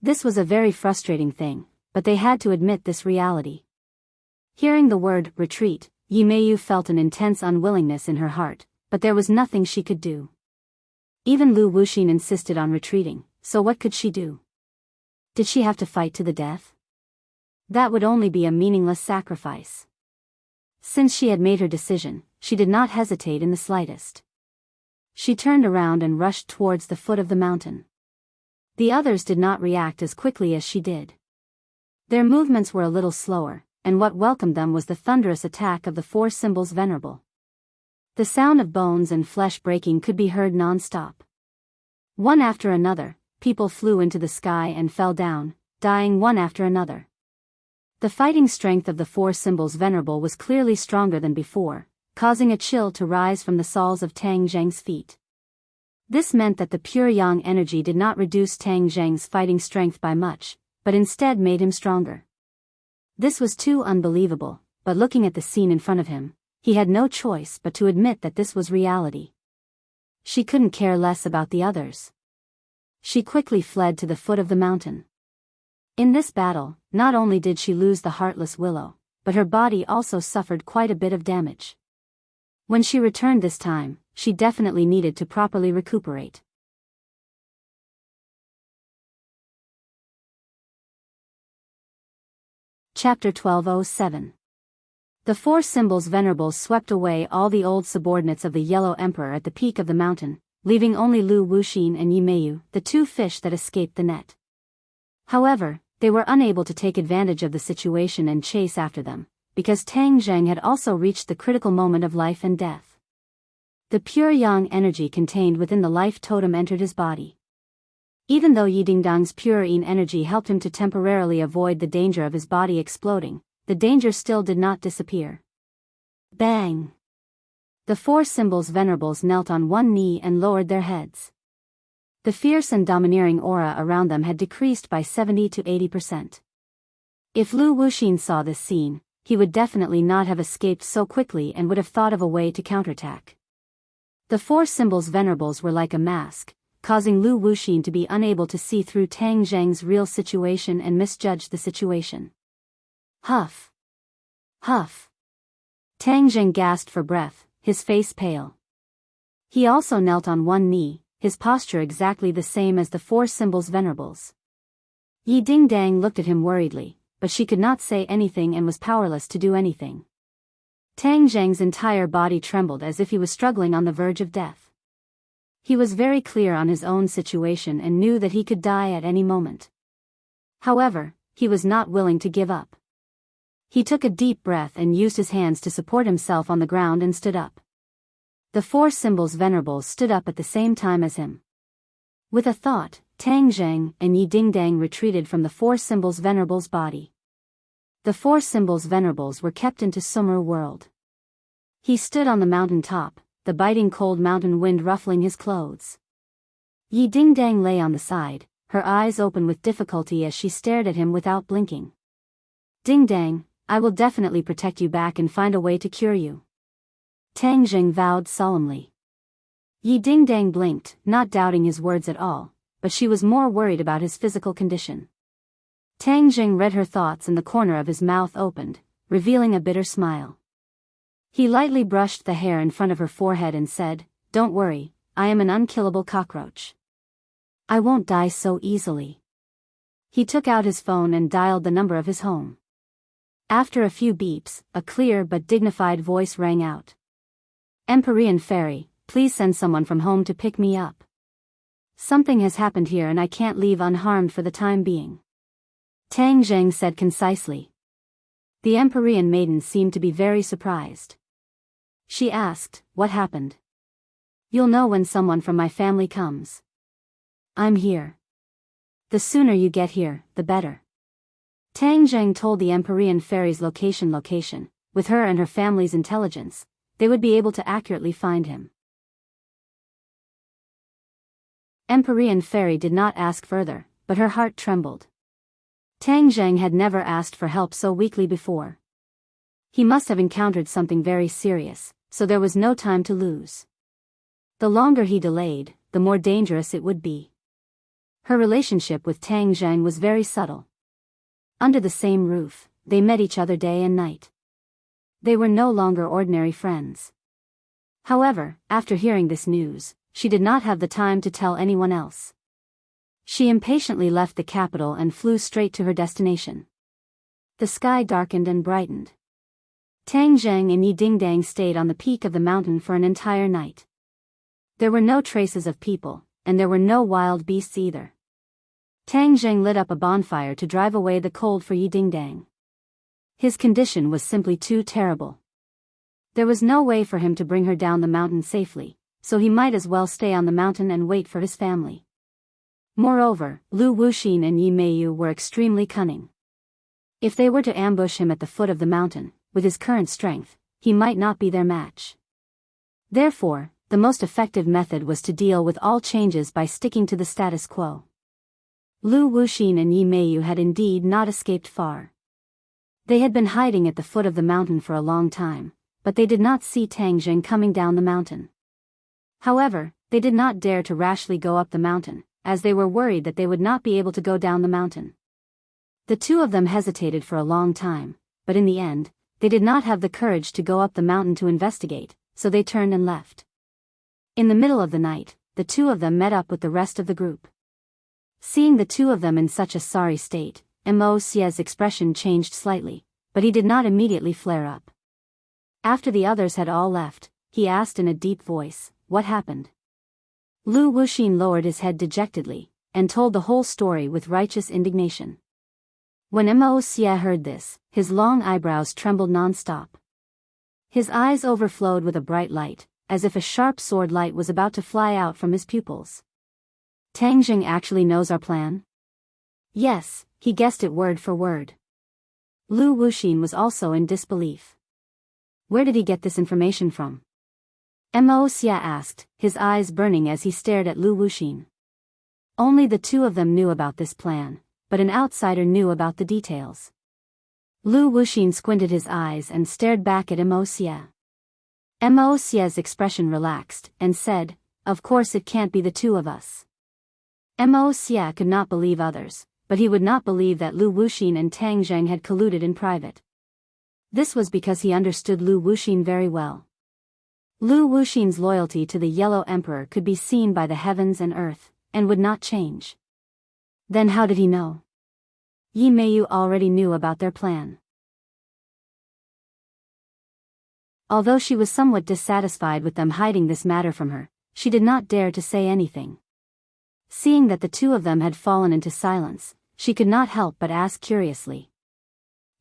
This was a very frustrating thing, but they had to admit this reality. Hearing the word, retreat, Yi Meiyu felt an intense unwillingness in her heart, but there was nothing she could do. Even Lu Wuxin insisted on retreating, so what could she do? Did she have to fight to the death? That would only be a meaningless sacrifice. Since she had made her decision, she did not hesitate in the slightest. She turned around and rushed towards the foot of the mountain. The others did not react as quickly as she did. Their movements were a little slower, and what welcomed them was the thunderous attack of the four symbols venerable. The sound of bones and flesh breaking could be heard non-stop. One after another, people flew into the sky and fell down, dying one after another. The fighting strength of the four symbols venerable was clearly stronger than before, causing a chill to rise from the soles of Tang Zheng's feet. This meant that the pure yang energy did not reduce Tang Zheng's fighting strength by much, but instead made him stronger. This was too unbelievable, but looking at the scene in front of him, he had no choice but to admit that this was reality. She couldn't care less about the others. She quickly fled to the foot of the mountain. In this battle, not only did she lose the heartless willow, but her body also suffered quite a bit of damage. When she returned this time, she definitely needed to properly recuperate. Chapter 1207. The four symbols venerable swept away all the old subordinates of the Yellow Emperor at the peak of the mountain, leaving only Lu Wuxin and Yi Meiyu, the two fish that escaped the net. However, They were unable to take advantage of the situation and chase after them, because Tang Zheng had also reached the critical moment of life and death. The pure yang energy contained within the life totem entered his body. Even though Yi Dingdang's pure yin energy helped him to temporarily avoid the danger of his body exploding, the danger still did not disappear. Bang! The four symbols venerables knelt on one knee and lowered their heads. The fierce and domineering aura around them had decreased by 70 to 80%. If Lu Wuxin saw this scene, he would definitely not have escaped so quickly and would have thought of a way to counterattack. The four symbols venerables were like a mask, causing Lu Wuxin to be unable to see through Tang Zheng's real situation and misjudge the situation. Huff! Huff! Tang Zheng gasped for breath, his face pale. He also knelt on one knee, his posture exactly the same as the four symbols venerables. Yi Dingdang looked at him worriedly, but she could not say anything and was powerless to do anything. Tang Zheng's entire body trembled as if he was struggling on the verge of death. He was very clear on his own situation and knew that he could die at any moment. However, he was not willing to give up. He took a deep breath and used his hands to support himself on the ground and stood up. The four symbols venerables stood up at the same time as him. With a thought, Tang Zheng and Yi Dingdang retreated from the four symbols venerables' body. The four symbols venerables were kept into Sumer world. He stood on the mountain top, the biting cold mountain wind ruffling his clothes. Yi Dingdang lay on the side, her eyes open with difficulty as she stared at him without blinking. Dingdang, I will definitely protect you back and find a way to cure you. Tang Zheng vowed solemnly. Yi Dingdang blinked, not doubting his words at all, but she was more worried about his physical condition. Tang Zheng read her thoughts and the corner of his mouth opened, revealing a bitter smile. He lightly brushed the hair in front of her forehead and said, "Don't worry, I am an unkillable cockroach. I won't die so easily." He took out his phone and dialed the number of his home. After a few beeps, a clear but dignified voice rang out. "Empyrean Fairy, please send someone from home to pick me up. Something has happened here and I can't leave unharmed for the time being." Tang Zheng said concisely. The Empyrean maiden seemed to be very surprised. She asked, "What happened?" "You'll know when someone from my family comes. I'm here. The sooner you get here, the better." Tang Zheng told the Empyrean Fairy's location. With her and her family's intelligence, they would be able to accurately find him. Empyrean Fairy did not ask further, but her heart trembled. Tang Zheng had never asked for help so weakly before. He must have encountered something very serious, so there was no time to lose. The longer he delayed, the more dangerous it would be. Her relationship with Tang Zheng was very subtle. Under the same roof, they met each other day and night. They were no longer ordinary friends. However, after hearing this news, she did not have the time to tell anyone else. She impatiently left the capital and flew straight to her destination. The sky darkened and brightened. Tang Zheng and Yi Dingdang stayed on the peak of the mountain for an entire night. There were no traces of people, and there were no wild beasts either. Tang Zheng lit up a bonfire to drive away the cold for Yi Dingdang. His condition was simply too terrible. There was no way for him to bring her down the mountain safely, so he might as well stay on the mountain and wait for his family. Moreover, Lu Wuxin and Yi Meiyu were extremely cunning. If they were to ambush him at the foot of the mountain, with his current strength, he might not be their match. Therefore, the most effective method was to deal with all changes by sticking to the status quo. Lu Wuxin and Yi Meiyu had indeed not escaped far. They had been hiding at the foot of the mountain for a long time, but they did not see Tang Zheng coming down the mountain. However, they did not dare to rashly go up the mountain, as they were worried that they would not be able to go down the mountain. The two of them hesitated for a long time, but in the end, they did not have the courage to go up the mountain to investigate, so they turned and left. In the middle of the night, the two of them met up with the rest of the group. Seeing the two of them in such a sorry state, Mo Xie's expression changed slightly, but he did not immediately flare up. After the others had all left, he asked in a deep voice, "What happened?" Lu Wuxin lowered his head dejectedly, and told the whole story with righteous indignation. When Mo Xie heard this, his long eyebrows trembled non-stop. His eyes overflowed with a bright light, as if a sharp sword light was about to fly out from his pupils. Tang Jing actually knows our plan? Yes, he guessed it word for word. Lu Wuxin was also in disbelief. Where did he get this information from? Mo Xie asked, his eyes burning as he stared at Lu Wuxin. Only the two of them knew about this plan, but an outsider knew about the details. Lu Wuxin squinted his eyes and stared back at Mo Xie. Mo Xie's expression relaxed, and said, "Of course it can't be the two of us." Mo Xie could not believe others, but he would not believe that Lu Wuxin and Tang Zheng had colluded in private. This was because he understood Lu Wuxin very well. Lu Wuxin's loyalty to the Yellow Emperor could be seen by the heavens and earth, and would not change. Then how did he know? Yi Meiyu already knew about their plan. Although she was somewhat dissatisfied with them hiding this matter from her, she did not dare to say anything. Seeing that the two of them had fallen into silence, she could not help but ask curiously.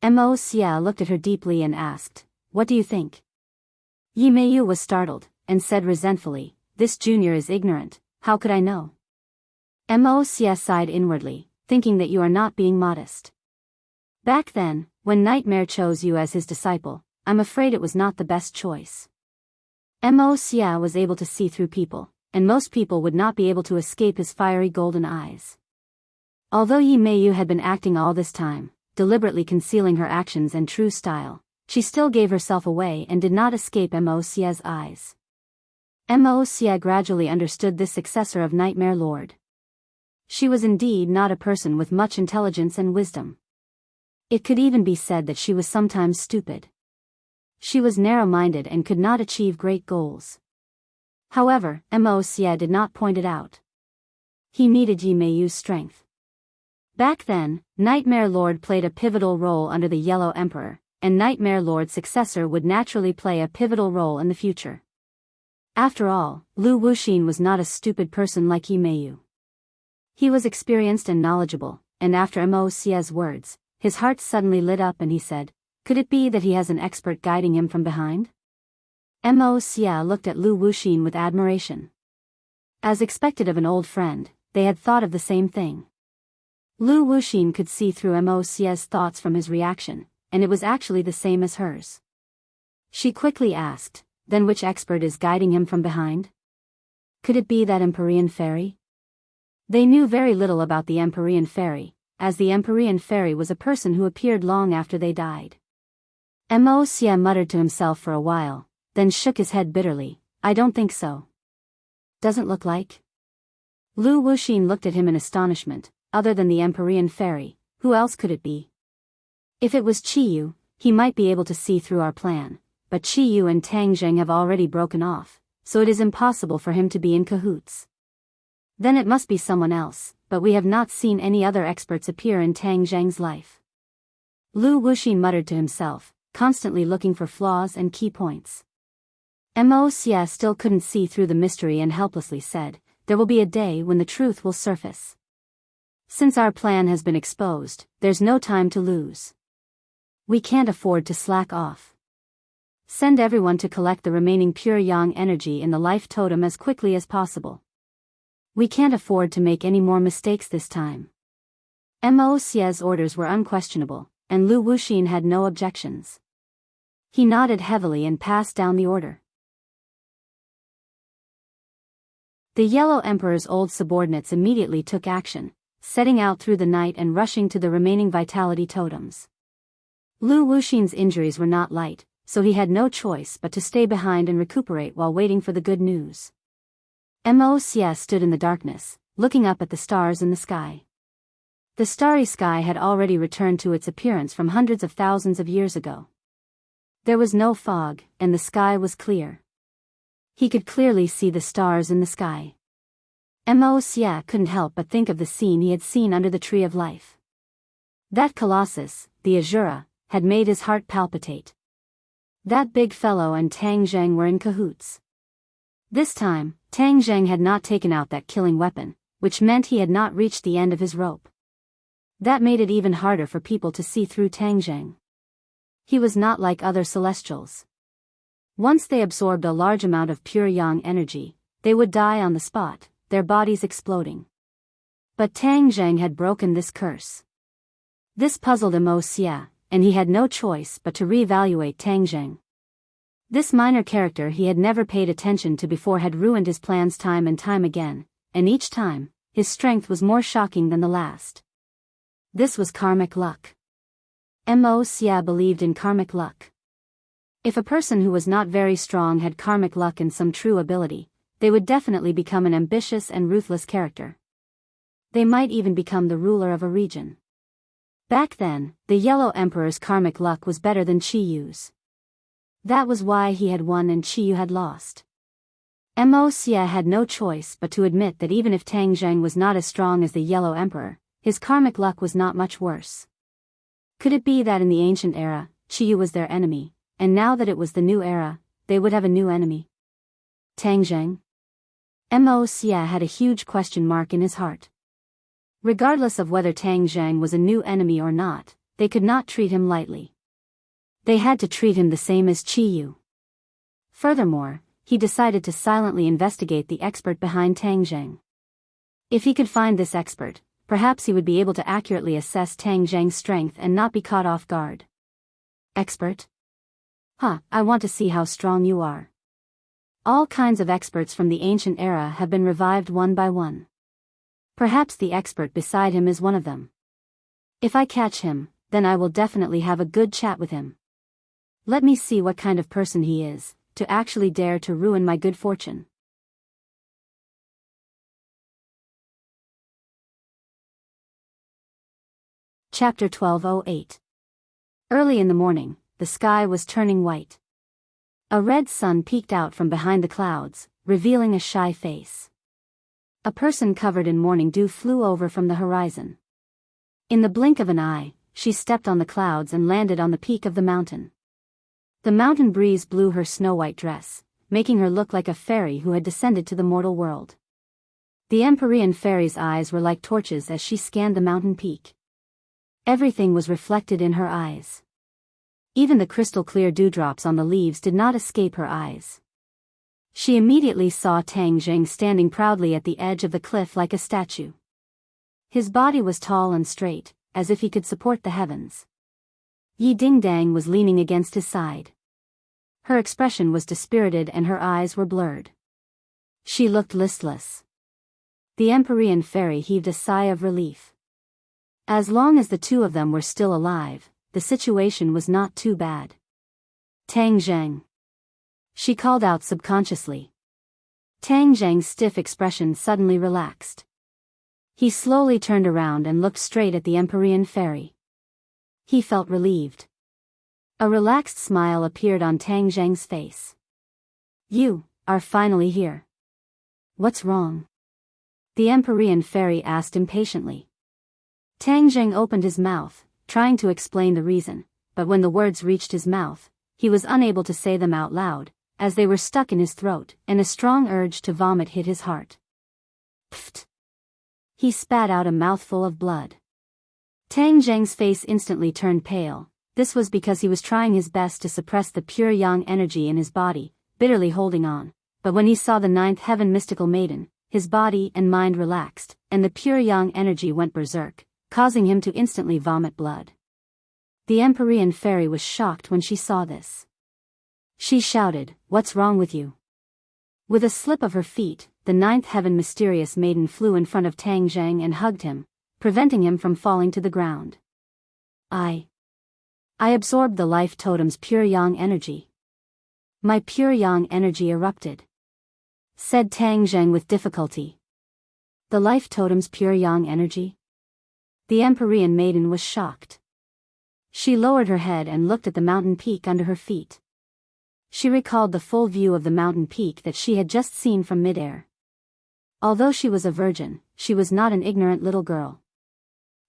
Mo Xie looked at her deeply and asked, "What do you think?" Yi Meiyu was startled, and said resentfully, "This junior is ignorant, how could I know?" Mo Xie sighed inwardly, thinking that you are not being modest. Back then, when Nightmare chose you as his disciple, I'm afraid it was not the best choice. Mo Xie was able to see through people, and most people would not be able to escape his fiery golden eyes. Although Yi Meiyu had been acting all this time, deliberately concealing her actions and true style, she still gave herself away and did not escape Mo Xie's eyes. Mo Xie gradually understood this successor of Nightmare Lord. She was indeed not a person with much intelligence and wisdom. It could even be said that she was sometimes stupid. She was narrow-minded and could not achieve great goals. However, Mo Xie did not point it out. He needed Yi Meiyu's strength. Back then, Nightmare Lord played a pivotal role under the Yellow Emperor, and Nightmare Lord's successor would naturally play a pivotal role in the future. After all, Lu Wuxin was not a stupid person like Yi Meiyu. He was experienced and knowledgeable, and after Mo Xie's words, his heart suddenly lit up and he said, "Could it be that he has an expert guiding him from behind?" Mo Xie looked at Lu Wuxin with admiration. As expected of an old friend, they had thought of the same thing. Lu Wuxin could see through Mo Xie's thoughts from his reaction, and it was actually the same as hers. She quickly asked, "Then which expert is guiding him from behind? Could it be that Empyrean fairy?" They knew very little about the Empyrean fairy, as the Empyrean fairy was a person who appeared long after they died. Mo Xie muttered to himself for a while, then shook his head bitterly, "I don't think so. Doesn't look like." Lu Wuxin looked at him in astonishment. Other than the Empyrean fairy, who else could it be? If it was Qiyu, he might be able to see through our plan, but Qiyu and Tang Zheng have already broken off, so it is impossible for him to be in cahoots. Then it must be someone else, but we have not seen any other experts appear in Tang Zheng's life. Lu Wuxin muttered to himself, constantly looking for flaws and key points. Mo Xie still couldn't see through the mystery and helplessly said, "There will be a day when the truth will surface. Since our plan has been exposed, there's no time to lose. We can't afford to slack off. Send everyone to collect the remaining pure yang energy in the life totem as quickly as possible. We can't afford to make any more mistakes this time." Mo Xie's orders were unquestionable, and Lu Wuxin had no objections. He nodded heavily and passed down the order. The Yellow Emperor's old subordinates immediately took action, setting out through the night and rushing to the remaining vitality totems. Lu Wuxin's injuries were not light, so he had no choice but to stay behind and recuperate while waiting for the good news. Mo Xie stood in the darkness, looking up at the stars in the sky. The starry sky had already returned to its appearance from hundreds of thousands of years ago. There was no fog, and the sky was clear. He could clearly see the stars in the sky. Mo Xie couldn't help but think of the scene he had seen under the Tree of Life. That colossus, the Azura, had made his heart palpitate. That big fellow and Tang Zheng were in cahoots. This time, Tang Zheng had not taken out that killing weapon, which meant he had not reached the end of his rope. That made it even harder for people to see through Tang Zheng. He was not like other celestials. Once they absorbed a large amount of pure yang energy, they would die on the spot, their bodies exploding. But Tang Zheng had broken this curse. This puzzled Mo Xia, and he had no choice but to reevaluate Tang Zheng. This minor character he had never paid attention to before had ruined his plans time and time again, and each time, his strength was more shocking than the last. This was karmic luck. Mo Xia believed in karmic luck. If a person who was not very strong had karmic luck and some true ability, they would definitely become an ambitious and ruthless character. They might even become the ruler of a region. Back then, the Yellow Emperor's karmic luck was better than Qi Yu's. That was why he had won and Qi Yu had lost. Mo Xia had no choice but to admit that even if Tang Zheng was not as strong as the Yellow Emperor, his karmic luck was not much worse. Could it be that in the ancient era, Qi Yu was their enemy, and now that it was the new era, they would have a new enemy? Tang Zheng? Mo Xia had a huge question mark in his heart. Regardless of whether Tang Zheng was a new enemy or not, they could not treat him lightly. They had to treat him the same as Qi Yu. Furthermore, he decided to silently investigate the expert behind Tang Zheng. If he could find this expert, perhaps he would be able to accurately assess Tang Zheng's strength and not be caught off guard. Expert? I want to see how strong you are. All kinds of experts from the ancient era have been revived one by one. Perhaps the expert beside him is one of them. If I catch him, then I will definitely have a good chat with him. Let me see what kind of person he is, to actually dare to ruin my good fortune. Chapter 1208. Early in the morning, the sky was turning white. A red sun peeked out from behind the clouds, revealing a shy face. A person covered in morning dew flew over from the horizon. In the blink of an eye, she stepped on the clouds and landed on the peak of the mountain. The mountain breeze blew her snow-white dress, making her look like a fairy who had descended to the mortal world. The Empyrean fairy's eyes were like torches as she scanned the mountain peak. Everything was reflected in her eyes. Even the crystal-clear dewdrops on the leaves did not escape her eyes. She immediately saw Tang Zheng standing proudly at the edge of the cliff like a statue. His body was tall and straight, as if he could support the heavens. Yi Dingdang was leaning against his side. Her expression was dispirited and her eyes were blurred. She looked listless. The Empyrean fairy heaved a sigh of relief. As long as the two of them were still alive, the situation was not too bad. Tang Zheng. She called out subconsciously. Tang Zheng's stiff expression suddenly relaxed. He slowly turned around and looked straight at the Empyrean fairy. He felt relieved. A relaxed smile appeared on Tang Zheng's face. You are finally here. What's wrong? The Empyrean fairy asked impatiently. Tang Zheng opened his mouth, trying to explain the reason, but when the words reached his mouth, he was unable to say them out loud, as they were stuck in his throat, and a strong urge to vomit hit his heart. Pfft! He spat out a mouthful of blood. Tang Zheng's face instantly turned pale. This was because he was trying his best to suppress the pure yang energy in his body, bitterly holding on, but when he saw the ninth heaven mystical maiden, his body and mind relaxed, and the pure yang energy went berserk, causing him to instantly vomit blood. The Empyrean fairy was shocked when she saw this. She shouted, "What's wrong with you?" With a slip of her feet, the ninth heaven mysterious maiden flew in front of Tang Zheng and hugged him, preventing him from falling to the ground. I absorbed the life totem's pure yang energy. My pure yang energy erupted, said Tang Zheng with difficulty. The life totem's pure yang energy? The Empyrean maiden was shocked. She lowered her head and looked at the mountain peak under her feet. She recalled the full view of the mountain peak that she had just seen from midair. Although she was a virgin, she was not an ignorant little girl.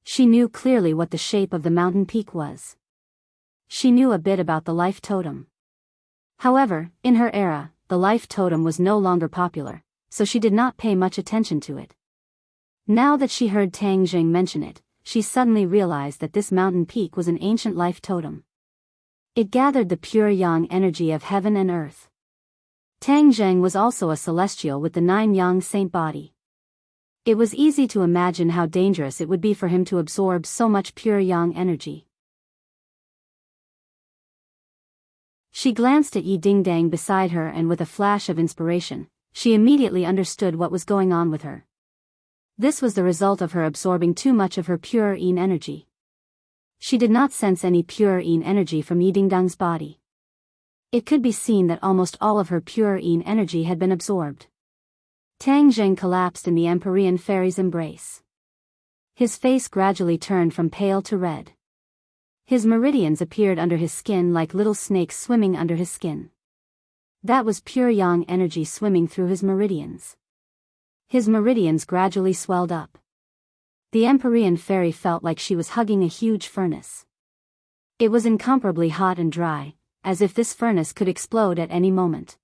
She knew clearly what the shape of the mountain peak was. She knew a bit about the life totem. However, in her era, the life totem was no longer popular, so she did not pay much attention to it. Now that she heard Tang Zheng mention it, she suddenly realized that this mountain peak was an ancient life totem. It gathered the pure yang energy of heaven and earth. Tang Zheng was also a celestial with the 9 yang saint body. It was easy to imagine how dangerous it would be for him to absorb so much pure yang energy. She glanced at Yi Dingdang beside her, and with a flash of inspiration, she immediately understood what was going on with her. This was the result of her absorbing too much of her pure yin energy. She did not sense any pure yin energy from Yi Dingdang's body. It could be seen that almost all of her pure yin energy had been absorbed. Tang Zheng collapsed in the Empyrean fairy's embrace. His face gradually turned from pale to red. His meridians appeared under his skin like little snakes swimming under his skin. That was pure yang energy swimming through his meridians. His meridians gradually swelled up. The Empyrean fairy felt like she was hugging a huge furnace. It was incomparably hot and dry, as if this furnace could explode at any moment.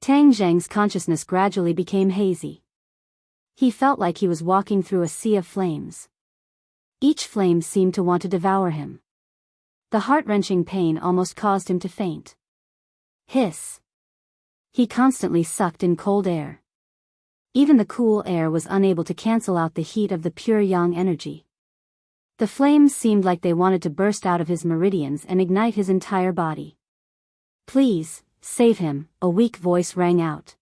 Tang Zheng's consciousness gradually became hazy. He felt like he was walking through a sea of flames. Each flame seemed to want to devour him. The heart-wrenching pain almost caused him to faint. Hiss! He constantly sucked in cold air. Even the cool air was unable to cancel out the heat of the pure yang energy. The flames seemed like they wanted to burst out of his meridians and ignite his entire body. "Please, save him," a weak voice rang out.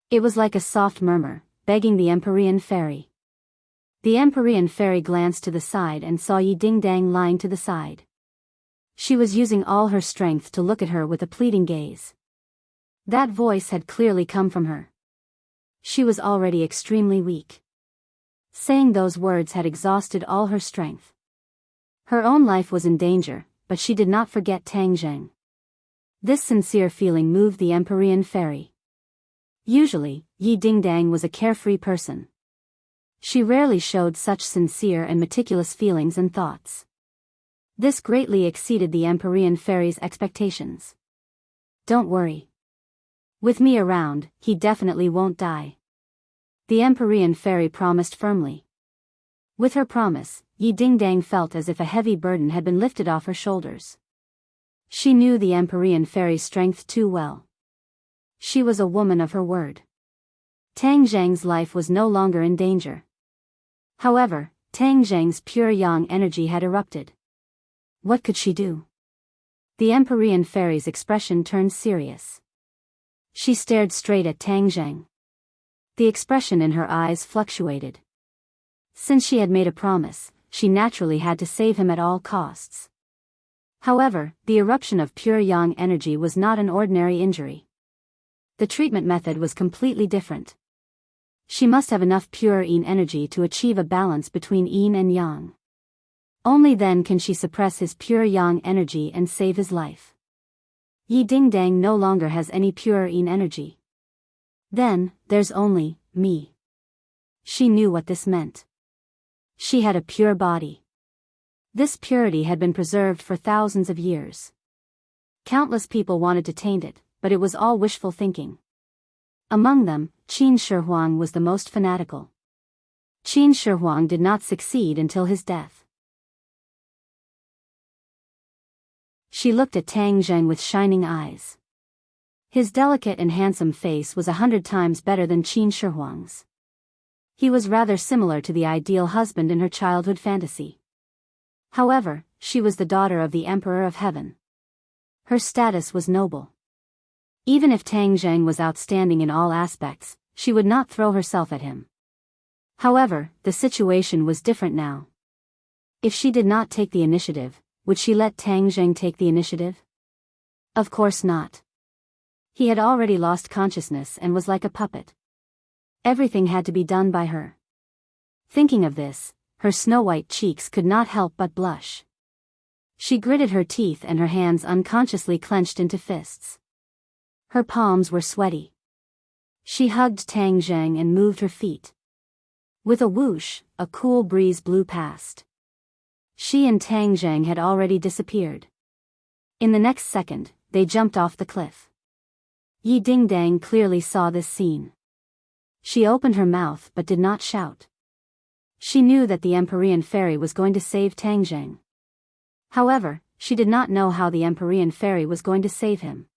It was like a soft murmur, begging the Empyrean fairy. The Empyrean fairy glanced to the side and saw Yi Dingdang lying to the side. She was using all her strength to look at her with a pleading gaze. That voice had clearly come from her. She was already extremely weak. Saying those words had exhausted all her strength. Her own life was in danger, but she did not forget Tang Zheng. This sincere feeling moved the Empyrean fairy. Usually, Yi Dingdang was a carefree person. She rarely showed such sincere and meticulous feelings and thoughts. This greatly exceeded the Empyrean fairy's expectations. "Don't worry. With me around, he definitely won't die," the Empyrean fairy promised firmly. With her promise, Yi Dingdang felt as if a heavy burden had been lifted off her shoulders. She knew the Empyrean fairy's strength too well. She was a woman of her word. Tang Zheng's life was no longer in danger. However, Tang Zheng's pure yang energy had erupted. What could she do? The Empyrean fairy's expression turned serious. She stared straight at Tang Zheng. The expression in her eyes fluctuated. Since she had made a promise, she naturally had to save him at all costs. However, the eruption of pure yang energy was not an ordinary injury. The treatment method was completely different. She must have enough pure yin energy to achieve a balance between yin and yang. Only then can she suppress his pure yang energy and save his life. Yi Dingdang no longer has any pure yin energy. Then, there's only me. She knew what this meant. She had a pure body. This purity had been preserved for thousands of years. Countless people wanted to taint it, but it was all wishful thinking. Among them, Qin Shi Huang was the most fanatical. Qin Shi Huang did not succeed until his death. She looked at Tang Zheng with shining eyes. His delicate and handsome face was 100 times better than Qin Shi Huang's. He was rather similar to the ideal husband in her childhood fantasy. However, she was the daughter of the Emperor of Heaven. Her status was noble. Even if Tang Zheng was outstanding in all aspects, she would not throw herself at him. However, the situation was different now. If she did not take the initiative, would she let Tang Zheng take the initiative? Of course not. He had already lost consciousness and was like a puppet. Everything had to be done by her. Thinking of this, her snow-white cheeks could not help but blush. She gritted her teeth and her hands unconsciously clenched into fists. Her palms were sweaty. She hugged Tang Zheng and moved her feet. With a whoosh, a cool breeze blew past. She and Tang Zheng had already disappeared. In the next second, they jumped off the cliff. Yi Dingdang clearly saw this scene. She opened her mouth but did not shout. She knew that the Empyrean fairy was going to save Tang Zheng. However, she did not know how the Empyrean fairy was going to save him.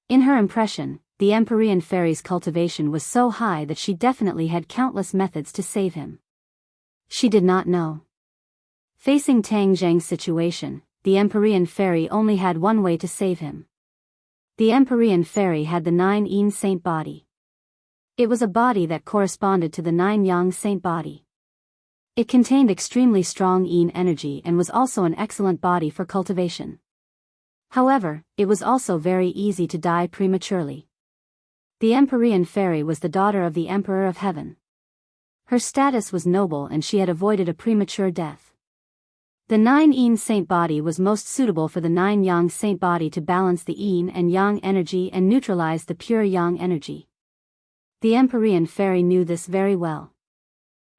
In her impression, the Empyrean fairy's cultivation was so high that she definitely had countless methods to save him. She did not know. Facing Tang Zheng's situation, the Empyrean fairy only had one way to save him. The Empyrean fairy had the 9 Yin saint body. It was a body that corresponded to the 9 Yang saint body. It contained extremely strong Yin energy and was also an excellent body for cultivation. However, it was also very easy to die prematurely. The Empyrean fairy was the daughter of the Emperor of Heaven. Her status was noble and she had avoided a premature death. The 9 Yin saint body was most suitable for the 9 Yang saint body to balance the Yin and Yang energy and neutralize the pure Yang energy. The Empyrean fairy knew this very well.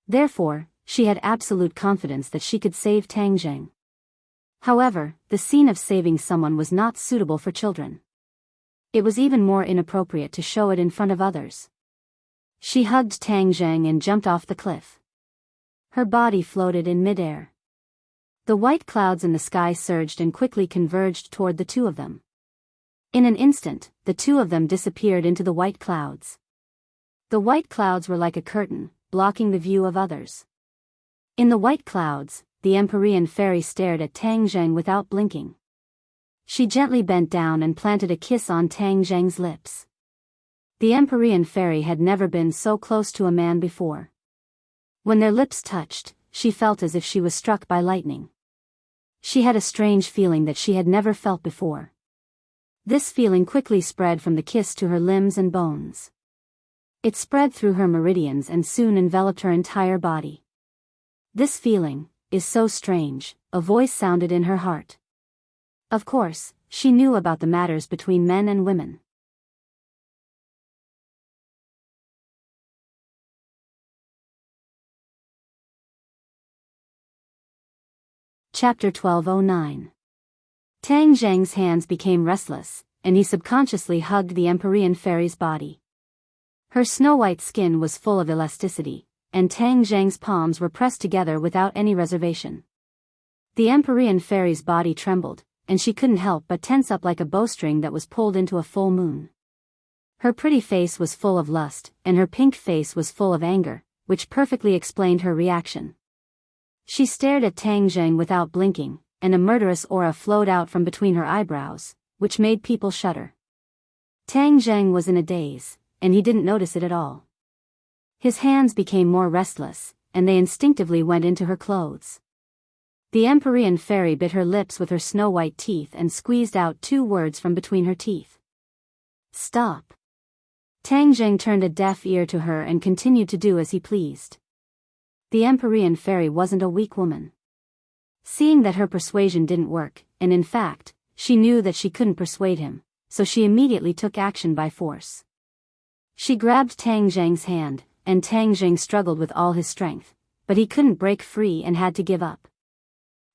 Therefore, she had absolute confidence that she could save Tang Zheng. However, the scene of saving someone was not suitable for children. It was even more inappropriate to show it in front of others. She hugged Tang Zheng and jumped off the cliff. Her body floated in midair. The white clouds in the sky surged and quickly converged toward the two of them. In an instant, the two of them disappeared into the white clouds. The white clouds were like a curtain, blocking the view of others. In the white clouds, the Empyrean fairy stared at Tang Zheng without blinking. She gently bent down and planted a kiss on Tang Zheng's lips. The Empyrean fairy had never been so close to a man before. When their lips touched, she felt as if she was struck by lightning. She had a strange feeling that she had never felt before. This feeling quickly spread from the kiss to her limbs and bones. It spread through her meridians and soon enveloped her entire body. This feeling is so strange, a voice sounded in her heart. Of course, she knew about the matters between men and women. Chapter 1209. Tang Zheng's hands became restless, and he subconsciously hugged the Empyrean fairy's body. Her snow-white skin was full of elasticity, and Tang Zheng's palms were pressed together without any reservation. The Empyrean fairy's body trembled, and she couldn't help but tense up like a bowstring that was pulled into a full moon. Her pretty face was full of lust, and her pink face was full of anger, which perfectly explained her reaction. She stared at Tang Zheng without blinking, and a murderous aura flowed out from between her eyebrows, which made people shudder. Tang Zheng was in a daze, and he didn't notice it at all. His hands became more restless, and they instinctively went into her clothes. The Empyrean fairy bit her lips with her snow-white teeth and squeezed out 2 words from between her teeth. Stop. Tang Zheng turned a deaf ear to her and continued to do as he pleased. The Empyrean fairy wasn't a weak woman. Seeing that her persuasion didn't work, and in fact, she knew that she couldn't persuade him, so she immediately took action by force. She grabbed Tang Zheng's hand, and Tang Zheng struggled with all his strength, but he couldn't break free and had to give up.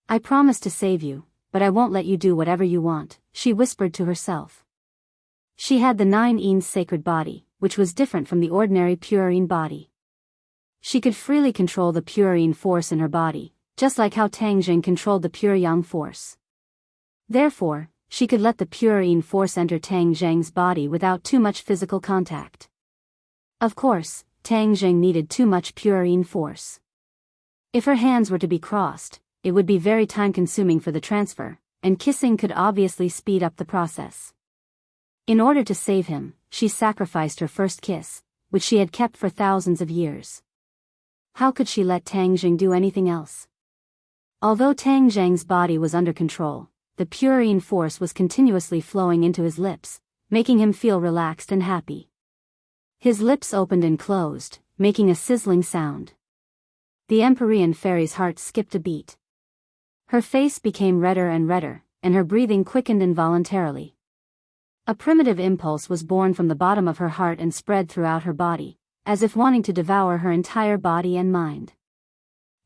I promise to save you, but I won't let you do whatever you want, she whispered to herself. She had the 9 Yin's sacred body, which was different from the ordinary pure Yin body. She could freely control the pure Yin force in her body, just like how Tang Zheng controlled the pure Yang force. Therefore, she could let the pure Yin force enter Tang Zheng's body without too much physical contact. Of course, Tang Zheng needed too much pure Yin force. If her hands were to be crossed, it would be very time-consuming for the transfer, and kissing could obviously speed up the process. In order to save him, she sacrificed her first kiss, which she had kept for thousands of years. How could she let Tang Zheng do anything else? Although Tang Zheng's body was under control, the pure Yin force was continuously flowing into his lips, making him feel relaxed and happy. His lips opened and closed, making a sizzling sound. The Empyrean fairy's heart skipped a beat. Her face became redder and redder, and her breathing quickened involuntarily. A primitive impulse was born from the bottom of her heart and spread throughout her body, as if wanting to devour her entire body and mind.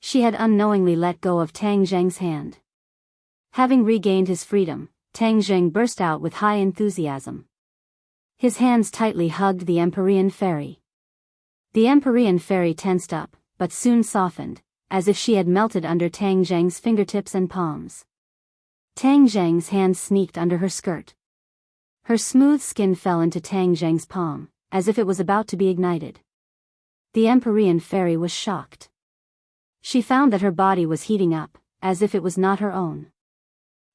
She had unknowingly let go of Tang Zheng's hand. Having regained his freedom, Tang Zheng burst out with high enthusiasm. His hands tightly hugged the Empyrean fairy. The Empyrean fairy tensed up, but soon softened, as if she had melted under Tang Zheng's fingertips and palms. Tang Zheng's hand sneaked under her skirt. Her smooth skin fell into Tang Zheng's palm, as if it was about to be ignited. The Empyrean fairy was shocked. She found that her body was heating up, as if it was not her own.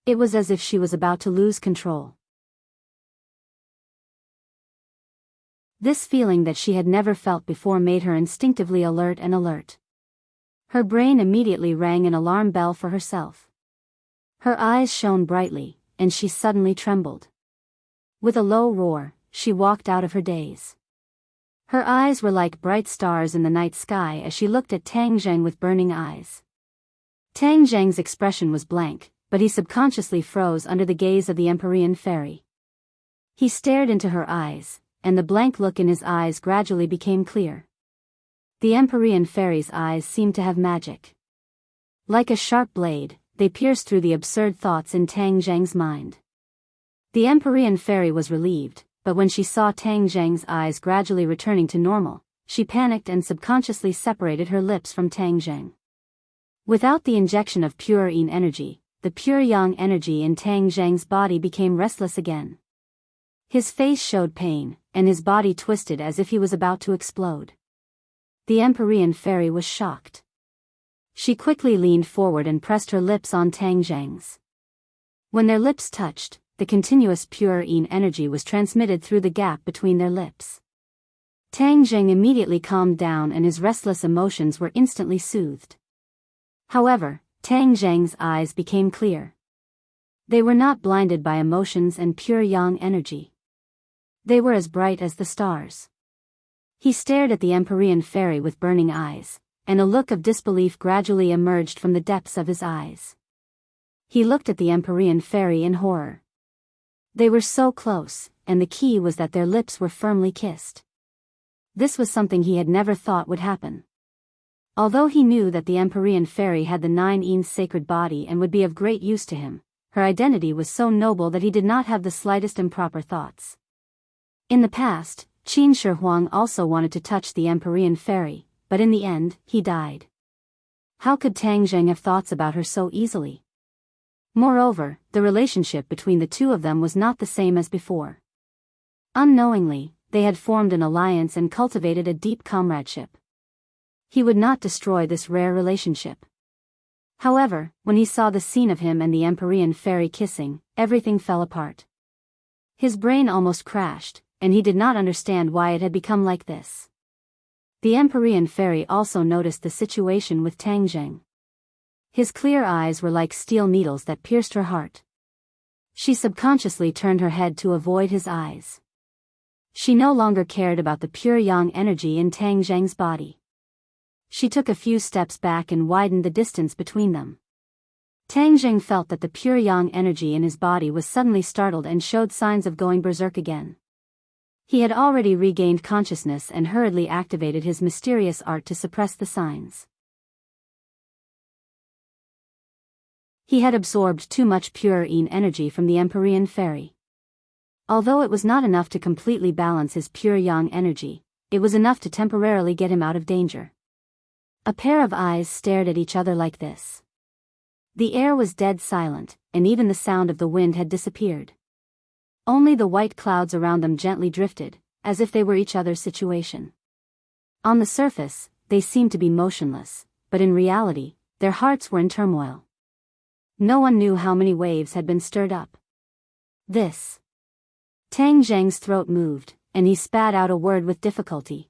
It was as if she was about to lose control. This feeling that she had never felt before made her instinctively alert. Her brain immediately rang an alarm bell for herself. Her eyes shone brightly, and she suddenly trembled. With a low roar, she walked out of her daze. Her eyes were like bright stars in the night sky as she looked at Tang Zheng with burning eyes. Tang Zheng's expression was blank, but he subconsciously froze under the gaze of the Empyrean fairy. He stared into her eyes, and the blank look in his eyes gradually became clear. The Empyrean fairy's eyes seemed to have magic. Like a sharp blade, they pierced through the absurd thoughts in Tang Zheng's mind. The Empyrean fairy was relieved, but when she saw Tang Zheng's eyes gradually returning to normal, she panicked and subconsciously separated her lips from Tang Zheng. Without the injection of pure yin energy, the pure yang energy in Tang Zheng's body became restless again. His face showed pain, and his body twisted as if he was about to explode. The Empyrean fairy was shocked. She quickly leaned forward and pressed her lips on Tang Zheng's. When their lips touched, the continuous pure yin energy was transmitted through the gap between their lips. Tang Zheng immediately calmed down and his restless emotions were instantly soothed. However, Tang Zheng's eyes became clear. They were not blinded by emotions and pure yang energy. They were as bright as the stars. He stared at the Empyrean fairy with burning eyes, and a look of disbelief gradually emerged from the depths of his eyes. He looked at the Empyrean fairy in horror. They were so close, and the key was that their lips were firmly kissed. This was something he had never thought would happen. Although he knew that the Empyrean fairy had the 9 yin's sacred body and would be of great use to him, her identity was so noble that he did not have the slightest improper thoughts. In the past, Qin Shi Huang also wanted to touch the Empyrean fairy, but in the end, he died. How could Tang Zheng have thoughts about her so easily? Moreover, the relationship between the two of them was not the same as before. Unknowingly, they had formed an alliance and cultivated a deep comradeship. He would not destroy this rare relationship. However, when he saw the scene of him and the Empyrean fairy kissing, everything fell apart. His brain almost crashed, and he did not understand why it had become like this. The Empyrean fairy also noticed the situation with Tang Zheng. His clear eyes were like steel needles that pierced her heart. She subconsciously turned her head to avoid his eyes. She no longer cared about the pure yang energy in Tang Zheng's body. She took a few steps back and widened the distance between them. Tang Zheng felt that the pure yang energy in his body was suddenly startled and showed signs of going berserk again. He had already regained consciousness and hurriedly activated his mysterious art to suppress the signs. He had absorbed too much pure yin energy from the Empyrean fairy. Although it was not enough to completely balance his pure yang energy, it was enough to temporarily get him out of danger. A pair of eyes stared at each other like this. The air was dead silent, and even the sound of the wind had disappeared. Only the white clouds around them gently drifted, as if they were each other's situation. On the surface, they seemed to be motionless, but in reality, their hearts were in turmoil. No one knew how many waves had been stirred up. This. Tang Zheng's throat moved, and he spat out a word with difficulty.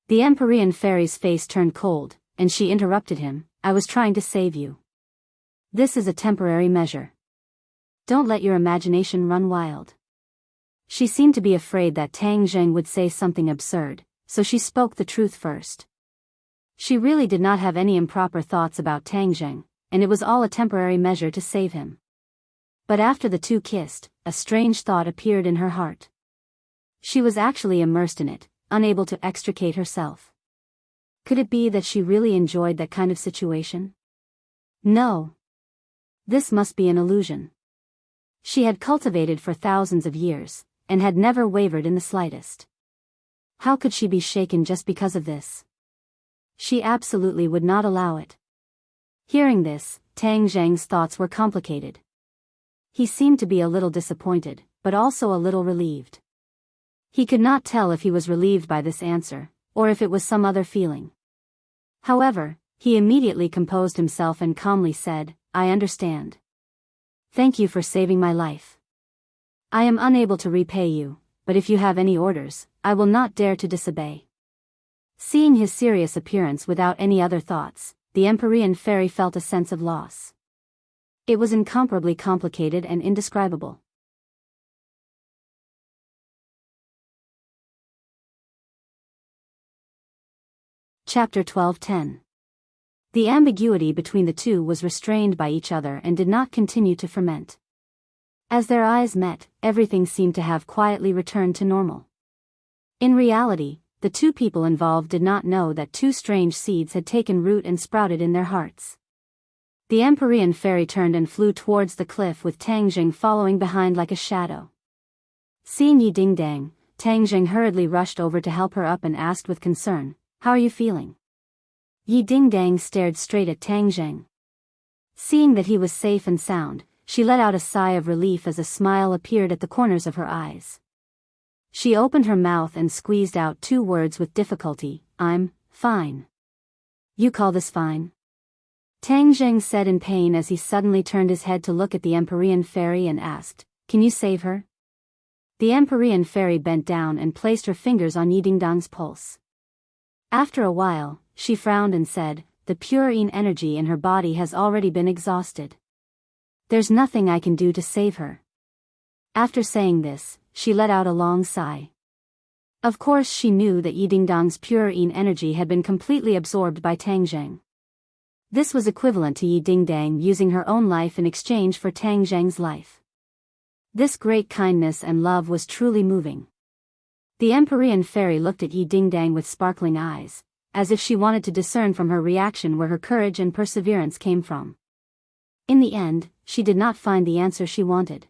The Empyrean fairy's face turned cold, and she interrupted him. I was trying to save you. This is a temporary measure. Don't let your imagination run wild. She seemed to be afraid that Tang Zheng would say something absurd, so she spoke the truth first. She really did not have any improper thoughts about Tang Zheng, and it was all a temporary measure to save him. But after the two kissed, a strange thought appeared in her heart. She was actually immersed in it, unable to extricate herself. Could it be that she really enjoyed that kind of situation? No. This must be an illusion. She had cultivated for thousands of years, and had never wavered in the slightest. How could she be shaken just because of this? She absolutely would not allow it. Hearing this, Tang Zheng's thoughts were complicated. He seemed to be a little disappointed, but also a little relieved. He could not tell if he was relieved by this answer, or if it was some other feeling. However, he immediately composed himself and calmly said, I understand. Thank you for saving my life. I am unable to repay you, but if you have any orders, I will not dare to disobey. Seeing his serious appearance without any other thoughts, the Empyrean fairy felt a sense of loss. It was incomparably complicated and indescribable. Chapter 12:10. The ambiguity between the two was restrained by each other and did not continue to ferment. As their eyes met, everything seemed to have quietly returned to normal. In reality, the two people involved did not know that two strange seeds had taken root and sprouted in their hearts. The Empyrean fairy turned and flew towards the cliff with Tang Jing following behind like a shadow. Seeing Yi Dingdang, Tang Jing hurriedly rushed over to help her up and asked with concern, How are you feeling? Yi Dingdang stared straight at Tang Jing. Seeing that he was safe and sound, she let out a sigh of relief as a smile appeared at the corners of her eyes. She opened her mouth and squeezed out two words with difficulty, I'm fine. You call this fine? Tang Jing said in pain as he suddenly turned his head to look at the Empyrean fairy and asked, Can you save her? The Empyrean fairy bent down and placed her fingers on Yi Dingdang's pulse. After a while, she frowned and said, The pure yin energy in her body has already been exhausted. There's nothing I can do to save her. After saying this, she let out a long sigh. Of course she knew that Yi Dingdang's pure yin energy had been completely absorbed by Tang Zheng. This was equivalent to Yi Dingdang using her own life in exchange for Tang Zheng's life. This great kindness and love was truly moving. The Empyrean fairy looked at Yi Dingdang with sparkling eyes, as if she wanted to discern from her reaction where her courage and perseverance came from. In the end, she did not find the answer she wanted.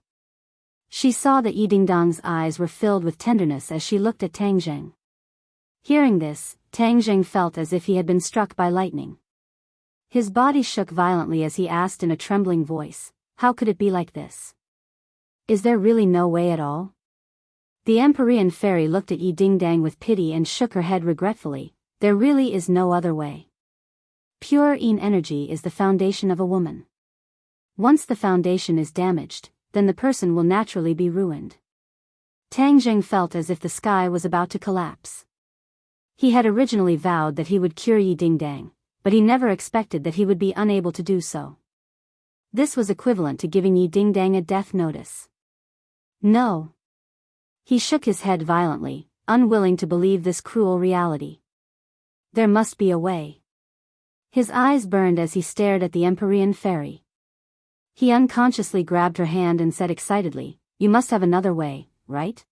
She saw that Yi Dingdang's eyes were filled with tenderness as she looked at Tang Zheng. Hearing this, Tang Zheng felt as if he had been struck by lightning. His body shook violently as he asked in a trembling voice, How could it be like this? Is there really no way at all? The Empyrean fairy looked at Yi Dingdang with pity and shook her head regretfully, There really is no other way. Pure yin energy is the foundation of a woman. Once the foundation is damaged, then the person will naturally be ruined. Tang Zheng felt as if the sky was about to collapse. He had originally vowed that he would cure Yi Dingdang, but he never expected that he would be unable to do so. This was equivalent to giving Yi Dingdang a death notice. No. He shook his head violently, unwilling to believe this cruel reality. There must be a way. His eyes burned as he stared at the Empyrean fairy. He unconsciously grabbed her hand and said excitedly, You must have another way, right?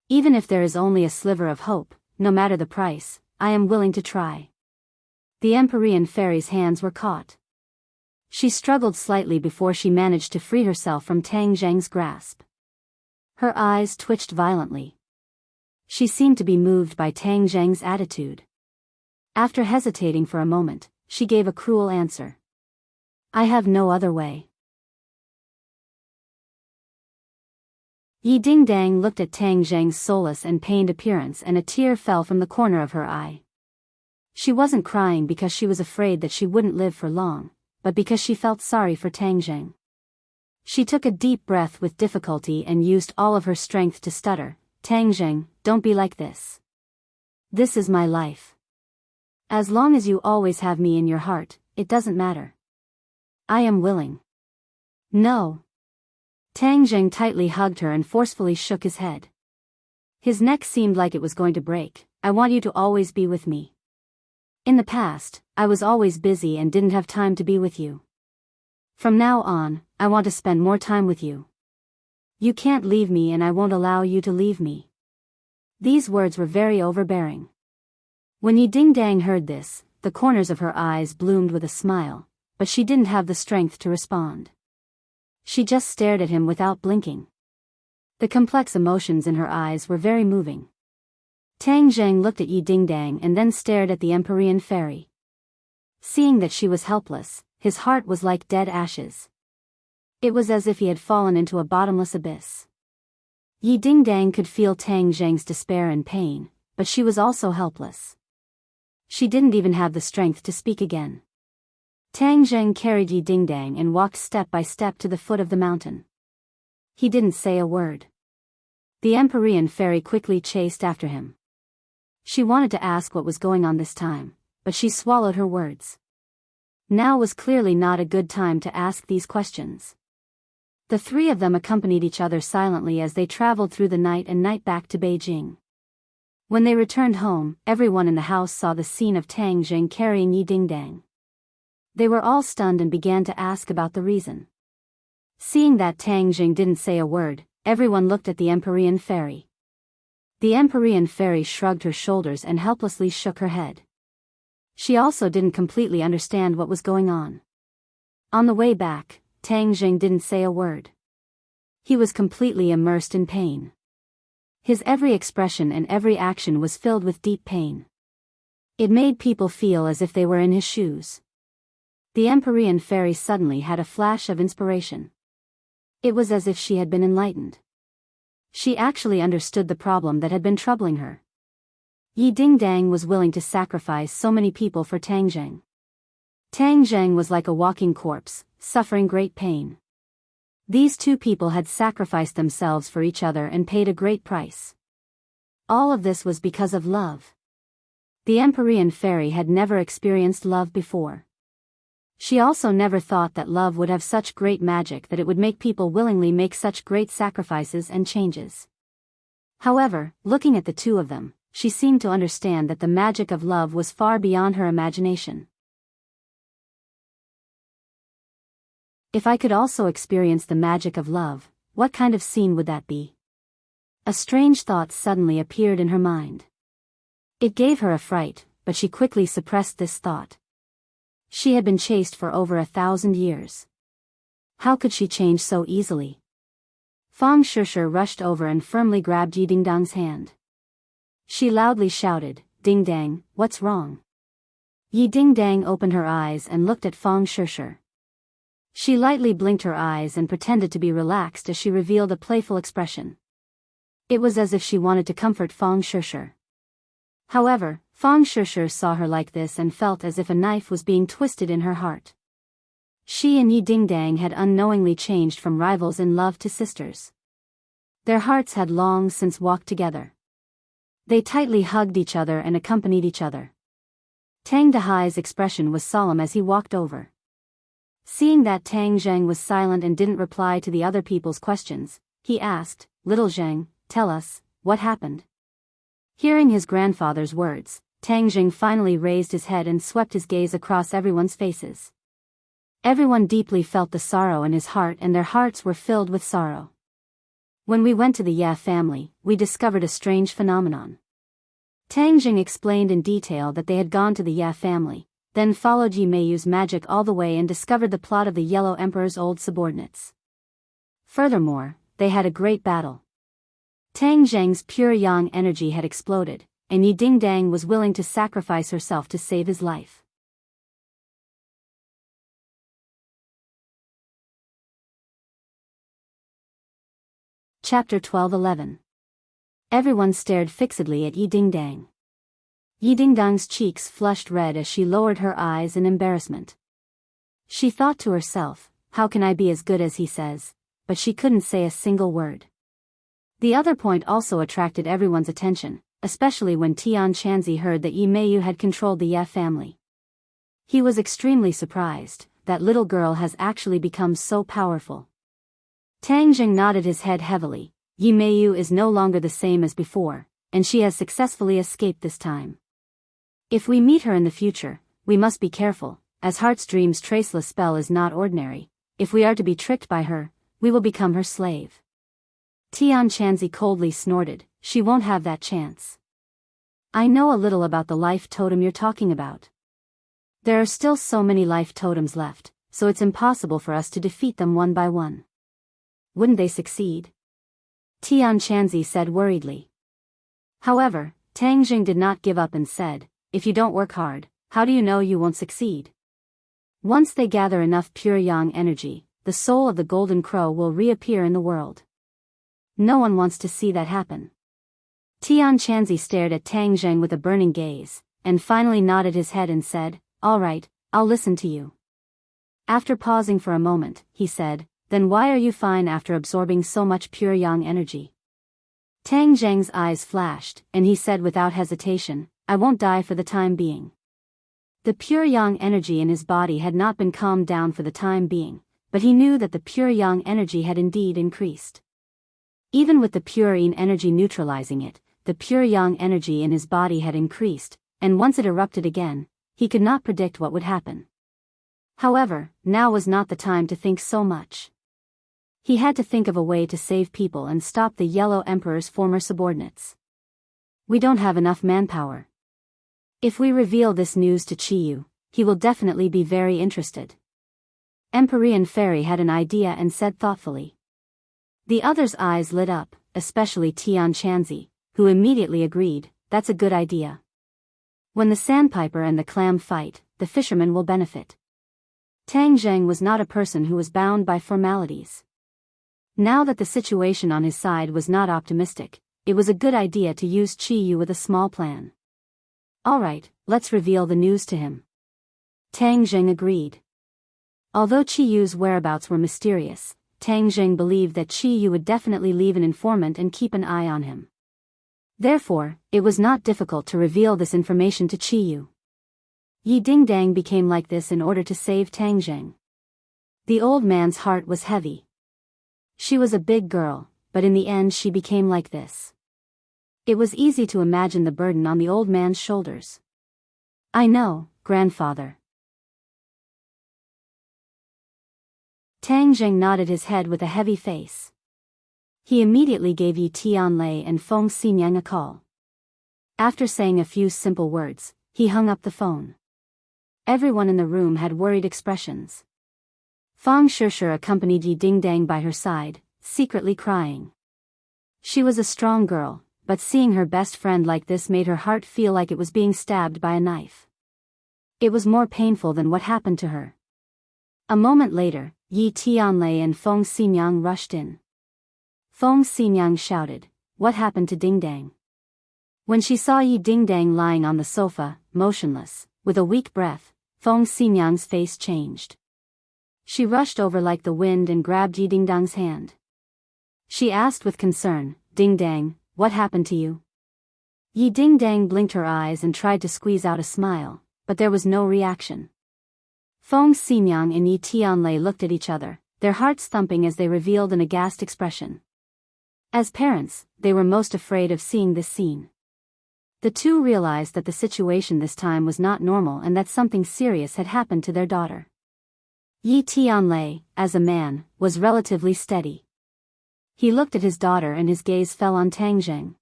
Even if there is only a sliver of hope, no matter the price, I am willing to try. The Empyrean fairy's hands were caught. She struggled slightly before she managed to free herself from Tang Zheng's grasp. Her eyes twitched violently. She seemed to be moved by Tang Zheng's attitude. After hesitating for a moment, she gave a cruel answer. I have no other way. Yi Dingdang looked at Tang Zheng's soulless and pained appearance and a tear fell from the corner of her eye. She wasn't crying because she was afraid that she wouldn't live for long, but because she felt sorry for Tang Zheng. She took a deep breath with difficulty and used all of her strength to stutter, Tang Zheng, don't be like this. This is my life. As long as you always have me in your heart, it doesn't matter. I am willing. No. Tang Zheng tightly hugged her and forcefully shook his head. His neck seemed like it was going to break. I want you to always be with me. In the past, I was always busy and didn't have time to be with you. From now on, I want to spend more time with you. You can't leave me and I won't allow you to leave me. These words were very overbearing. When Yi Dingdang heard this, the corners of her eyes bloomed with a smile, but she didn't have the strength to respond. She just stared at him without blinking. The complex emotions in her eyes were very moving. Tang Zheng looked at Yi Dingdang and then stared at the Empyrean fairy. Seeing that she was helpless, his heart was like dead ashes. It was as if he had fallen into a bottomless abyss. Yi Dingdang could feel Tang Zheng's despair and pain, but she was also helpless. She didn't even have the strength to speak again. Tang Zheng carried Yi Dingdang and walked step by step to the foot of the mountain. He didn't say a word. The Empyrean fairy quickly chased after him. She wanted to ask what was going on this time, but she swallowed her words. Now was clearly not a good time to ask these questions. The three of them accompanied each other silently as they traveled through the night and night back to Beijing. When they returned home, everyone in the house saw the scene of Tang Zheng carrying Yi Dingdang. They were all stunned and began to ask about the reason. Seeing that Tang Zheng didn't say a word, everyone looked at the Empyrean fairy. The Empyrean fairy shrugged her shoulders and helplessly shook her head. She also didn't completely understand what was going on. On the way back, Tang Zheng didn't say a word. He was completely immersed in pain. His every expression and every action was filled with deep pain. It made people feel as if they were in his shoes. The Empyrean fairy suddenly had a flash of inspiration. It was as if she had been enlightened. She actually understood the problem that had been troubling her. Yi Dingdang was willing to sacrifice so many people for Tang Zheng. Tang Zheng was like a walking corpse, suffering great pain. These two people had sacrificed themselves for each other and paid a great price. All of this was because of love. The Empyrean fairy had never experienced love before. She also never thought that love would have such great magic that it would make people willingly make such great sacrifices and changes. However, looking at the two of them, she seemed to understand that the magic of love was far beyond her imagination. If I could also experience the magic of love, what kind of scene would that be? A strange thought suddenly appeared in her mind. It gave her a fright, but she quickly suppressed this thought. She had been chased for over 1,000 years. How could she change so easily? Fang Shishir rushed over and firmly grabbed Yi Dingdang's hand. She loudly shouted, "Dingdang, what's wrong?" Yi Dingdang opened her eyes and looked at Fang Shishir. She lightly blinked her eyes and pretended to be relaxed as she revealed a playful expression. It was as if she wanted to comfort Fang Shishir. However, Fang Shishir saw her like this and felt as if a knife was being twisted in her heart. She and Yi Dingdang had unknowingly changed from rivals in love to sisters. Their hearts had long since walked together. They tightly hugged each other and accompanied each other. Tang Dahai's expression was solemn as he walked over. Seeing that Tang Zheng was silent and didn't reply to the other people's questions, he asked, "Little Zheng, tell us, what happened?" Hearing his grandfather's words, Tang Zheng finally raised his head and swept his gaze across everyone's faces. Everyone deeply felt the sorrow in his heart and their hearts were filled with sorrow. When we went to the Ye family, we discovered a strange phenomenon. Tang Zheng explained in detail that they had gone to the Ye family, then followed Yi Meiyu's magic all the way and discovered the plot of the Yellow Emperor's old subordinates. Furthermore, they had a great battle. Tang Zheng's pure yang energy had exploded, and Yi Dingdang was willing to sacrifice herself to save his life. Chapter 12:11. Everyone stared fixedly at Yi Dingdang. Yi Dingdang's cheeks flushed red as she lowered her eyes in embarrassment. She thought to herself, "How can I be as good as he says?" But she couldn't say a single word. The other point also attracted everyone's attention, especially when Tian Chanzi heard that Yi Meiyu had controlled the Ye family. He was extremely surprised. That little girl has actually become so powerful. Tang Zheng nodded his head heavily. Yi Meiyu is no longer the same as before, and she has successfully escaped this time. If we meet her in the future, we must be careful, as Heart's Dream's traceless spell is not ordinary. If we are to be tricked by her, we will become her slave. Tian Chanzi coldly snorted, "She won't have that chance." "I know a little about the life totem you're talking about. There are still so many life totems left, so it's impossible for us to defeat them one by one." "Wouldn't they succeed?" Tian Chanzi said worriedly. However, Tang Jing did not give up and said, if you don't work hard, how do you know you won't succeed? Once they gather enough pure yang energy, the soul of the golden crow will reappear in the world. No one wants to see that happen. Tian Chanzi stared at Tang Jing with a burning gaze, and finally nodded his head and said, all right, I'll listen to you. After pausing for a moment, he said, then why are you fine after absorbing so much pure yang energy? Tang Jing's eyes flashed, and he said without hesitation, I won't die for the time being. The pure yang energy in his body had not been calmed down for the time being, but he knew that the pure yang energy had indeed increased. Even with the pure yin energy neutralizing it, the pure yang energy in his body had increased, and once it erupted again, he could not predict what would happen. However, now was not the time to think so much. He had to think of a way to save people and stop the Yellow Emperor's former subordinates. We don't have enough manpower. If we reveal this news to Chiyu, he will definitely be very interested. Empyrean Fairy had an idea and said thoughtfully. The others' eyes lit up, especially Tian Chanzi, who immediately agreed, that's a good idea. When the sandpiper and the clam fight, the fisherman will benefit. Tang Jing was not a person who was bound by formalities. Now that the situation on his side was not optimistic, it was a good idea to use Chiyu with a small plan. Alright, let's reveal the news to him. Tang Jing agreed. Although Chiyu's whereabouts were mysterious, Tang Jing believed that Chiyu would definitely leave an informant and keep an eye on him. Therefore, it was not difficult to reveal this information to Chiyu. Yi Dingdang became like this in order to save Tang Jing. The old man's heart was heavy. She was a big girl, but in the end she became like this. It was easy to imagine the burden on the old man's shoulders. I know, grandfather. Tang Jing nodded his head with a heavy face. He immediately gave Yi Tianlei and Feng Xinyang a call. After saying a few simple words, he hung up the phone. Everyone in the room had worried expressions. Fang Shishir accompanied Yi Dingdang by her side, secretly crying. She was a strong girl, but seeing her best friend like this made her heart feel like it was being stabbed by a knife. It was more painful than what happened to her. A moment later, Yi Tianlei and Feng Xinyang rushed in. Feng Xinyang shouted, what happened to Dingdang? When she saw Yi Dingdang lying on the sofa, motionless, with a weak breath, Feng Xinyang's face changed. She rushed over like the wind and grabbed Yi Dingdang's hand. She asked with concern, Dingdang, what happened to you? Yi Dingdang blinked her eyes and tried to squeeze out a smile, but there was no reaction. Feng Xinyang and Yi Tianlei looked at each other, their hearts thumping as they revealed an aghast expression. As parents, they were most afraid of seeing this scene. The two realized that the situation this time was not normal and that something serious had happened to their daughter. Yi Tianlei, as a man, was relatively steady. He looked at his daughter and his gaze fell on Tang Jing.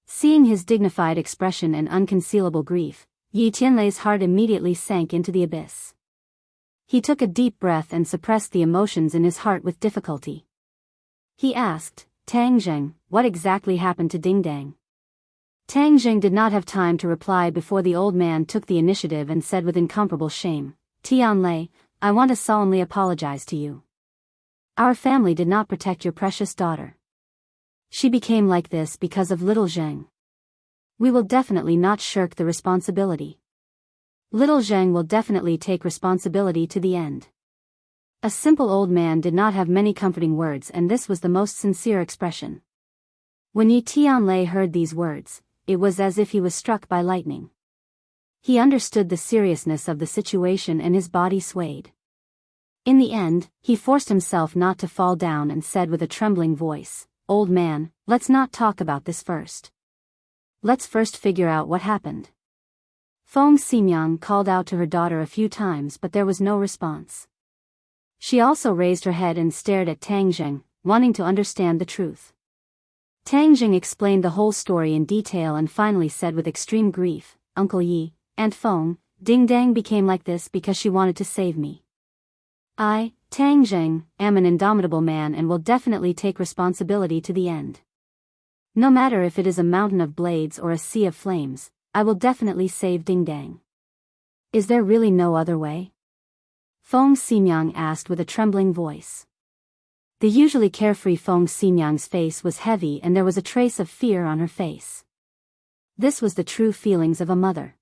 Seeing his dignified expression and unconcealable grief, Yi Tianlei's heart immediately sank into the abyss. He took a deep breath and suppressed the emotions in his heart with difficulty. He asked, Tang Jing, what exactly happened to Dingdang? Tang Jing did not have time to reply before the old man took the initiative and said with incomparable shame, Tianlei, I want to solemnly apologize to you. Our family did not protect your precious daughter. She became like this because of little Zheng. We will definitely not shirk the responsibility. Little Zheng will definitely take responsibility to the end. A simple old man did not have many comforting words and this was the most sincere expression. When Yi Tianlei heard these words, it was as if he was struck by lightning. He understood the seriousness of the situation and his body swayed. In the end, he forced himself not to fall down and said with a trembling voice, Old man, let's not talk about this first. Let's first figure out what happened. Feng Xinyang called out to her daughter a few times but there was no response. She also raised her head and stared at Tang Jing, wanting to understand the truth. Tang Jing explained the whole story in detail and finally said with extreme grief, Uncle Yi, Aunt Feng, Dingdang became like this because she wanted to save me. I, Tang Jing, am an indomitable man and will definitely take responsibility to the end. No matter if it is a mountain of blades or a sea of flames, I will definitely save Ding Dang. Is there really no other way? Feng Ximyang asked with a trembling voice. The usually carefree Feng Ximyang's face was heavy and there was a trace of fear on her face. This was the true feelings of a mother.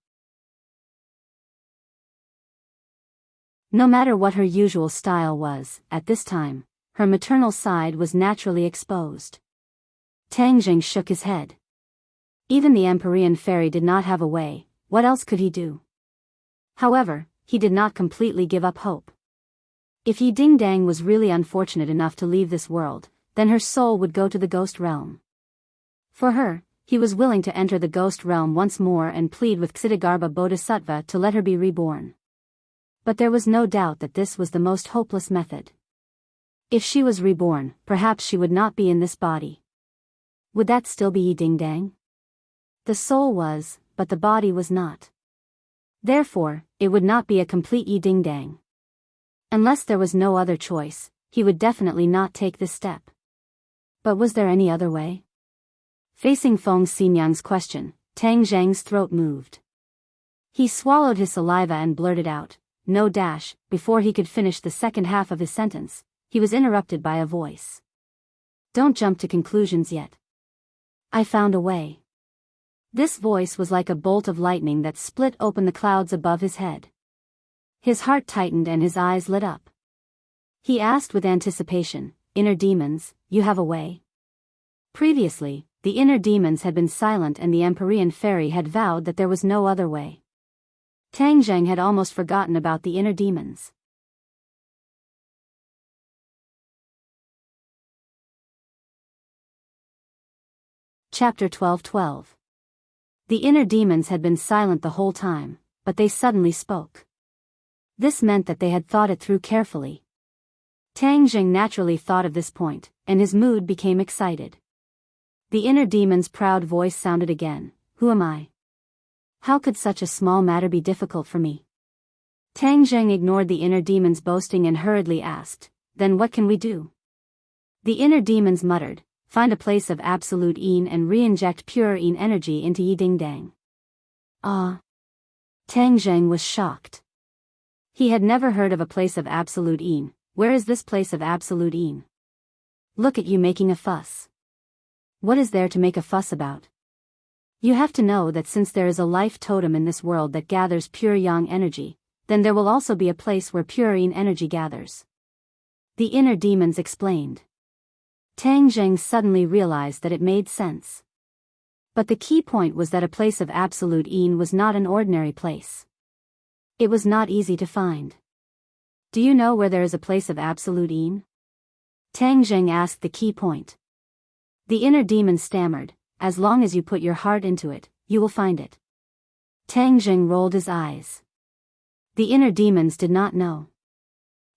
No matter what her usual style was, at this time, her maternal side was naturally exposed. Tang Jing shook his head. Even the Empyrean fairy did not have a way, what else could he do? However, he did not completely give up hope. If Yi Ding Dang was really unfortunate enough to leave this world, then her soul would go to the ghost realm. For her, he was willing to enter the ghost realm once more and plead with Ksitigarbha Bodhisattva to let her be reborn. But there was no doubt that this was the most hopeless method. If she was reborn, perhaps she would not be in this body. Would that still be Yi Ding Dang? The soul was, but the body was not. Therefore, it would not be a complete Yi Ding Dang. Unless there was no other choice, he would definitely not take this step. But was there any other way? Facing Feng Ximyang's question, Tang Zhang's throat moved. He swallowed his saliva and blurted out, "No dash." Before he could finish the second half of his sentence, he was interrupted by a voice. "Don't jump to conclusions yet. I found a way." This voice was like a bolt of lightning that split open the clouds above his head. His heart tightened and his eyes lit up. He asked with anticipation, "Inner demons, you have a way?" Previously, the inner demons had been silent and the Empyrean fairy had vowed that there was no other way. Tang Zheng had almost forgotten about the inner demons. Chapter 12:12. The inner demons had been silent the whole time, but they suddenly spoke. This meant that they had thought it through carefully. Tang Zheng naturally thought of this point, and his mood became excited. The inner demon's proud voice sounded again, "Who am I? How could such a small matter be difficult for me?" Tang Zheng ignored the inner demon's boasting and hurriedly asked, "Then what can we do?" The inner demons muttered, "Find a place of absolute Yin and re-inject pure Yin energy into Yi Ding Dang." Ah! Tang Zheng was shocked. He had never heard of a place of absolute Yin. Where is this place of absolute Yin? Look at you making a fuss. What is there to make a fuss about? You have to know that since there is a life totem in this world that gathers pure Yang energy, then there will also be a place where pure Yin energy gathers. The inner demons explained. Tang Zheng suddenly realized that it made sense. But the key point was that a place of absolute Yin was not an ordinary place. It was not easy to find. Do you know where there is a place of absolute Yin? Tang Zheng asked the key point. The inner demon stammered, "As long as you put your heart into it, you will find it." Tang Zheng rolled his eyes. The inner demons did not know.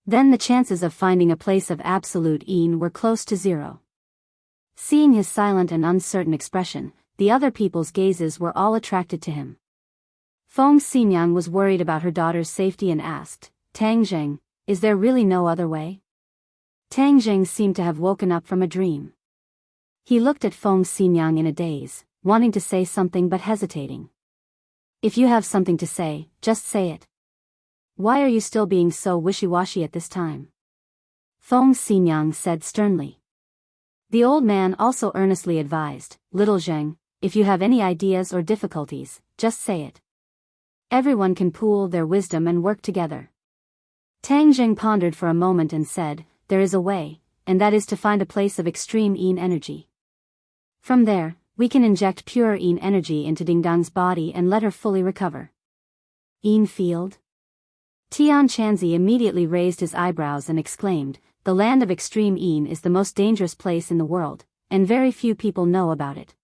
Then the chances of finding a place of absolute Yin were close to zero. Seeing his silent and uncertain expression, the other people's gazes were all attracted to him. Feng Ximyang was worried about her daughter's safety and asked, "Tang Zheng, is there really no other way?" Tang Zheng seemed to have woken up from a dream. He looked at Feng Ximyang in a daze, wanting to say something but hesitating. "If you have something to say, just say it. Why are you still being so wishy-washy at this time?" Feng Ximyang said sternly. The old man also earnestly advised, "Little Zheng, if you have any ideas or difficulties, just say it. Everyone can pool their wisdom and work together." Tang Zheng pondered for a moment and said, "There is a way, and that is to find a place of extreme Yin energy. From there, we can inject pure Yin energy into Dingdang's body and let her fully recover." Yin field? Tian Chanzi immediately raised his eyebrows and exclaimed, "The land of extreme Yin is the most dangerous place in the world, and very few people know about it.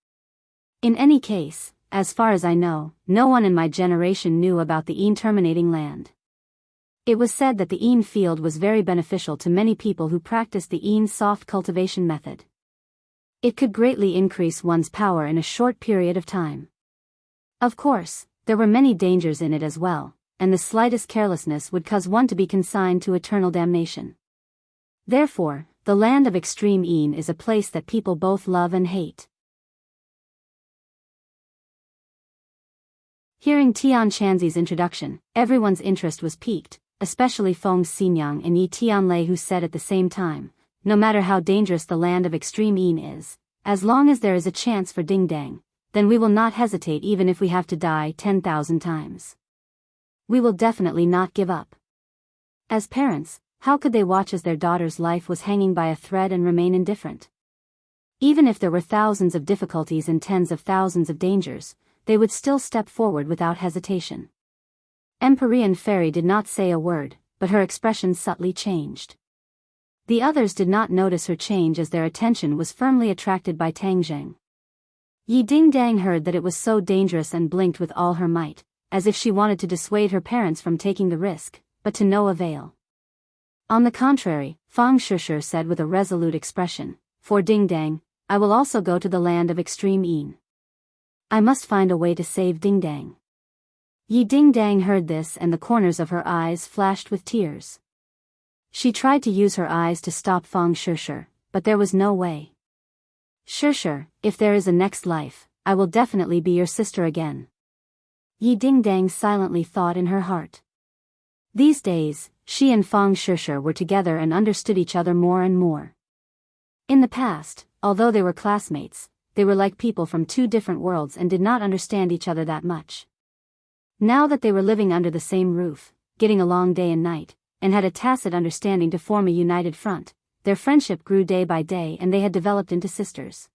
In any case, as far as I know, no one in my generation knew about the Yin terminating land." It was said that the Yin field was very beneficial to many people who practiced the Yin soft cultivation method. It could greatly increase one's power in a short period of time. Of course, there were many dangers in it as well, and the slightest carelessness would cause one to be consigned to eternal damnation. Therefore, the land of extreme Yin is a place that people both love and hate. Hearing Tian Chanzi's introduction, everyone's interest was piqued, especially Feng Xinyang and Yi Tianlei, who said at the same time, no matter how dangerous the land of extreme Yin is, as long as there is a chance for Ding Dang, then we will not hesitate even if we have to die 10,000 times. We will definitely not give up. As parents, how could they watch as their daughter's life was hanging by a thread and remain indifferent? Even if there were thousands of difficulties and tens of thousands of dangers, they would still step forward without hesitation. Empyrean Fairy did not say a word, but her expression subtly changed. The others did not notice her change as their attention was firmly attracted by Tang Zheng. Yi Dingdang heard that it was so dangerous and blinked with all her might, as if she wanted to dissuade her parents from taking the risk, but to no avail. On the contrary, Fang Shishir said with a resolute expression, "For Dingdang, I will also go to the land of extreme Yin. I must find a way to save Dingdang." Yi Dingdang heard this and the corners of her eyes flashed with tears. She tried to use her eyes to stop Fang Shishir, but there was no way. "Shishir, if there is a next life, I will definitely be your sister again," Yi Dingdang silently thought in her heart. These days, she and Fang Shishir were together and understood each other more and more. In the past, although they were classmates, they were like people from two different worlds and did not understand each other that much. Now that they were living under the same roof, getting along day and night, and had a tacit understanding to form a united front, their friendship grew day by day and they had developed into sisters.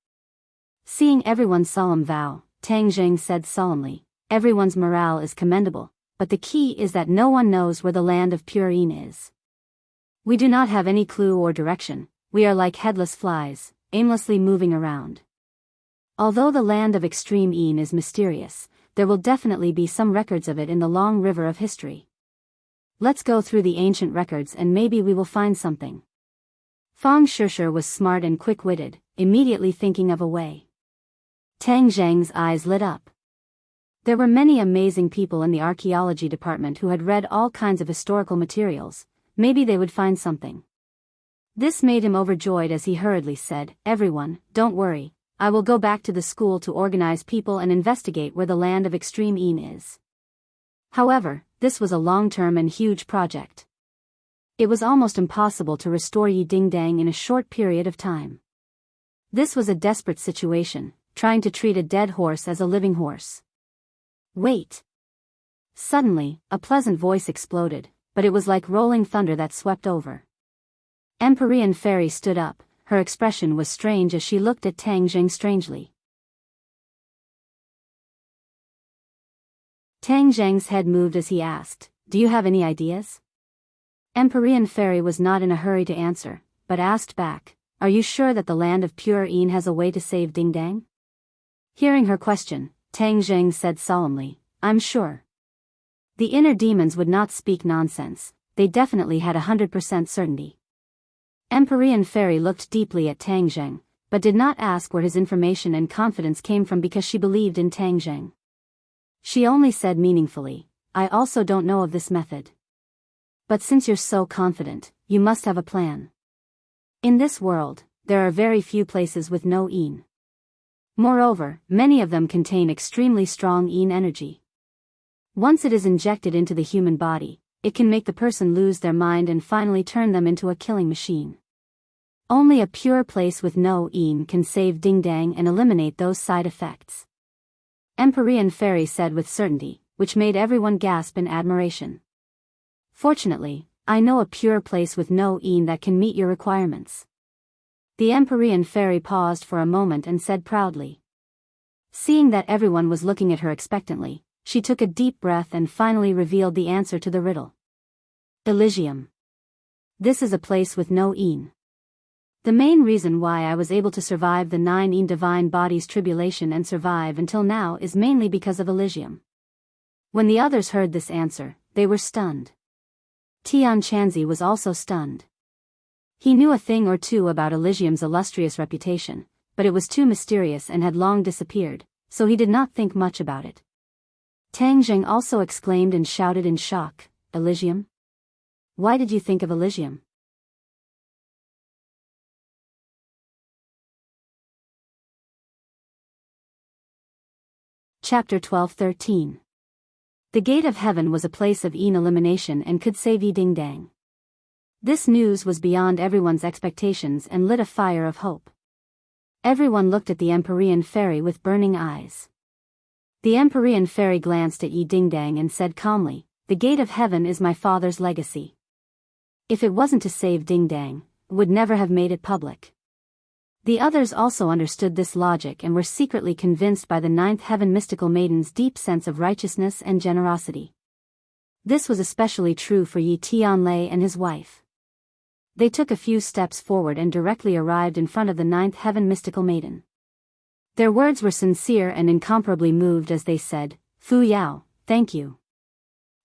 Seeing everyone's solemn vow, Tang Zheng said solemnly, "Everyone's morale is commendable, but the key is that no one knows where the land of pure Yin is. We do not have any clue or direction, we are like headless flies, aimlessly moving around. Although the land of extreme Yin is mysterious, there will definitely be some records of it in the long river of history. Let's go through the ancient records and maybe we will find something." Fang Shishir was smart and quick-witted, immediately thinking of a way. Tang Zheng's eyes lit up. There were many amazing people in the archaeology department who had read all kinds of historical materials, maybe they would find something. This made him overjoyed as he hurriedly said, "Everyone, don't worry, I will go back to the school to organize people and investigate where the land of extreme Yin is." However, this was a long-term and huge project. It was almost impossible to restore Yi Dingdang in a short period of time. This was a desperate situation, trying to treat a dead horse as a living horse. "Wait!" Suddenly, a pleasant voice exploded, but it was like rolling thunder that swept over. Empyrean Fairy stood up, her expression was strange as she looked at Tang Zheng strangely. Tang Zheng's head moved as he asked, "Do you have any ideas?" Empyrean Fairy was not in a hurry to answer, but asked back, "Are you sure that the land of pure Yin has a way to save Dingdang?" Hearing her question, Tang Zheng said solemnly, "I'm sure." The inner demons would not speak nonsense, they definitely had 100% certainty. Empyrean Fairy looked deeply at Tang Zheng, but did not ask where his information and confidence came from because she believed in Tang Zheng. She only said meaningfully, "I also don't know of this method. But since you're so confident, you must have a plan. In this world, there are very few places with no Yin. Moreover, many of them contain extremely strong Yin energy. Once it is injected into the human body, it can make the person lose their mind and finally turn them into a killing machine. Only a pure place with no Yin can save Dingdang and eliminate those side effects." Empyrean Fairy said with certainty, which made everyone gasp in admiration. "Fortunately, I know a pure place with no Yin that can meet your requirements." The Empyrean Fairy paused for a moment and said proudly. Seeing that everyone was looking at her expectantly, she took a deep breath and finally revealed the answer to the riddle. "Elysium. This is a place with no Yin. The main reason why I was able to survive the 9 Yin divine bodies tribulation and survive until now is mainly because of Elysium." When the others heard this answer, they were stunned. Tian Chanzi was also stunned. He knew a thing or two about Elysium's illustrious reputation, but it was too mysterious and had long disappeared, so he did not think much about it. Tang Zheng also exclaimed and shouted in shock, "Elysium? Why did you think of Elysium?" Chapter 12-13. The gate of heaven was a place of elimination and could save Yi Dingdang. This news was beyond everyone's expectations and lit a fire of hope. Everyone looked at the Empyrean fairy with burning eyes. The Empyrean fairy glanced at Yi Dingdang and said calmly, "The gate of heaven is my father's legacy. If it wasn't to save Dingdang, it would never have made it public." The others also understood this logic and were secretly convinced by the ninth heaven mystical maiden's deep sense of righteousness and generosity. This was especially true for Yi Tianlei and his wife. They took a few steps forward and directly arrived in front of the ninth heaven mystical maiden. Their words were sincere and incomparably moved as they said, "Fu Yao, thank you.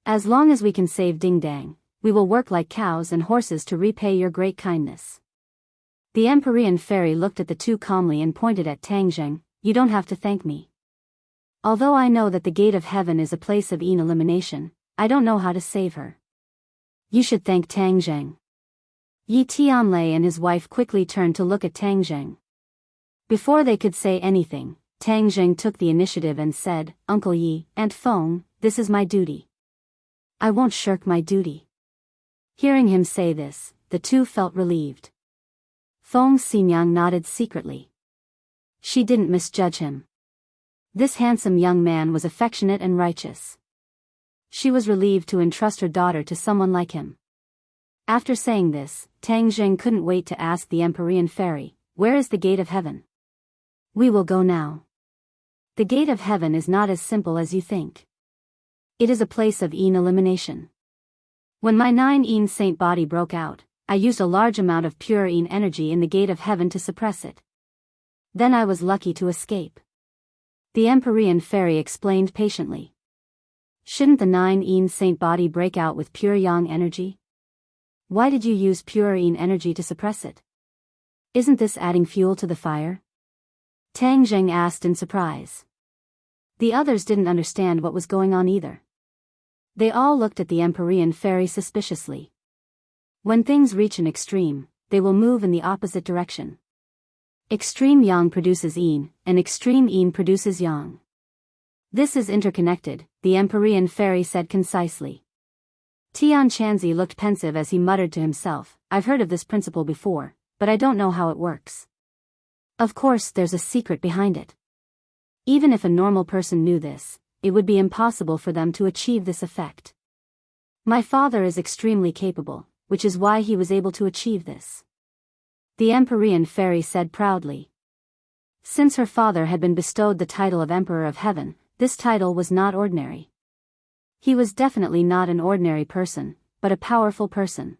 As long as we can save Dingdang, we will work like cows and horses to repay your great kindness." The Empyrean fairy looked at the two calmly and pointed at Tangzheng, "You don't have to thank me. Although I know that the gate of heaven is a place of elimination, I don't know how to save her. You should thank Tangzheng." Yi Tianlei and his wife quickly turned to look at Tangzheng. Before they could say anything, Tangzheng took the initiative and said, "Uncle Yi, Aunt Feng, this is my duty. I won't shirk my duty." Hearing him say this, the two felt relieved. Feng Xinyang nodded secretly. She didn't misjudge him. This handsome young man was affectionate and righteous. She was relieved to entrust her daughter to someone like him. After saying this, Tangzheng couldn't wait to ask the Empyrean fairy, "Where is the gate of heaven?" "We will go now. The gate of heaven is not as simple as you think. It is a place of elimination. When my 9 saint body broke out, I used a large amount of pure energy in the gate of heaven to suppress it. Then I was lucky to escape." The Empyrean fairy explained patiently. "Shouldn't the 9 saint body break out with pure yang energy? Why did you use pure energy to suppress it? Isn't this adding fuel to the fire?" Tangzheng asked in surprise. The others didn't understand what was going on either. They all looked at the Empyrean fairy suspiciously. When things reach an extreme, they will move in the opposite direction. Extreme yang produces yin, and extreme yin produces yang. This is interconnected, the Empyrean fairy said concisely. Tian Chanzi looked pensive as he muttered to himself, "I've heard of this principle before, but I don't know how it works. Of course there's a secret behind it. Even if a normal person knew this, it would be impossible for them to achieve this effect. My father is extremely capable, which is why he was able to achieve this." The Empyrean fairy said proudly. Since her father had been bestowed the title of Emperor of Heaven, this title was not ordinary. He was definitely not an ordinary person, but a powerful person.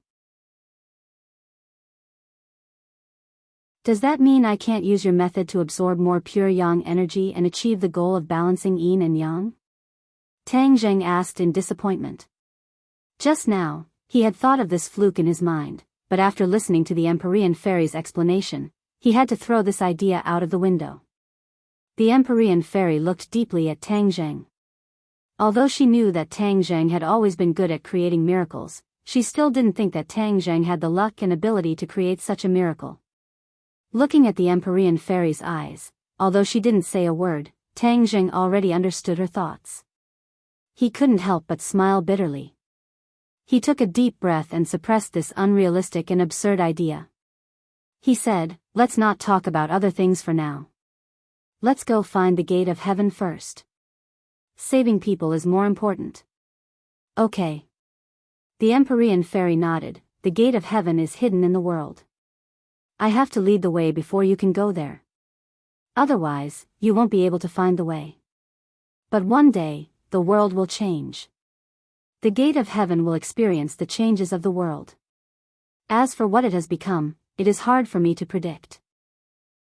"Does that mean I can't use your method to absorb more pure yang energy and achieve the goal of balancing yin and yang?" Tangzheng asked in disappointment. Just now, he had thought of this fluke in his mind, but after listening to the Empyrean fairy's explanation, he had to throw this idea out of the window. The Empyrean fairy looked deeply at Tangzheng. Although she knew that Tangzheng had always been good at creating miracles, she still didn't think that Tangzheng had the luck and ability to create such a miracle. Looking at the Empyrean fairy's eyes, although she didn't say a word, Tangzheng already understood her thoughts. He couldn't help but smile bitterly. He took a deep breath and suppressed this unrealistic and absurd idea. He said, "Let's not talk about other things for now. Let's go find the gate of heaven first. Saving people is more important." "Okay." The Empyrean fairy nodded. "The gate of heaven is hidden in the world. I have to lead the way before you can go there. Otherwise, you won't be able to find the way. But one day, the world will change. The gate of heaven will experience the changes of the world. As for what it has become, it is hard for me to predict.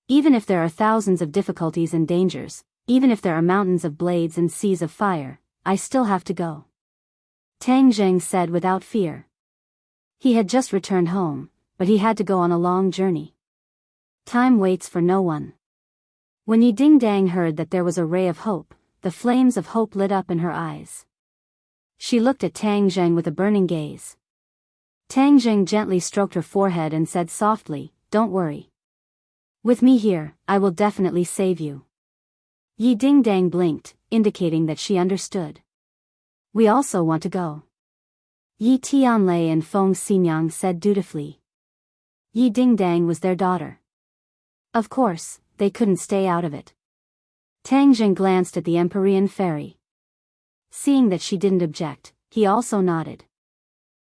Even if there are thousands of difficulties and dangers, even if there are mountains of blades and seas of fire, I still have to go," Tangzheng said without fear. He had just returned home, but he had to go on a long journey. Time waits for no one. When Yi Dingdang heard that there was a ray of hope, the flames of hope lit up in her eyes. She looked at Tangzheng with a burning gaze. Tangzheng gently stroked her forehead and said softly, "Don't worry. With me here, I will definitely save you." Yi Dingdang blinked, indicating that she understood. We also want to go. Yi Tianlei and Feng Xinyang said dutifully. Yi Dingdang was their daughter. Of course, they couldn't stay out of it. Tang Jing glanced at the Empyrean fairy. Seeing that she didn't object, he also nodded.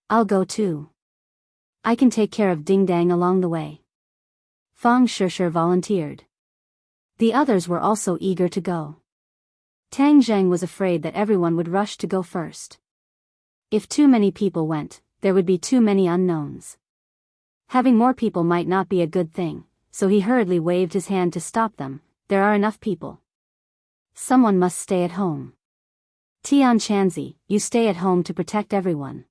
I'll go too. I can take care of Dingdang along the way. Feng Shishir volunteered. The others were also eager to go. Tang Zheng was afraid that everyone would rush to go first. If too many people went, there would be too many unknowns. Having more people might not be a good thing, so he hurriedly waved his hand to stop them. There are enough people. Someone must stay at home. Tian Chanzi, you stay at home to protect everyone.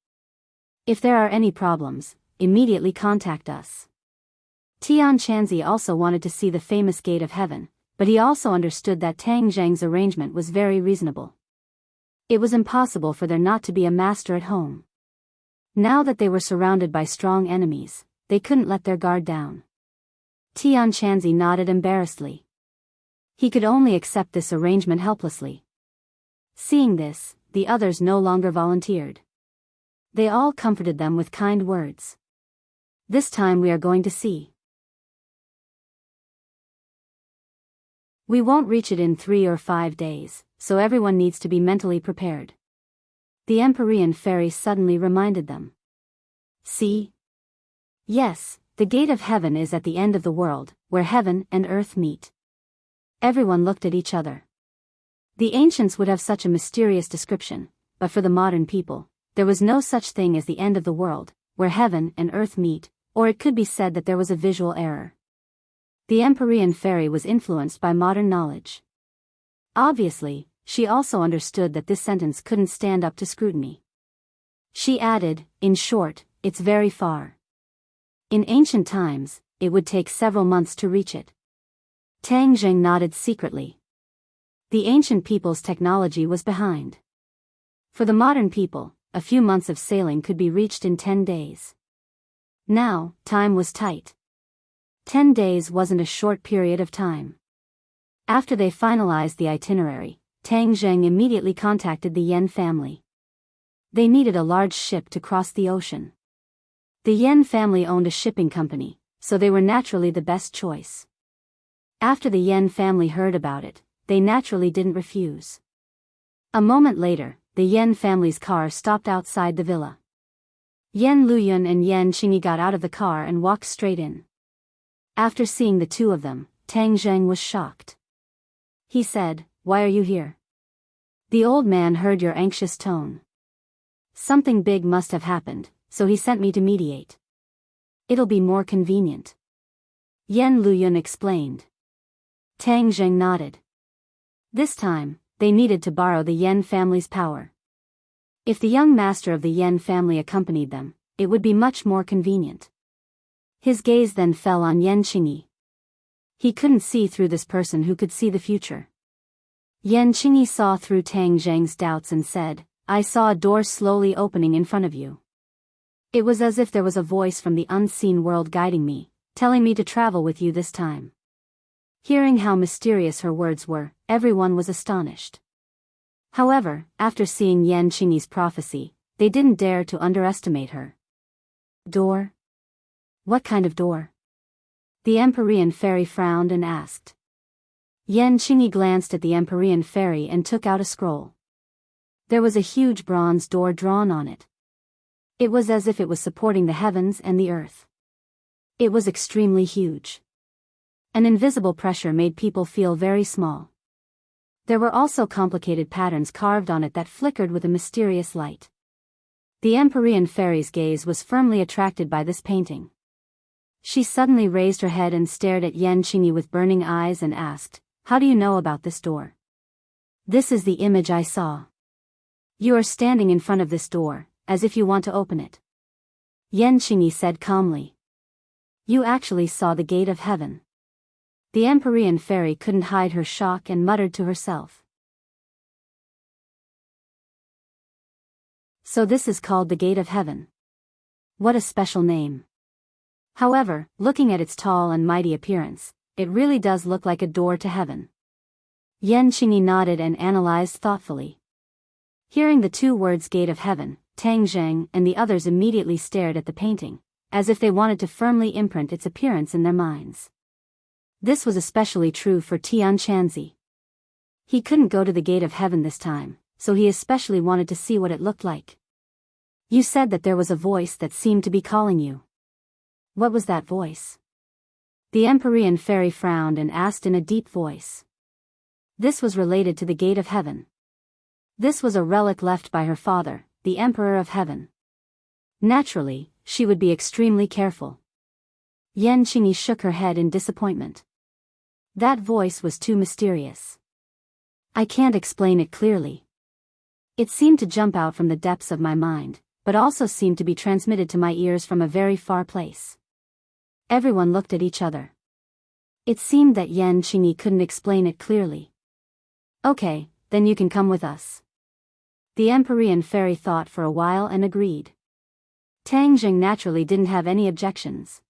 If there are any problems, immediately contact us. Tian Chanzi also wanted to see the famous Gate of Heaven, but he also understood that Tang Zheng's arrangement was very reasonable. It was impossible for there not to be a master at home. Now that they were surrounded by strong enemies, they couldn't let their guard down. Tian Chanzi nodded embarrassedly. He could only accept this arrangement helplessly. Seeing this, the others no longer volunteered. They all comforted them with kind words. This time we are going to see. We won't reach it in 3 or 5 days, so everyone needs to be mentally prepared. The Empyrean fairy suddenly reminded them. See? Yes, the Gate of Heaven is at the end of the world, where heaven and earth meet. Everyone looked at each other. The ancients would have such a mysterious description, but for the modern people, there was no such thing as the end of the world, where heaven and earth meet, or it could be said that there was a visual error. The Empyrean fairy was influenced by modern knowledge. Obviously, she also understood that this sentence couldn't stand up to scrutiny. She added, in short, it's very far. In ancient times, it would take several months to reach it. Tang Jing nodded secretly. The ancient people's technology was behind. For the modern people, a few months of sailing could be reached in 10 days. Now, time was tight. 10 days wasn't a short period of time. After they finalized the itinerary, Tang Zheng immediately contacted the Yen family. They needed a large ship to cross the ocean. The Yen family owned a shipping company, so they were naturally the best choice. After the Yen family heard about it, they naturally didn't refuse. A moment later, the Yen family's car stopped outside the villa. Yen Luyun and Yen Qingyi got out of the car and walked straight in. After seeing the two of them, Tang Zheng was shocked. He said, "Why are you here?" The old man heard your anxious tone. Something big must have happened, so he sent me to mediate. It'll be more convenient. Yen Luyun explained. Tang Zheng nodded. This time, they needed to borrow the Yen family's power. If the young master of the Yen family accompanied them, it would be much more convenient. His gaze then fell on Yen Qingyi. He couldn't see through this person who could see the future. Yen Qingyi saw through Tang Zheng's doubts and said, "I saw a door slowly opening in front of you. It was as if there was a voice from the unseen world guiding me, telling me to travel with you this time." Hearing how mysterious her words were, everyone was astonished. However, after seeing Yen Qingyi's prophecy, they didn't dare to underestimate her. Door? What kind of door? The Empyrean fairy frowned and asked. Yen Qingyi glanced at the Empyrean fairy and took out a scroll. There was a huge bronze door drawn on it. It was as if it was supporting the heavens and the earth. It was extremely huge. An invisible pressure made people feel very small. There were also complicated patterns carved on it that flickered with a mysterious light. The Empyrean fairy's gaze was firmly attracted by this painting. She suddenly raised her head and stared at Yen Qingyi with burning eyes and asked, "How do you know about this door?" "This is the image I saw. You are standing in front of this door, as if you want to open it." Yen Qingyi said calmly. "You actually saw the Gate of Heaven." The Empyrean fairy couldn't hide her shock and muttered to herself. So this is called the Gate of Heaven. What a special name. However, looking at its tall and mighty appearance, it really does look like a door to heaven. Yen Qingyi nodded and analyzed thoughtfully. Hearing the two words Gate of Heaven, Tang Zheng and the others immediately stared at the painting, as if they wanted to firmly imprint its appearance in their minds. This was especially true for Tian Chanzi. He couldn't go to the Gate of Heaven this time, so he especially wanted to see what it looked like. You said that there was a voice that seemed to be calling you. What was that voice? The Empyrean fairy frowned and asked in a deep voice. This was related to the Gate of Heaven. This was a relic left by her father, the Emperor of Heaven. Naturally, she would be extremely careful. Yan Qingyi shook her head in disappointment. That voice was too mysterious. I can't explain it clearly. It seemed to jump out from the depths of my mind, but also seemed to be transmitted to my ears from a very far place. Everyone looked at each other. It seemed that Yan Qingyi couldn't explain it clearly. Okay, then you can come with us. The Empyrean fairy thought for a while and agreed. Tang Zheng naturally didn't have any objections.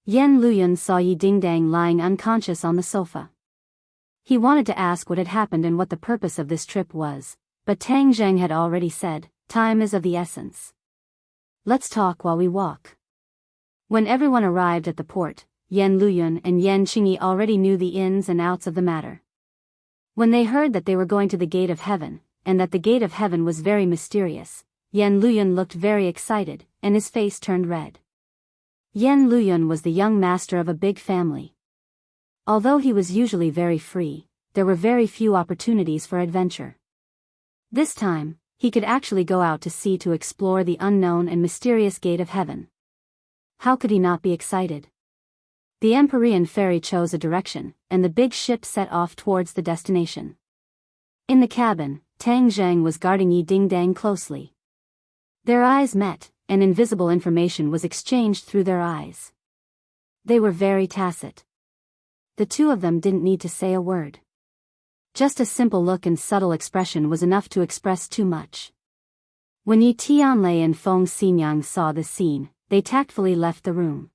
Yan Luyun saw Yi Dingdang lying unconscious on the sofa. He wanted to ask what had happened and what the purpose of this trip was, but Tang Zheng had already said, time is of the essence. Let's talk while we walk. When everyone arrived at the port, Yan Luyun and Yan Qingyi already knew the ins and outs of the matter. When they heard that they were going to the Gate of Heaven, and that the Gate of Heaven was very mysterious, Yan Luyun looked very excited, and his face turned red. Yan Luyun was the young master of a big family. Although he was usually very free, there were very few opportunities for adventure. This time, he could actually go out to sea to explore the unknown and mysterious Gate of Heaven. How could he not be excited? The Empyrean fairy chose a direction, and the big ship set off towards the destination. In the cabin, Tang Zheng was guarding Yi Dingdang closely. Their eyes met, and invisible information was exchanged through their eyes. They were very tacit. The two of them didn't need to say a word. Just a simple look and subtle expression was enough to express too much. When Yi Tianlei and Feng Xinyang saw this scene, they tactfully left the room.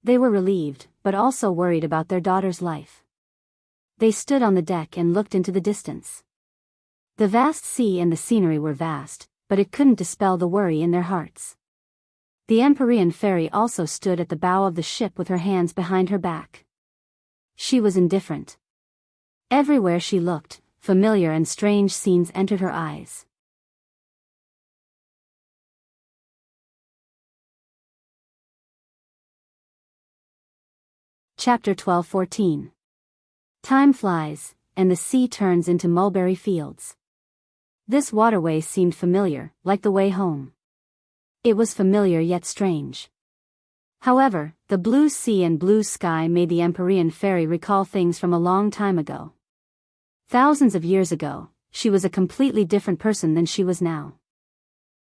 They were relieved, but also worried about their daughter's life. They stood on the deck and looked into the distance. The vast sea and the scenery were vast, but it couldn't dispel the worry in their hearts. The Empyrean fairy also stood at the bow of the ship with her hands behind her back. She was indifferent. Everywhere she looked, familiar and strange scenes entered her eyes. Chapter 12-14. Time flies, and the sea turns into mulberry fields. This waterway seemed familiar, like the way home. It was familiar yet strange. However, the blue sea and blue sky made the Empyrean fairy recall things from a long time ago. Thousands of years ago, she was a completely different person than she was now.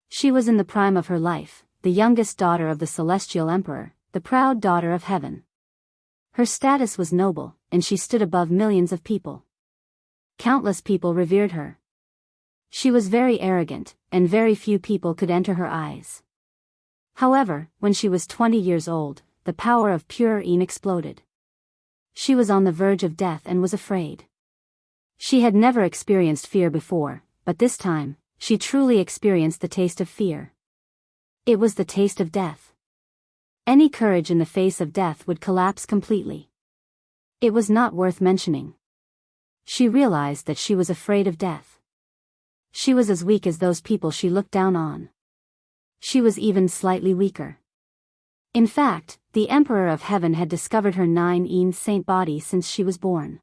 She was in the prime of her life, the youngest daughter of the Celestial Emperor, the proud daughter of heaven. Her status was noble, and she stood above millions of people. Countless people revered her. She was very arrogant, and very few people could enter her eyes. However, when she was 20 years old, the power of pure Yin exploded. She was on the verge of death and was afraid. She had never experienced fear before, but this time, she truly experienced the taste of fear. It was the taste of death. Any courage in the face of death would collapse completely. It was not worth mentioning. She realized that she was afraid of death. She was as weak as those people she looked down on. She was even slightly weaker. In fact, the Emperor of Heaven had discovered her 9 saint body since she was born.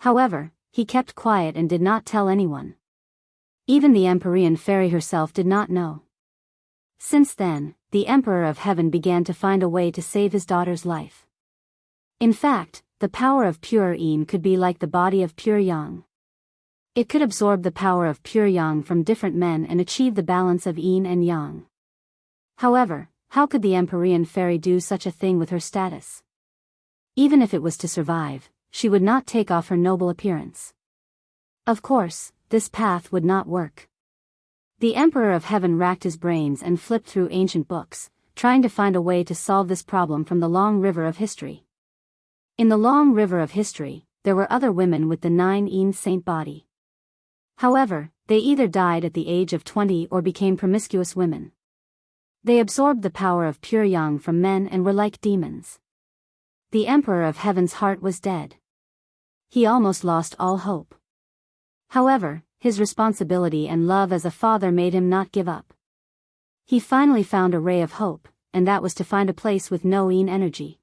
However, he kept quiet and did not tell anyone. Even the Empyrean fairy herself did not know. Since then, the Emperor of Heaven began to find a way to save his daughter's life. In fact, the power of pure Yin could be like the body of pure Yang. It could absorb the power of pure Yang from different men and achieve the balance of Yin and Yang. However, how could the Empyrean fairy do such a thing with her status? Even if it was to survive, she would not take off her noble appearance. Of course, this path would not work. The Emperor of Heaven racked his brains and flipped through ancient books, trying to find a way to solve this problem from the long river of history. In the long river of history, there were other women with the 9 saint body. However, they either died at the age of 20 or became promiscuous women. They absorbed the power of pure yang from men and were like demons. The Emperor of Heaven's heart was dead. He almost lost all hope. However, his responsibility and love as a father made him not give up. He finally found a ray of hope, and that was to find a place with no yin energy.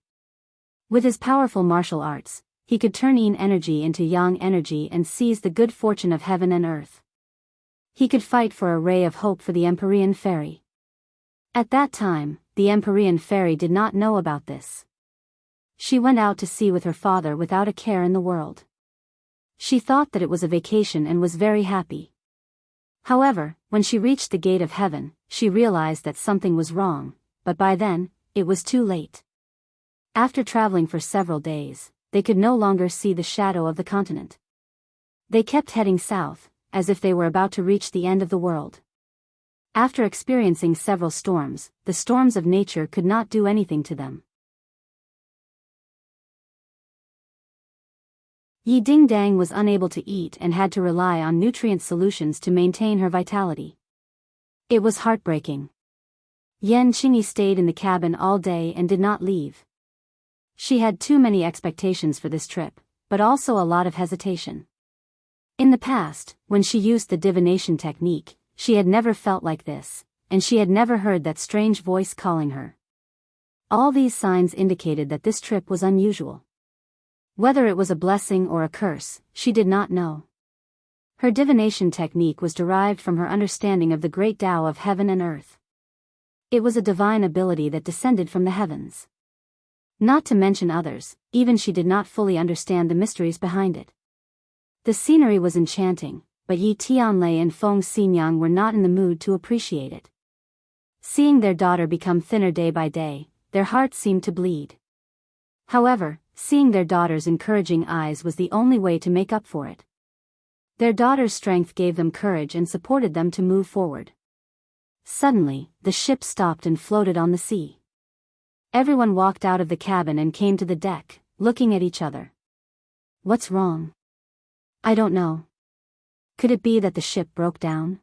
With his powerful martial arts, he could turn yin energy into yang energy and seize the good fortune of heaven and earth. He could fight for a ray of hope for the Empyrean fairy. At that time, the Empyrean fairy did not know about this. She went out to sea with her father without a care in the world. She thought that it was a vacation and was very happy. However, when she reached the gate of heaven, she realized that something was wrong, but by then, it was too late. After traveling for several days, they could no longer see the shadow of the continent. They kept heading south, as if they were about to reach the end of the world. After experiencing several storms, the storms of nature could not do anything to them. Yi Ding-dang was unable to eat and had to rely on nutrient solutions to maintain her vitality. It was heartbreaking. Yan Qingyi stayed in the cabin all day and did not leave. She had too many expectations for this trip, but also a lot of hesitation. In the past, when she used the divination technique, she had never felt like this, and she had never heard that strange voice calling her. All these signs indicated that this trip was unusual. Whether it was a blessing or a curse, she did not know. Her divination technique was derived from her understanding of the great Tao of heaven and earth. It was a divine ability that descended from the heavens. Not to mention others, even she did not fully understand the mysteries behind it. The scenery was enchanting, but Yi Tianlei and Feng Xinyang were not in the mood to appreciate it. Seeing their daughter become thinner day by day, their hearts seemed to bleed. However, seeing their daughter's encouraging eyes was the only way to make up for it. Their daughter's strength gave them courage and supported them to move forward. Suddenly, the ship stopped and floated on the sea. Everyone walked out of the cabin and came to the deck, looking at each other. What's wrong? I don't know. Could it be that the ship broke down?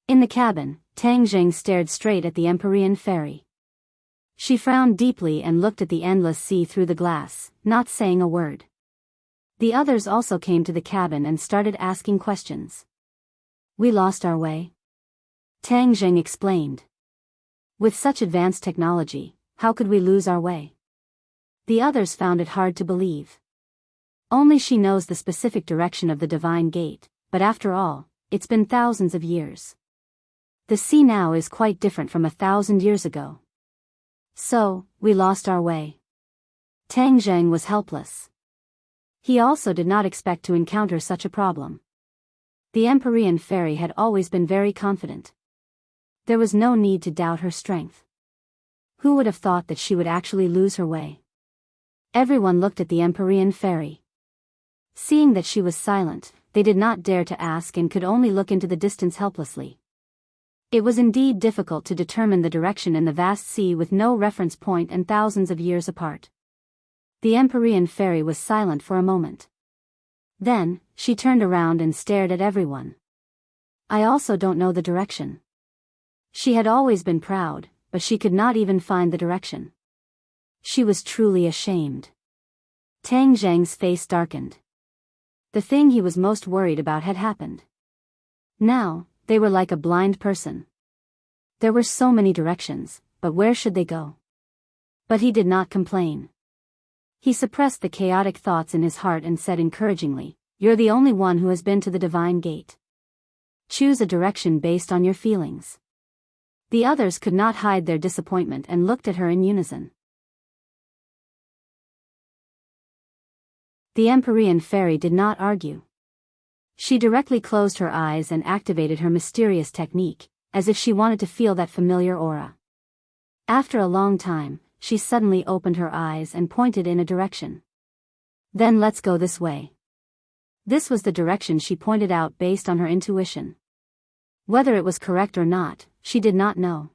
In the cabin, Tang Jing stared straight at the Empyrean fairy. She frowned deeply and looked at the endless sea through the glass, not saying a word. The others also came to the cabin and started asking questions. We lost our way. Tang Jing explained. With such advanced technology, how could we lose our way? The others found it hard to believe. Only she knows the specific direction of the divine gate, but after all, it's been thousands of years. The sea now is quite different from 1,000 years ago. So, we lost our way. Tang Zheng was helpless. He also did not expect to encounter such a problem. The Empyrean fairy had always been very confident. There was no need to doubt her strength. Who would have thought that she would actually lose her way? Everyone looked at the Empyrean fairy. Seeing that she was silent, they did not dare to ask and could only look into the distance helplessly. It was indeed difficult to determine the direction in the vast sea with no reference point and thousands of years apart. The Empyrean fairy was silent for a moment. Then, she turned around and stared at everyone. I also don't know the direction. She had always been proud, but she could not even find the direction. She was truly ashamed. Tang Zheng's face darkened. The thing he was most worried about had happened. Now, they were like a blind person. There were so many directions, but where should they go? But he did not complain. He suppressed the chaotic thoughts in his heart and said encouragingly, "You're the only one who has been to the divine gate. Choose a direction based on your feelings." The others could not hide their disappointment and looked at her in unison. The Empyrean fairy did not argue. She directly closed her eyes and activated her mysterious technique, as if she wanted to feel that familiar aura. After a long time, she suddenly opened her eyes and pointed in a direction. Then let's go this way. This was the direction she pointed out based on her intuition. Whether it was correct or not, she did not know.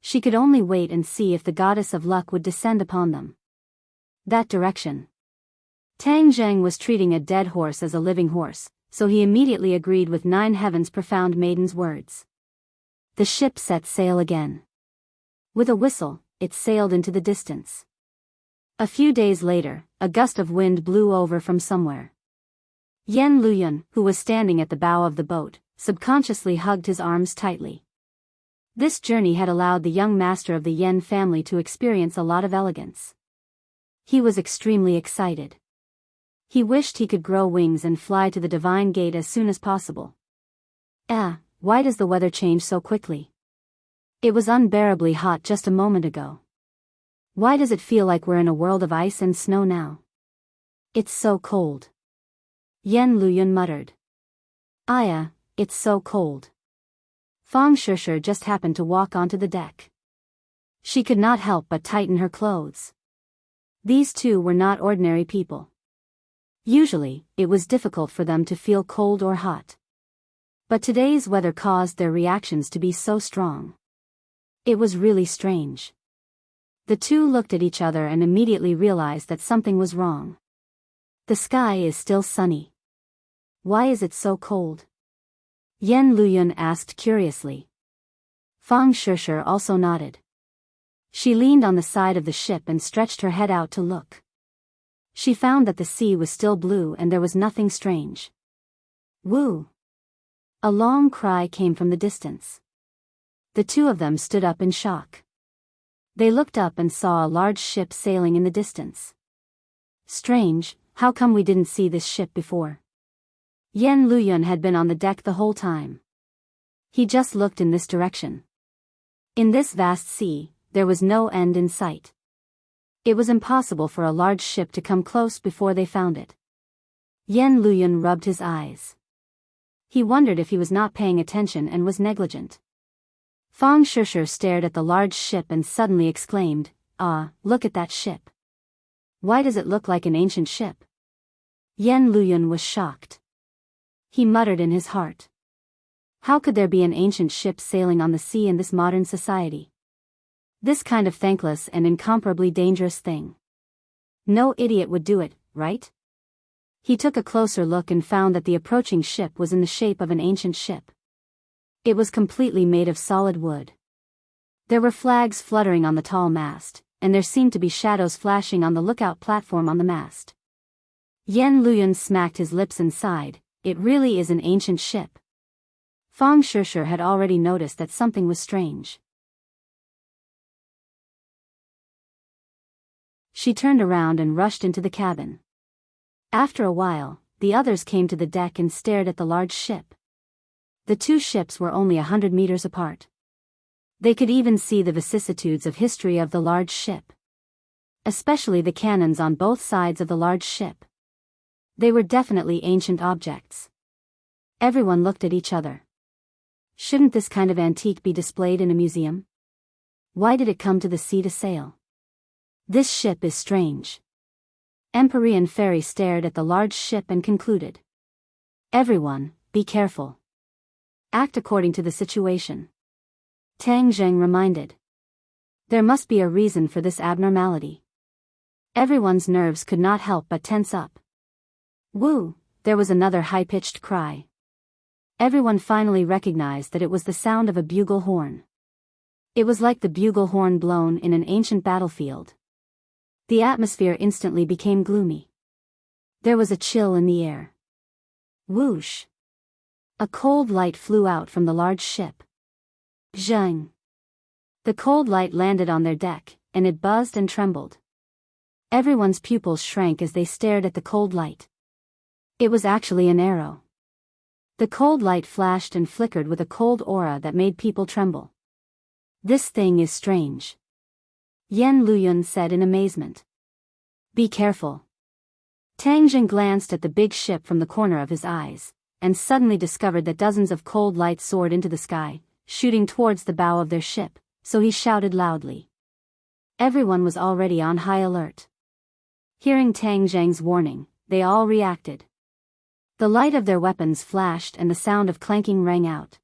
She could only wait and see if the goddess of luck would descend upon them. That direction. Tang Zheng was treating a dead horse as a living horse, so he immediately agreed with Nine Heaven's profound maiden's words. The ship set sail again. With a whistle, it sailed into the distance. A few days later, a gust of wind blew over from somewhere. Yen Luyun, who was standing at the bow of the boat, subconsciously hugged his arms tightly. This journey had allowed the young master of the Yen family to experience a lot of elegance. He was extremely excited. He wished he could grow wings and fly to the divine gate as soon as possible. Why does the weather change so quickly? It was unbearably hot just a moment ago. Why does it feel like we're in a world of ice and snow now? It's so cold. Yen Luyun muttered. It's so cold. Fang Shishir just happened to walk onto the deck. She could not help but tighten her clothes. These two were not ordinary people. Usually, it was difficult for them to feel cold or hot. But today's weather caused their reactions to be so strong. It was really strange. The two looked at each other and immediately realized that something was wrong. The sky is still sunny. Why is it so cold? Yen Luyun asked curiously. Fang Shishir also nodded. She leaned on the side of the ship and stretched her head out to look. She found that the sea was still blue and there was nothing strange. Woo! A long cry came from the distance. The two of them stood up in shock. They looked up and saw a large ship sailing in the distance. Strange, how come we didn't see this ship before? Yen Luyun had been on the deck the whole time. He just looked in this direction. In this vast sea, there was no end in sight. It was impossible for a large ship to come close before they found it. Yen Luyun rubbed his eyes. He wondered if he was not paying attention and was negligent. Fang Shishir stared at the large ship and suddenly exclaimed, look at that ship. Why does it look like an ancient ship? Yen Luyun was shocked. He muttered in his heart. How could there be an ancient ship sailing on the sea in this modern society? This kind of thankless and incomparably dangerous thing. No idiot would do it, right? He took a closer look and found that the approaching ship was in the shape of an ancient ship. It was completely made of solid wood. There were flags fluttering on the tall mast, and there seemed to be shadows flashing on the lookout platform on the mast. Yen Luyun smacked his lips and sighed. It really is an ancient ship. Fang Shishir had already noticed that something was strange. She turned around and rushed into the cabin. After a while, the others came to the deck and stared at the large ship. The two ships were only 100 meters apart. They could even see the vicissitudes of history of the large ship. Especially the cannons on both sides of the large ship. They were definitely ancient objects. Everyone looked at each other. Shouldn't this kind of antique be displayed in a museum? Why did it come to the sea to sail? This ship is strange. Empyrean Fairy stared at the large ship and concluded. Everyone, be careful. Act according to the situation. Tang Zheng reminded. There must be a reason for this abnormality. Everyone's nerves could not help but tense up. Woo! There was another high-pitched cry. Everyone finally recognized that it was the sound of a bugle horn. It was like the bugle horn blown in an ancient battlefield. The atmosphere instantly became gloomy. There was a chill in the air. Whoosh! A cold light flew out from the large ship. Zheng! The cold light landed on their deck, and it buzzed and trembled. Everyone's pupils shrank as they stared at the cold light. It was actually an arrow. The cold light flashed and flickered with a cold aura that made people tremble. This thing is strange. Yen Luyun said in amazement. Be careful. Tang Jing glanced at the big ship from the corner of his eyes, and suddenly discovered that dozens of cold lights soared into the sky, shooting towards the bow of their ship, so he shouted loudly. Everyone was already on high alert. Hearing Tang Zheng's warning, they all reacted. The light of their weapons flashed and the sound of clanking rang out.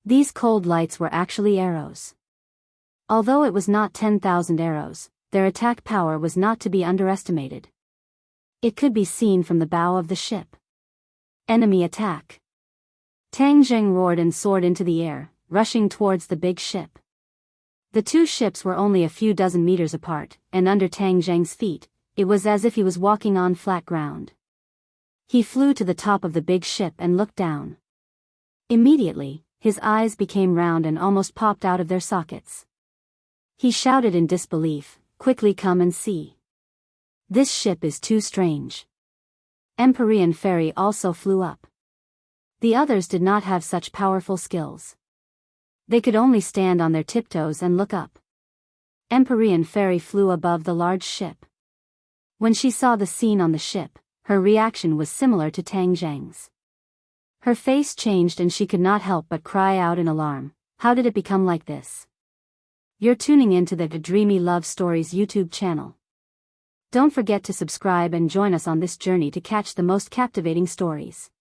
These cold lights were actually arrows. Although it was not 10,000 arrows, their attack power was not to be underestimated. It could be seen from the bow of the ship. Enemy attack. Tang Jing roared and soared into the air, rushing towards the big ship. The two ships were only a few dozen meters apart, and under Tang Jing's feet, it was as if he was walking on flat ground. He flew to the top of the big ship and looked down. Immediately, his eyes became round and almost popped out of their sockets. He shouted in disbelief, "Quickly come and see. This ship is too strange." Emperor and Fairy also flew up. The others did not have such powerful skills. They could only stand on their tiptoes and look up. Emperor and Fairy flew above the large ship. When she saw the scene on the ship, her reaction was similar to Tang Jing's. Her face changed and she could not help but cry out in alarm. How did it become like this? You're tuning into the Dreamy Love Stories YouTube channel. Don't forget to subscribe and join us on this journey to catch the most captivating stories.